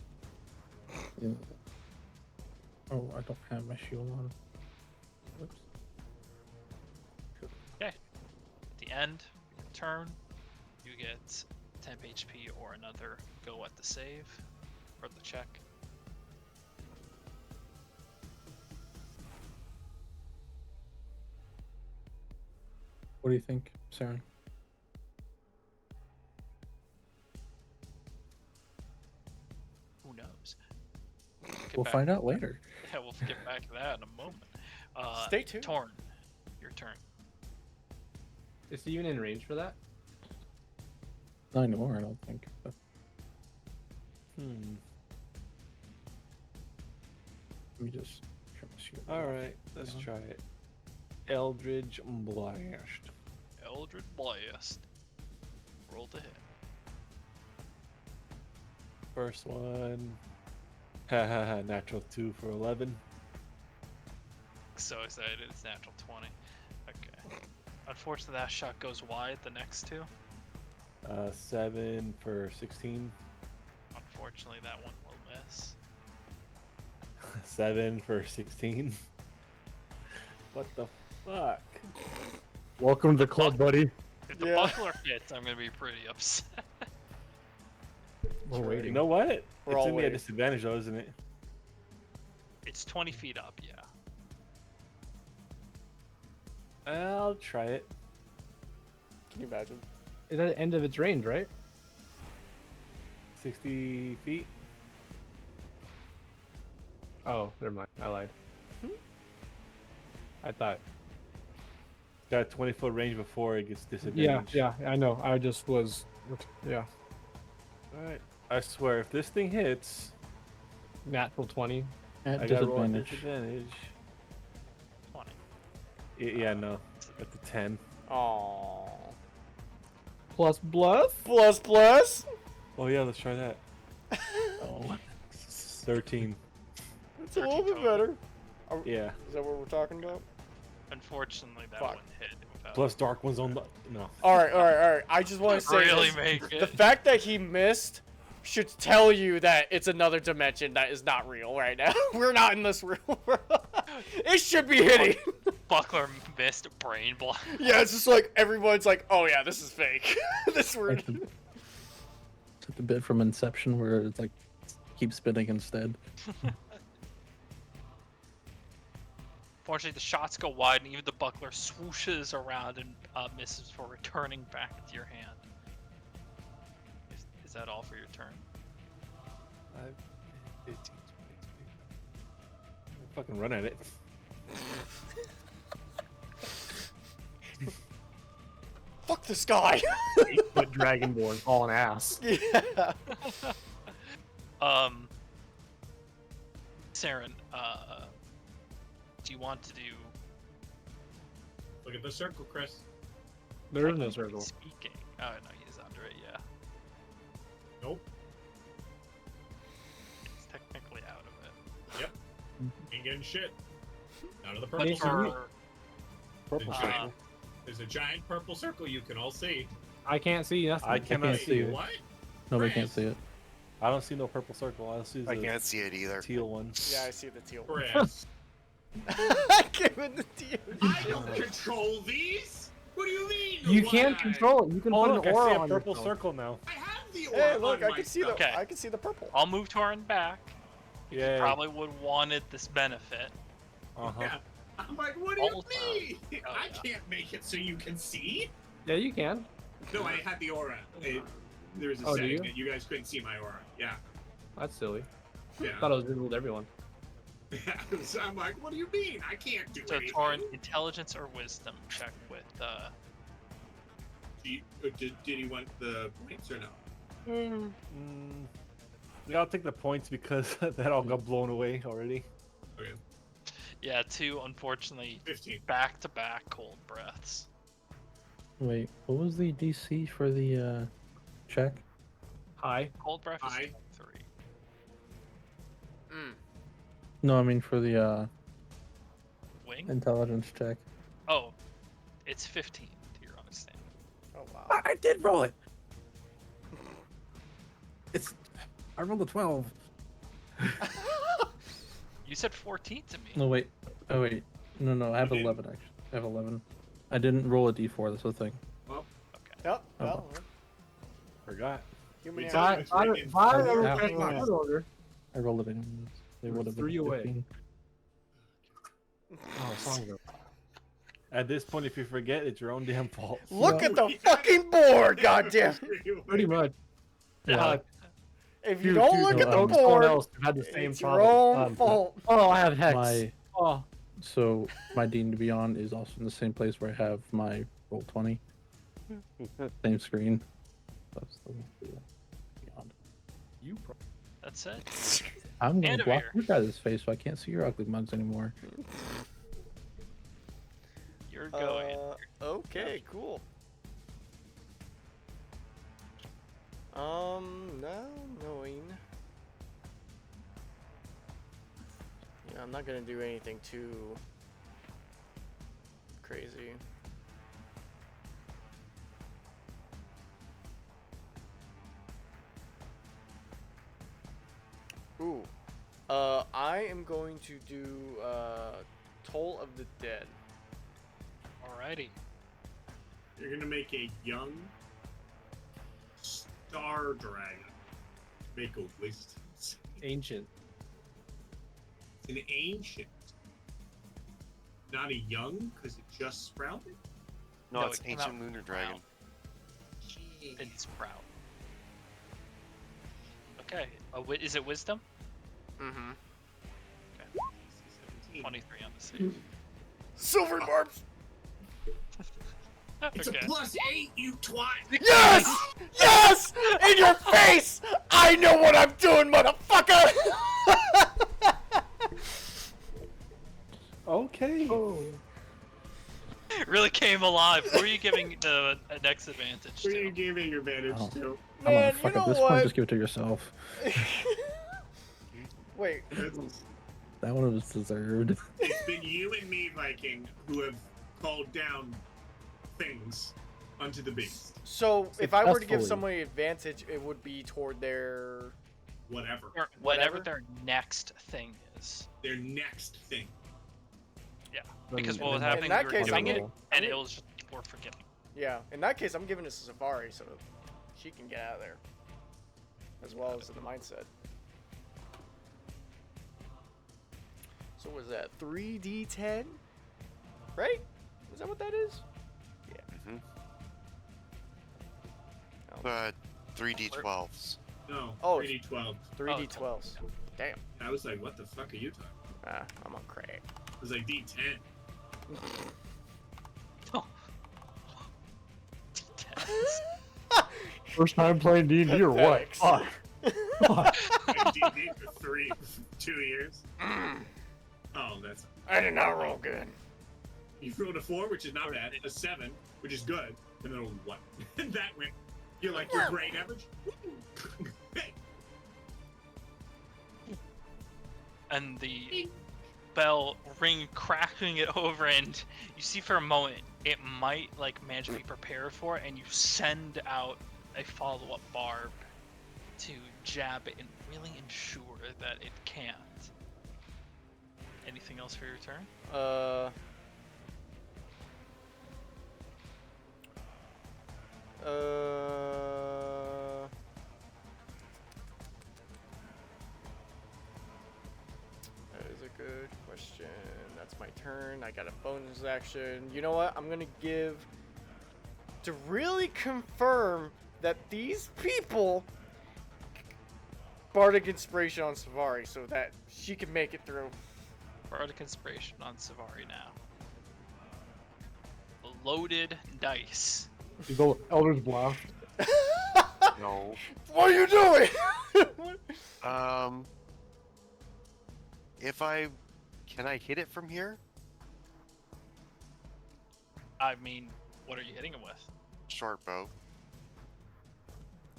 Yeah. Oh, I don't have my shield on. Whoops. At the end of your turn, you get temp HP or another go at the save or the check. What do you think, Saren? Who knows? We'll find out later. Yeah, we'll get back to that in a moment. Stay tuned. Torn, your turn. Is he even in range for that? Not anymore, I don't think. But Hmm. let me just trim this here. All right, let's try it. Eldridge Blast. Eldritch Blast. Roll to hit. First one. Haha, natural 2 for 11. So excited, it's natural 20. Okay. Unfortunately, that shot goes wide, the next two. 7 for 16. Unfortunately, that one will miss. 7 for 16. What the fuck? Welcome to the club, buddy. If the Yeah. buckler hits, I'm gonna be pretty upset. We're waiting. You know what? We're it's all gonna be a waiting. disadvantage though, isn't it? It's 20 feet up, yeah. I'll try it. Can you imagine? Is that the end of its range, right? 60 feet. Oh, never mind. I lied. I thought. Got a 20-foot range before it gets Yeah, disadvantaged. yeah, I know. I just was. Yeah. Alright. I swear, if this thing hits, Natural 20. At I gotta roll a disadvantage. disadvantage. 20. Yeah, no. At the 10. Aww. Plus bluff? Plus. Oh yeah, let's try that. Oh. 13. It's a little 13 bit total. better. Yeah. Is that what we're talking about? Unfortunately, that Fuck. one hit. Without Plus dark one's on the no. All right. I just want to say really this. make The it. fact that he missed should tell you that it's another dimension that is not real right now. We're not in this real world. It should be hitting. Buckler missed brain block. Yeah, it's just like everyone's like, oh yeah, this is fake. This weird. Like the, it's like the bit from Inception where it's like keeps spinning instead. Fortunately, the shots go wide, and even the buckler swooshes around and misses for returning back into your hand. Is that all for your turn? 15, 20, fucking run at it. Fuck this guy. 8-foot dragonborn hauling ass. Yeah. Saren, do you want to do Look at the circle, Chris. There is no technically circle. speaking? Oh no, he's under it. Yeah, Nope. he's technically out of it. Ain't getting shit. Out of the But purple Yes, circle. you- Purple Uh, circle. There's a giant purple circle you can all see. I can't see nothing. I cannot Wait, see it. what? Nobody can Chris. see it. I don't see no purple circle. I see I the can't see it either. teal one. Yeah, I see the teal. Chris. Give it the teal. I don't control these. What do you mean? You Why? can't control it. You can Oh put look, an I aura see a on purple yourself. circle now. I have the aura Hey, look, on I can see the. Okay. I can see the purple. I'll move Torin back. Yeah. Probably would wanted this benefit. Uh huh. Yeah. I'm like, what do you All the mean? Oh, I yeah. can't make it so you can see. Yeah, you can. No, I had the aura. There was a Oh, do setting you? that you guys couldn't see my aura. Yeah. That's silly. Yeah. I thought it was visible to everyone. So I'm like, what do you mean? I can't do So anything. Torin, intelligence or wisdom check with Did he want the points or no? Yeah, I'll take the points because that all got blown away already. Okay. yeah, 2 unfortunately 15. back to back cold breaths. Wait, what was the DC for the check? Hi. Cold breath is Aye. 3. Mm. No, I mean for the Wing? intelligence check. Oh, it's 15 to your understanding. Oh wow. I did roll it. I rolled a 12. You said 14 to me. No wait. Oh wait. No. I have You didn't? 11 actually. I have 11. I didn't roll a D4. That's the thing. Okay. Yep. Oh. Well, Forgot. human We nature. tell you it's Five written. Yeah. everything in good order. I rolled it in. They would have been 3 away. 15. Oh, song though. At this point, if you forget, it's your own damn fault. Look at the fucking board, goddamn. Pretty much. Yeah. If you don't look at the someone board, else who had the same it's your problem. own fault. Oh, I have hex. My Oh, so my D&D Beyond is also in the same place where I have my Roll20. Same screen. That's the Beyond. You pro- That's it. I'm gonna block Anivir. your guys' face so I can't see your ugly mugs anymore. You're going. Okay, cool. Now knowing. Yeah, I'm not gonna do anything too crazy. Ooh. I am going to do Toll of the Dead. Alrighty. You're gonna make a young star dragon. Make a wisdom. ancient. An ancient. Not a young, because it just sprouted. No, No, it's it came ancient out lunar dragon. It's Sprout. Okay. Is it Wisdom? Mm-hmm. 23 on the save. Silver barbs! It's a Okay. +8, you twat! Yes! Yes! In your face! I know what I'm doing, motherfucker! Okay. Really came alive. Who are you giving the next advantage Who are you to? giving advantage Oh. to? Come on, Man, fuck you at know this what? point, just give it to yourself. Wait, That one was deserved. It's been you and me, Viking, who have called down things unto the beast. so if I were to give Successfully. somebody advantage, it would be toward their... Whatever. Or Whatever. whatever their next thing is. Their next thing. Because And what was then happening, that we were case, doing I'm it, gonna- and it was just more forgiving. Yeah, in that case, I'm giving this to Safari so she can get out of there. As well as in the mindset. So was that 3d10? Right? Is that what that is? Mm-hmm. Oh. But 3d12s. No, Oh. 3d12. 3d12s. Damn. I was like, what the fuck are you talking? Ah, I'm on crack. It was like d10. first time playing D&D or what? Pathetic. Fuck. Like D&D for 2 years. Oh, that's. I did not roll good. You rolled a 4, which is not bad, a 7, which is good, and then a 1. And that went. You're like, your grade average? Hey, And the bell ring cracking it over, and you see for a moment it might like magically prepare for it, and you send out a follow-up barb to jab it and really ensure that it can't. Anything else for your turn? That is a good question. That's my turn. I got a bonus action. You know what? I'm gonna give to really confirm that these people Bardic Inspiration on Savari so that she can make it through. Bardic Inspiration on Savari now. Loaded dice. You go Elder's Blast. No. What are you doing? If I can I hit it from here? I mean, what are you hitting him with? Short bow.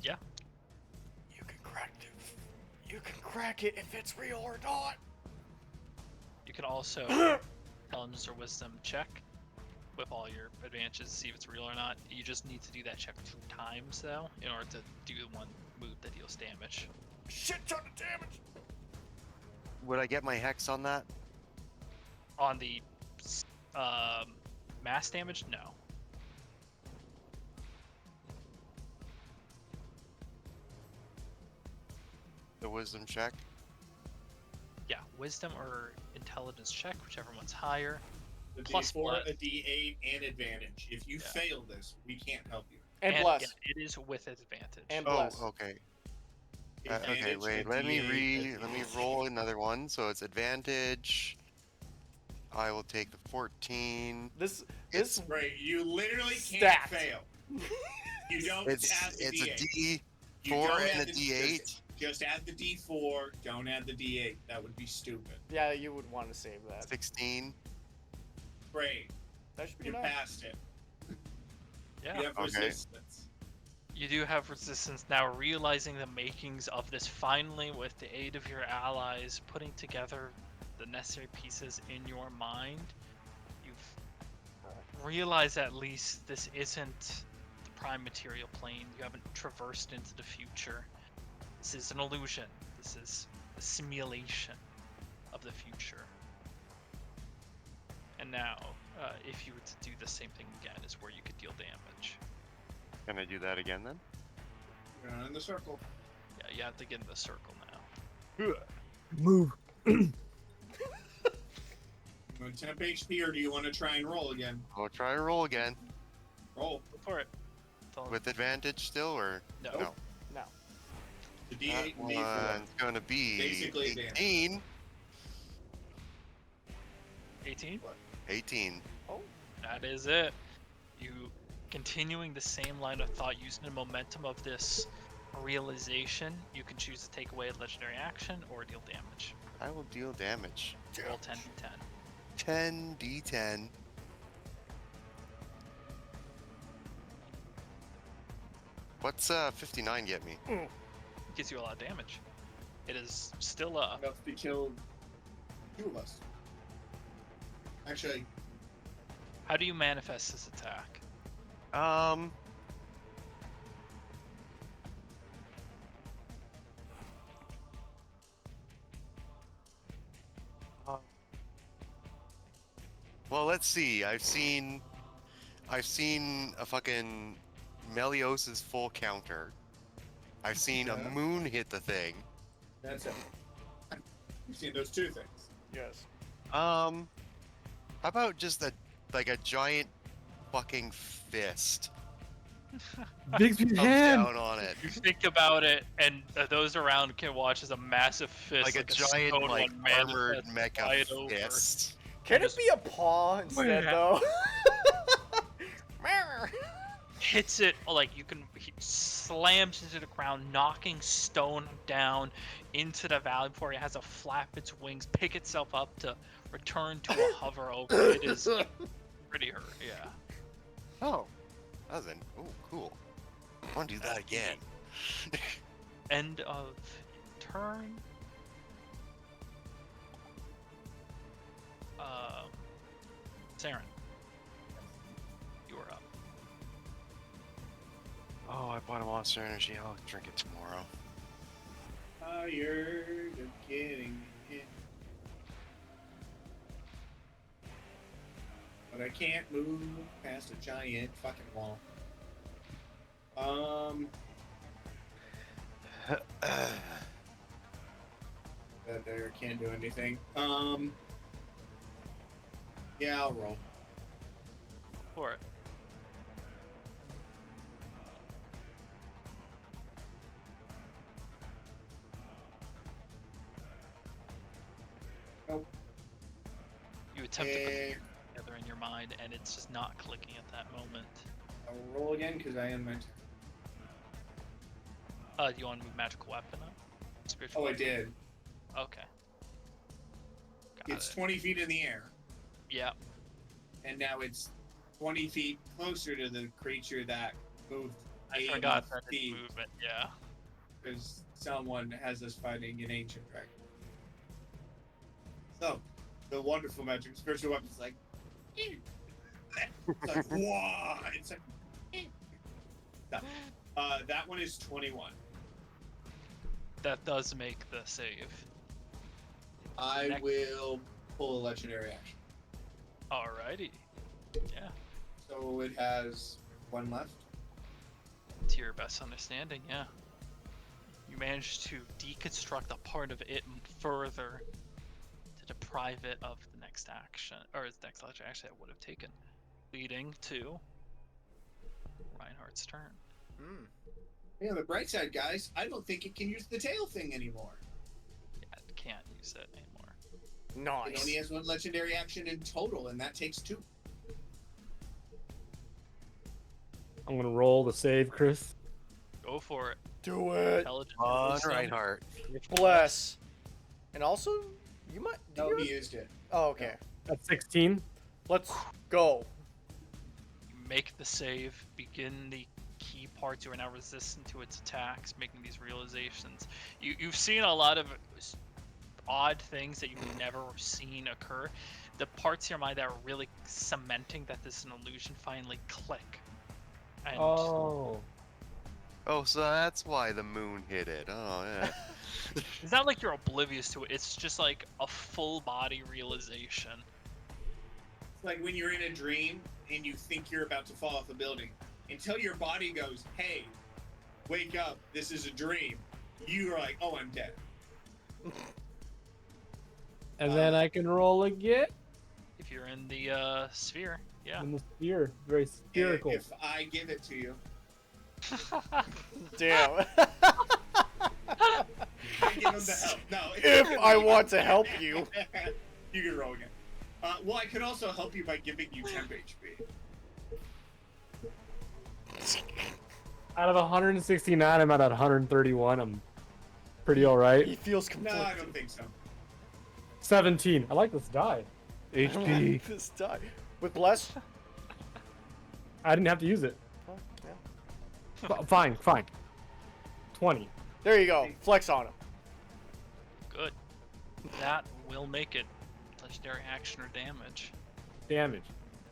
Yeah. You can crack it. You can crack it if it's real or not. You can also intelligence or wisdom check with all your advantages to see if it's real or not. You just need to do that check 2 times though in order to do one move that deals damage. Shit ton of damage. Would I get my hex on that? On the mass damage, no. The wisdom check? Yeah, wisdom or intelligence check, whichever one's higher. A Plus D4, blood. a D8, and advantage. If you Yeah. fail this, we can't help you. And bless. yeah, it is with advantage. And Oh, bless. okay. Okay, Advantage, wait. a Let me D8, let me roll another one. So it's advantage. I will take the 14. This It's Right, you literally Stacked. can't fail. You don't add the it's a D8. You D4 don't and add a the D8. Just add the D4. Don't add the D8. That would be stupid. yeah, you would want to save that. 16. Great, That should be you enough. passed it. Yeah. You have Okay. resistance. You do have resistance now, realizing the makings of this finally with the aid of your allies, putting together the necessary pieces in your mind. You've realized at least this isn't the prime material plane. You haven't traversed into the future. This is an illusion. This is a simulation of the future. And now, if you were to do the same thing again, is where you could deal damage. Can I do that again then? You're not in the circle. Yeah, you have to get in the circle now. Move. You want temp HP, or do you want to try and roll again? I'll try and roll again. Roll. Go for it. It's all- With advantage still, or No. no? No. The That D8 and D4. one's gonna be Basically advantage. 18. 18? 18. That is it. You continuing the same line of thought, using the momentum of this realization, you can choose to take away a legendary action or deal damage. I will deal damage. Roll 10d10. 10d10. What's 59 get me? Gives you a lot of damage. It is still Enough to kill 2 of us. Actually, how do you manifest this attack? Well, let's see. I've seen a fucking Melios's full counter. I've seen a Yeah. moon hit the thing. that's it. You've seen those 2 things. Yes. How about just a giant fucking fist Bixby's comes hand. down on it, You think about it, and those around can watch as a massive fist, like a giant stone like one armored manifests right mecha over. fist. Can it be a paw instead, though? Hits it like he slams into the ground, knocking stone down into the valley before it has to flap its wings, pick itself up to return to a hover over. It is pretty hurt, yeah. Oh, cool. I want to do that again. End of turn. Saren, you are up. Oh, I bought a Monster Energy. I'll drink it tomorrow. Tired of getting hit. But I can't move past a giant fucking wall. That there can't do anything. Yeah, I'll roll. For it. Nope. You attempt to put Eh, it together in your mind, and it's just not clicking at that moment. I'll roll again because I am meant. Do you want to move magical weapon up? Spiritual Oh, I weapon? did. Okay. Got It's it. 20 feet in the air, Yeah. and now it's 20 feet closer to the creature that moved. I 80 forgot that it's feet movement. Yeah. because someone has us fighting an ancient dragon. So, the wonderful magic spiritual weapon's like, it's like, whoa! It's like, no. That one is 21. That does make the save. I Next. will pull a legendary action. Alrighty. Yeah. So it has 1 left. To your best understanding, yeah. You managed to deconstruct a part of it further to deprive it of the next action, or its next legendary action it would have taken, leading to Reinhardt's turn. On the bright side, guys, I don't think it can use the tail thing anymore. Yeah, it can't use it anymore. It Nice. only has one legendary action in total, and that takes 2. I'm gonna roll the save, Chris. Go for it. Do it. Intelligence. On wisdom. Reinhardt. Bless. And also, you might. Do No, you? he used it. Oh, okay. That's 16. Let's go. You make the save, begin the key parts. You are now resistant to its attacks, making these realizations. You've seen a lot of odd things that you've never seen occur. The parts in your mind that are really cementing that this is an illusion finally click. And Oh. Oh, so that's why the moon hit it. Oh, yeah. it's not like you're oblivious to it. It's just like a full body realization. It's like when you're in a dream and you think you're about to fall off a building. Until your body goes, hey, wake up, this is a dream. You're like, oh, I'm dead. And then I can roll again If you're in the sphere, yeah. in the sphere. Very spherical. If I give it to you. Damn. I give him the help. No, If I want to help you. You can roll again. Well, I could also help you by giving you temp HP. Out of 169, I'm at 131. I'm pretty all right. He feels No, conflicted. I don't think so. 17. I like this die. HP. This die. With bless? I didn't have to use it. Oh, yeah. Fine. 20. There you go. Flex on him. Good. That will make it legendary action or damage. Damage.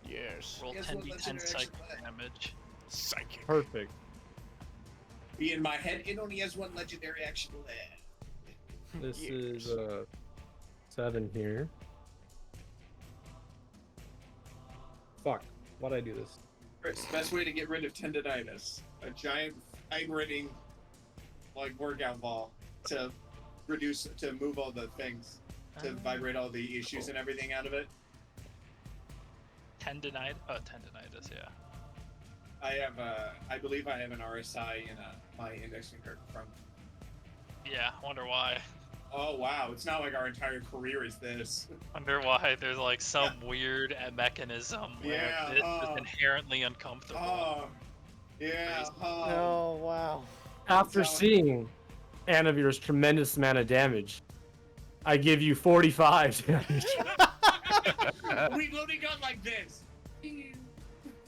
Yes. Roll Guess 10d10 what legendary psychic action damage. Psychic. Perfect. Be in my head, it only has one legendary action left. This Yes. is 7 here. Fuck. Why'd I do this? Chris, best way to get rid of tendinitis: a giant vibrating, like workout ball to move all the things, to vibrate all the issues and everything out of it. Tendinitis, yeah. I believe I have an RSI in my index finger from. Yeah, wonder why. Oh wow, it's not like our entire career is this. Wonder why there's like some weird mechanism where Yeah, this is inherently uncomfortable. Oh, yeah. Oh, wow. After Tell- seeing Anavir's tremendous amount of damage, I give you 45 damage. We literally got like this.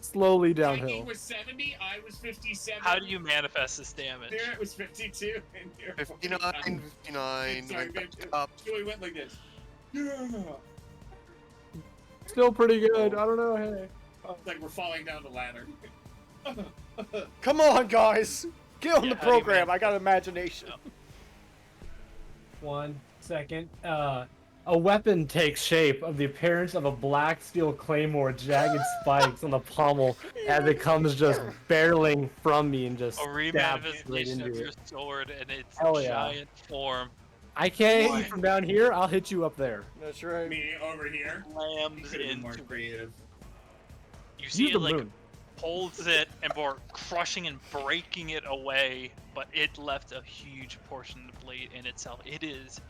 Slowly Viking downhill. was 70, I was 57. How do you manifest this damage? There it was 52, and you're 59, 59. Sorry, went man, up. Joey went like this. Yeah. Still pretty good. I don't know. Hey. It's like we're falling down the ladder. Come on, guys. Get on Yeah, the how do you program. I got imagination. 1 second. A weapon takes shape of the appearance of a black steel claymore, jagged spikes on the pommel as it comes just barreling from me and just A stabs right remanifestation of into your it. sword and its Hell yeah. giant form I can't hit you from down here. I'll hit you up there. That's right. Me over here. slams Could have been more into. creative. You see Use it the like moon. holds it and more crushing and breaking it away, but it left a huge portion of the blade in itself. It is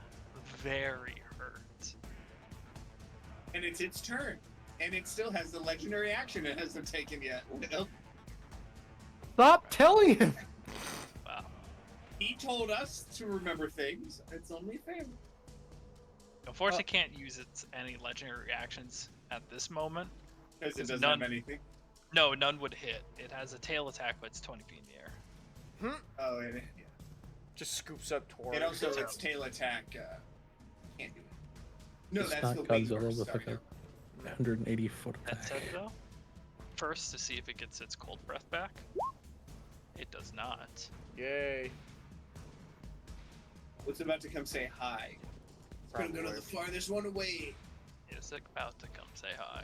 very hurt. And it's its turn. And it still has the legendary action it hasn't taken yet. Stop telling him. Wow. He told us to remember things. It's only fair. Unfortunately, can't use its any legendary reactions at this moment. Because it It's doesn't none. have anything. No, none would hit. It has a tail attack, but it's 20 feet in the air. Oh, and yeah. Just scoops up toward. And also its tail attack can't do it. No, It's that's not the wing Godzilla burst. with like Sorry. a 180 foot That attack. said, though, first to see if it gets its cold breath back. It does not. Yay. What's about to come say hi? It's gonna go to the farthest one away. It's about to come say hi.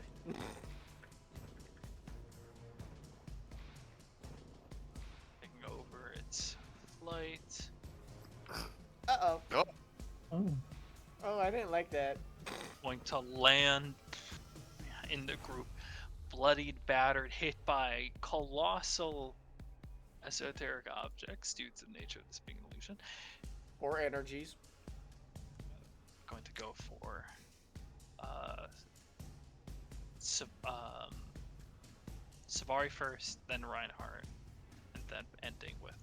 Taking over its flight. Uh-oh. Oh, Oh, I didn't like that. Going to land in the group. Bloodied, battered, hit by colossal esoteric objects due to the nature of this being an illusion. Or energies. Going to go for Savari first, then Reinhardt, and then ending with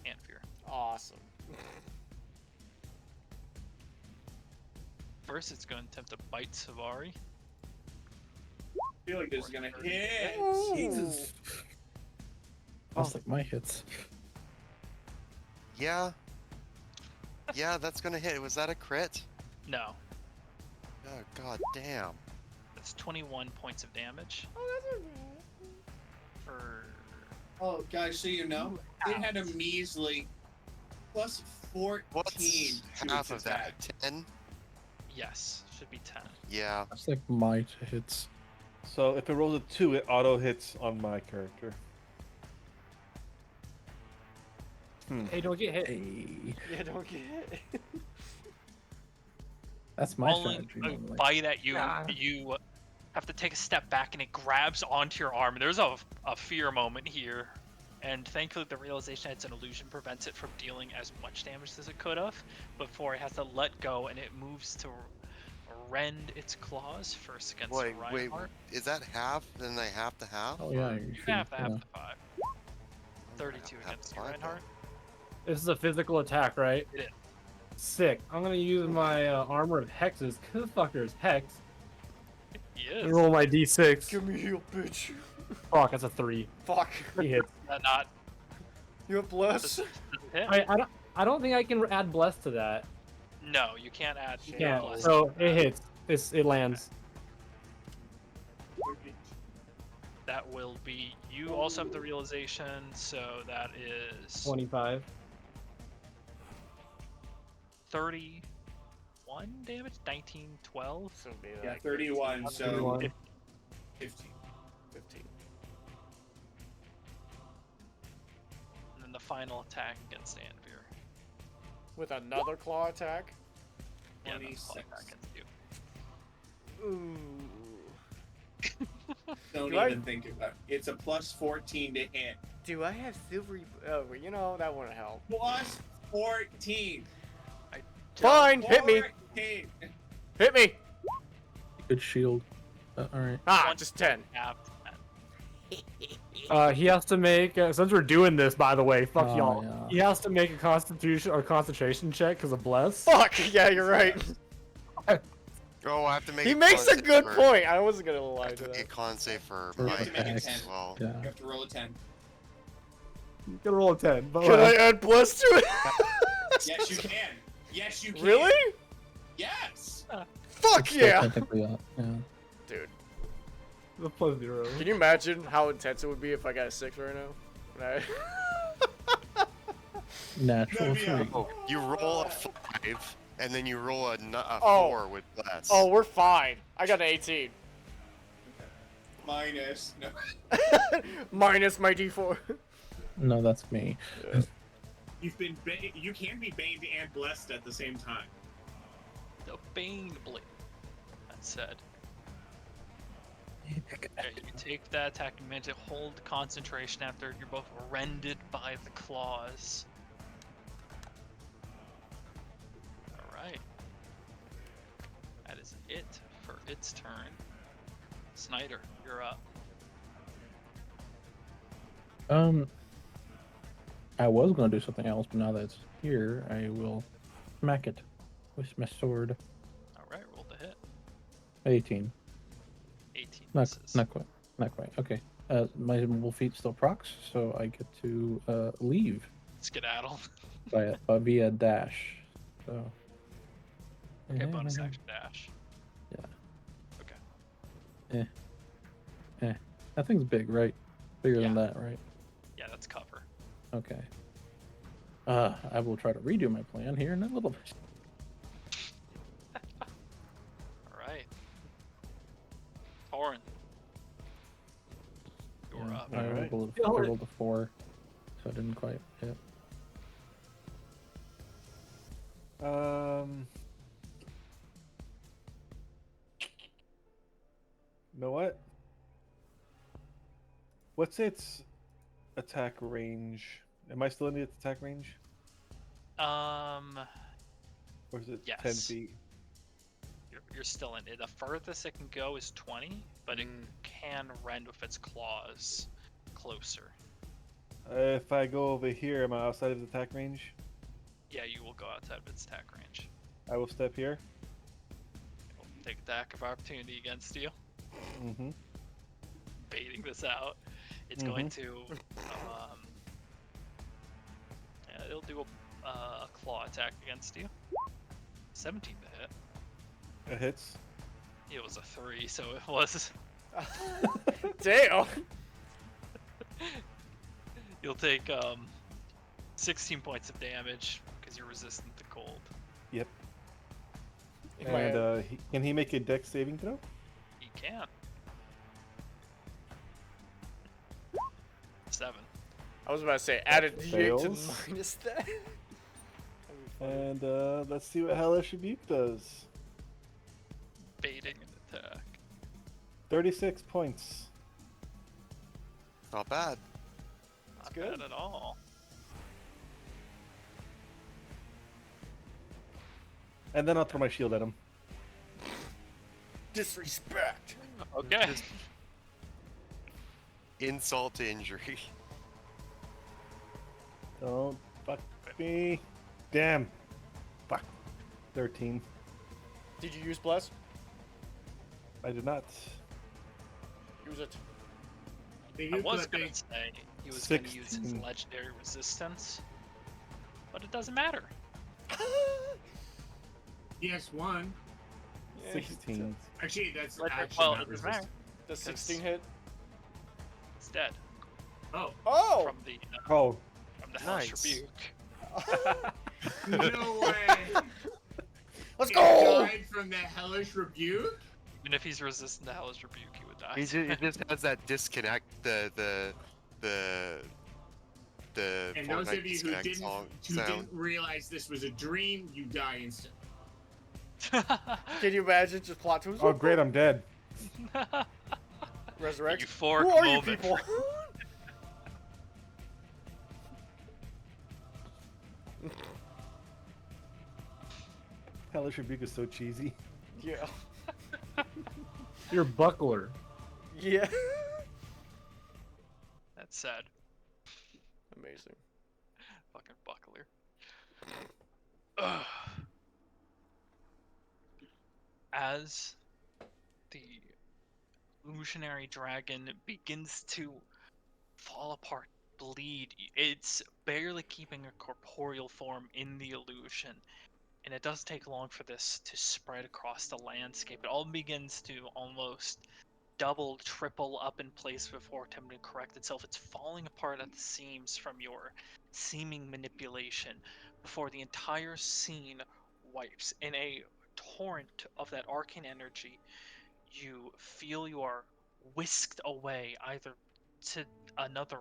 Anfir. Awesome. First, it's going to attempt to bite Savari. I feel like this is gonna hit. Jesus. That's like my hits. Yeah. Yeah, that's gonna hit. Was that a crit? No, Oh, god damn. that's 21 points of damage. For Oh, guys, so you know, it had a measly plus 14 What's to half its of attack. that? 10? yes, should be 10. Yeah. That's like my hits. So if it rolls a 2, it auto hits on my character. Hey, don't get hit. Hey, Yeah, don't get hit. that's my Falling strategy. a normally. bite at you, Ah. you have to take a step back and it grabs onto your arm. There's a fear moment here, and thankfully the realization it's an illusion prevents it from dealing as much damage as it could have before it has to let go, and it moves to rend its claws first against Wait, Reinhardt. is that half? Then they have to have? Oh yeah, Or- you You should. have to have Yeah. the 5. 32 Have against to you, five, Reinhardt. This is a physical attack, right? It is. Sick. I'm gonna use my armor of hexes. Cause the fucker is hex. Yes. And roll my d6. Give me heal, bitch. Fuck, that's a 3. Fuck. He hits. Not You have bless. does it hit? I don't think I can add bless to that. No, you can't add. You Yeah. bless So to that. it hits. It lands. That will be. You also have the realization, so that is 25. 31 damage, 19, 12. So it'll be Yeah, like 31, so 31. 15. 15. And then the final attack against Anvir. With another claw attack. Yeah, that's the 26. attack against you. Ooh. Don't Do I- even think about it. It's a plus 14 to hit. Do I have silvery? Oh, you know that wouldn't help. Plus 14. Fine, hit me, 14. hit me. Good shield. All right. Ah, just 10. Half. He has to make since we're doing this, by the way, fuck Oh, y'all. yeah. He has to make a constitution or concentration check because of bless. Fuck. Yeah, you're right. Oh, I have to make He a makes con a save good for- point. I wasn't gonna I lie have to to make a that. con save for For my have to make a attacks 10. as well. Yeah. You have to roll a 10. You can roll a 10. But Can I add bless to it? Yes, you can. Yes, you can. Really? Yes. Fuck Still yeah. technically, yeah. Dude, The plus 0. can you imagine how intense it would be if I got a 6 right now? Natural That'd be a- 3. Oh, you roll a 5, and then you roll a Oh. 4 with bless. Oh, we're fine. I got an 18. Minus. No. Minus my D4. No, that's me. You've been you can be baned and blessed at the same time. The Bane Blade. That said. Okay, you take that attack and manage to hold concentration after you're both rended by the claws. Alright. That is it for its turn. Snyder, you're up. I was gonna do something else, but now that it's here, I will smack it with my sword. Alright, roll the hit. 18. 18 Not misses. not quite. Not quite. Okay. My mobile feat still procs, so I get to leave Skedaddle. via dash. So. Okay, Yeah, bonus action dash. Yeah. Okay. That thing's big, right? Bigger than Yeah. that, right? Yeah, that's cover. Okay. I will try to redo my plan here in a little bit. Alright. Torin. You're Yeah, up. I Alright. rolled a 4, so I didn't quite hit. You know what? What's its attack range. Am I still in the attack range? Um, Or is it 10 Yes. feet? you're still in it. The furthest it can go is 20, but it Mm. can rend with its claws closer. If I go over here, am I outside of the attack range? Yeah, you will go outside of its attack range. I will step here. It'll take attack of opportunity against you, Mm-hmm. baiting this out. It's going to, yeah, it'll do a claw attack against you. 17 to hit. It hits. It was a 3, so it was. Damn. You'll take 16 points of damage because you're resistant to cold. Yep. In my And head. can he make a dex saving throw? You can. 7. I was about to say, add a D8 fails. to minus that. And let's see what Hellish Rebuke does. Baiting an attack. 36 points. Not bad. Not good. bad at all. And then I'll throw my shield at him. Disrespect. Okay. Just insult to injury. Don't fuck me. Damn. Fuck. 13. Did you use bless? I did not. Use it. They I use was that gonna thing. say he was gonna use his 16. legendary resistance, but it doesn't matter. Yes, one. Yeah, 16. Actually, that's Like, action, well, not it doesn't matter. resistance. Does 16 hit? It's dead Oh, Oh! from the Oh, Hellish Nice. Rebuke. no way! Let's It go! died from the hellish rebuke? Even if he's resistant to Hellish Rebuke, he would die. He just has that disconnect. The And those Fortnite of you who disconnect didn't sound. didn't realize this was a dream, you die instantly. Can you imagine just plot twist? oh great, I'm dead. Resurrection. Euphoric Who are you moment. people? Hellish Rebuke is so cheesy. Yeah. You're buckler. Yeah. That's sad. Amazing. Fucking buckler. Ugh. As the illusionary dragon begins to fall apart, bleed, it's barely keeping a corporeal form in the illusion. And it doesn't take long for this to spread across the landscape. It all begins to almost double, triple up in place before attempting to correct itself. It's falling apart at the seams from your seeming manipulation before the entire scene wipes. In a torrent of that arcane energy, you feel you are whisked away either to another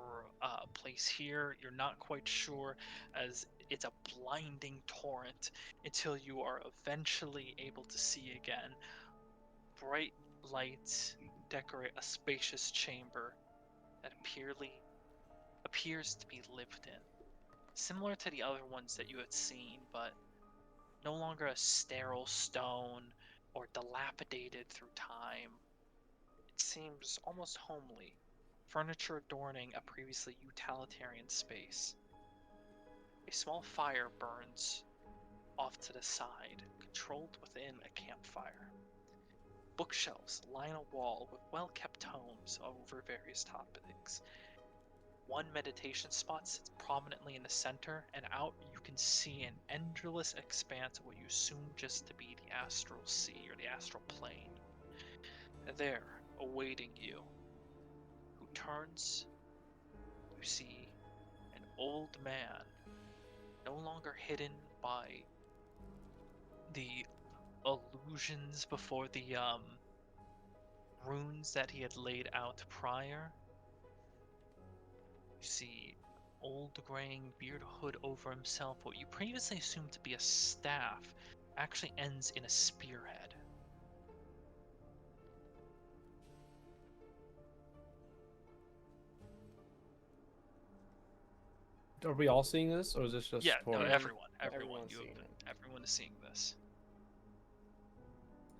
place here. You're not quite sure, as it's a blinding torrent until you are eventually able to see again. Bright lights decorate a spacious chamber that appears to be lived in, similar to the other ones that you had seen, but no longer a sterile stone or dilapidated through time. It seems almost homely, furniture adorning a previously utilitarian space. A small fire burns off to the side, controlled within a campfire. Bookshelves line a wall with well-kept tomes over various topics. One meditation spot sits prominently in the center, and out you can see an endless expanse of what you assume just to be the astral sea or the astral plane. There, awaiting you, who turns, you see an old man, no longer hidden by the illusions before the runes that he had laid out prior. You see old graying beard hood over himself. What you previously assumed to be a staff actually ends in a spearhead. Are we all seeing this, or is this just Yeah, no, Tori? everyone, Everyone's you, seeing it. everyone is seeing this.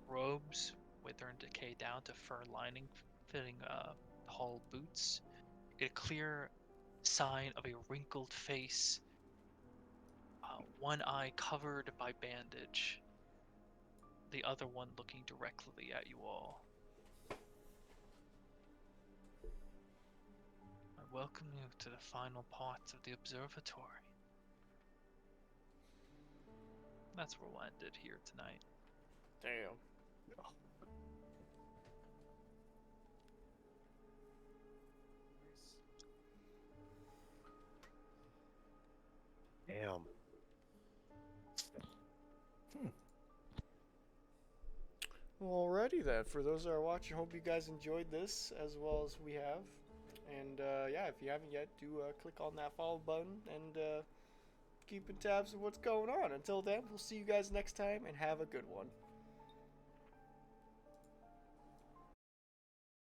Robes wither and decay down to fur lining, fitting hollow boots. A clear sign of a wrinkled face. One eye covered by bandage. The other one looking directly at you all. I welcome you to the final part of the observatory. That's where we'll end it here tonight. Damn. Damn. Alrighty then. For those that are watching, hope you guys enjoyed this as well as we have. And yeah, if you haven't yet, do click on that follow button and keep in tabs of what's going on. Until then, we'll see you guys next time and have a good one.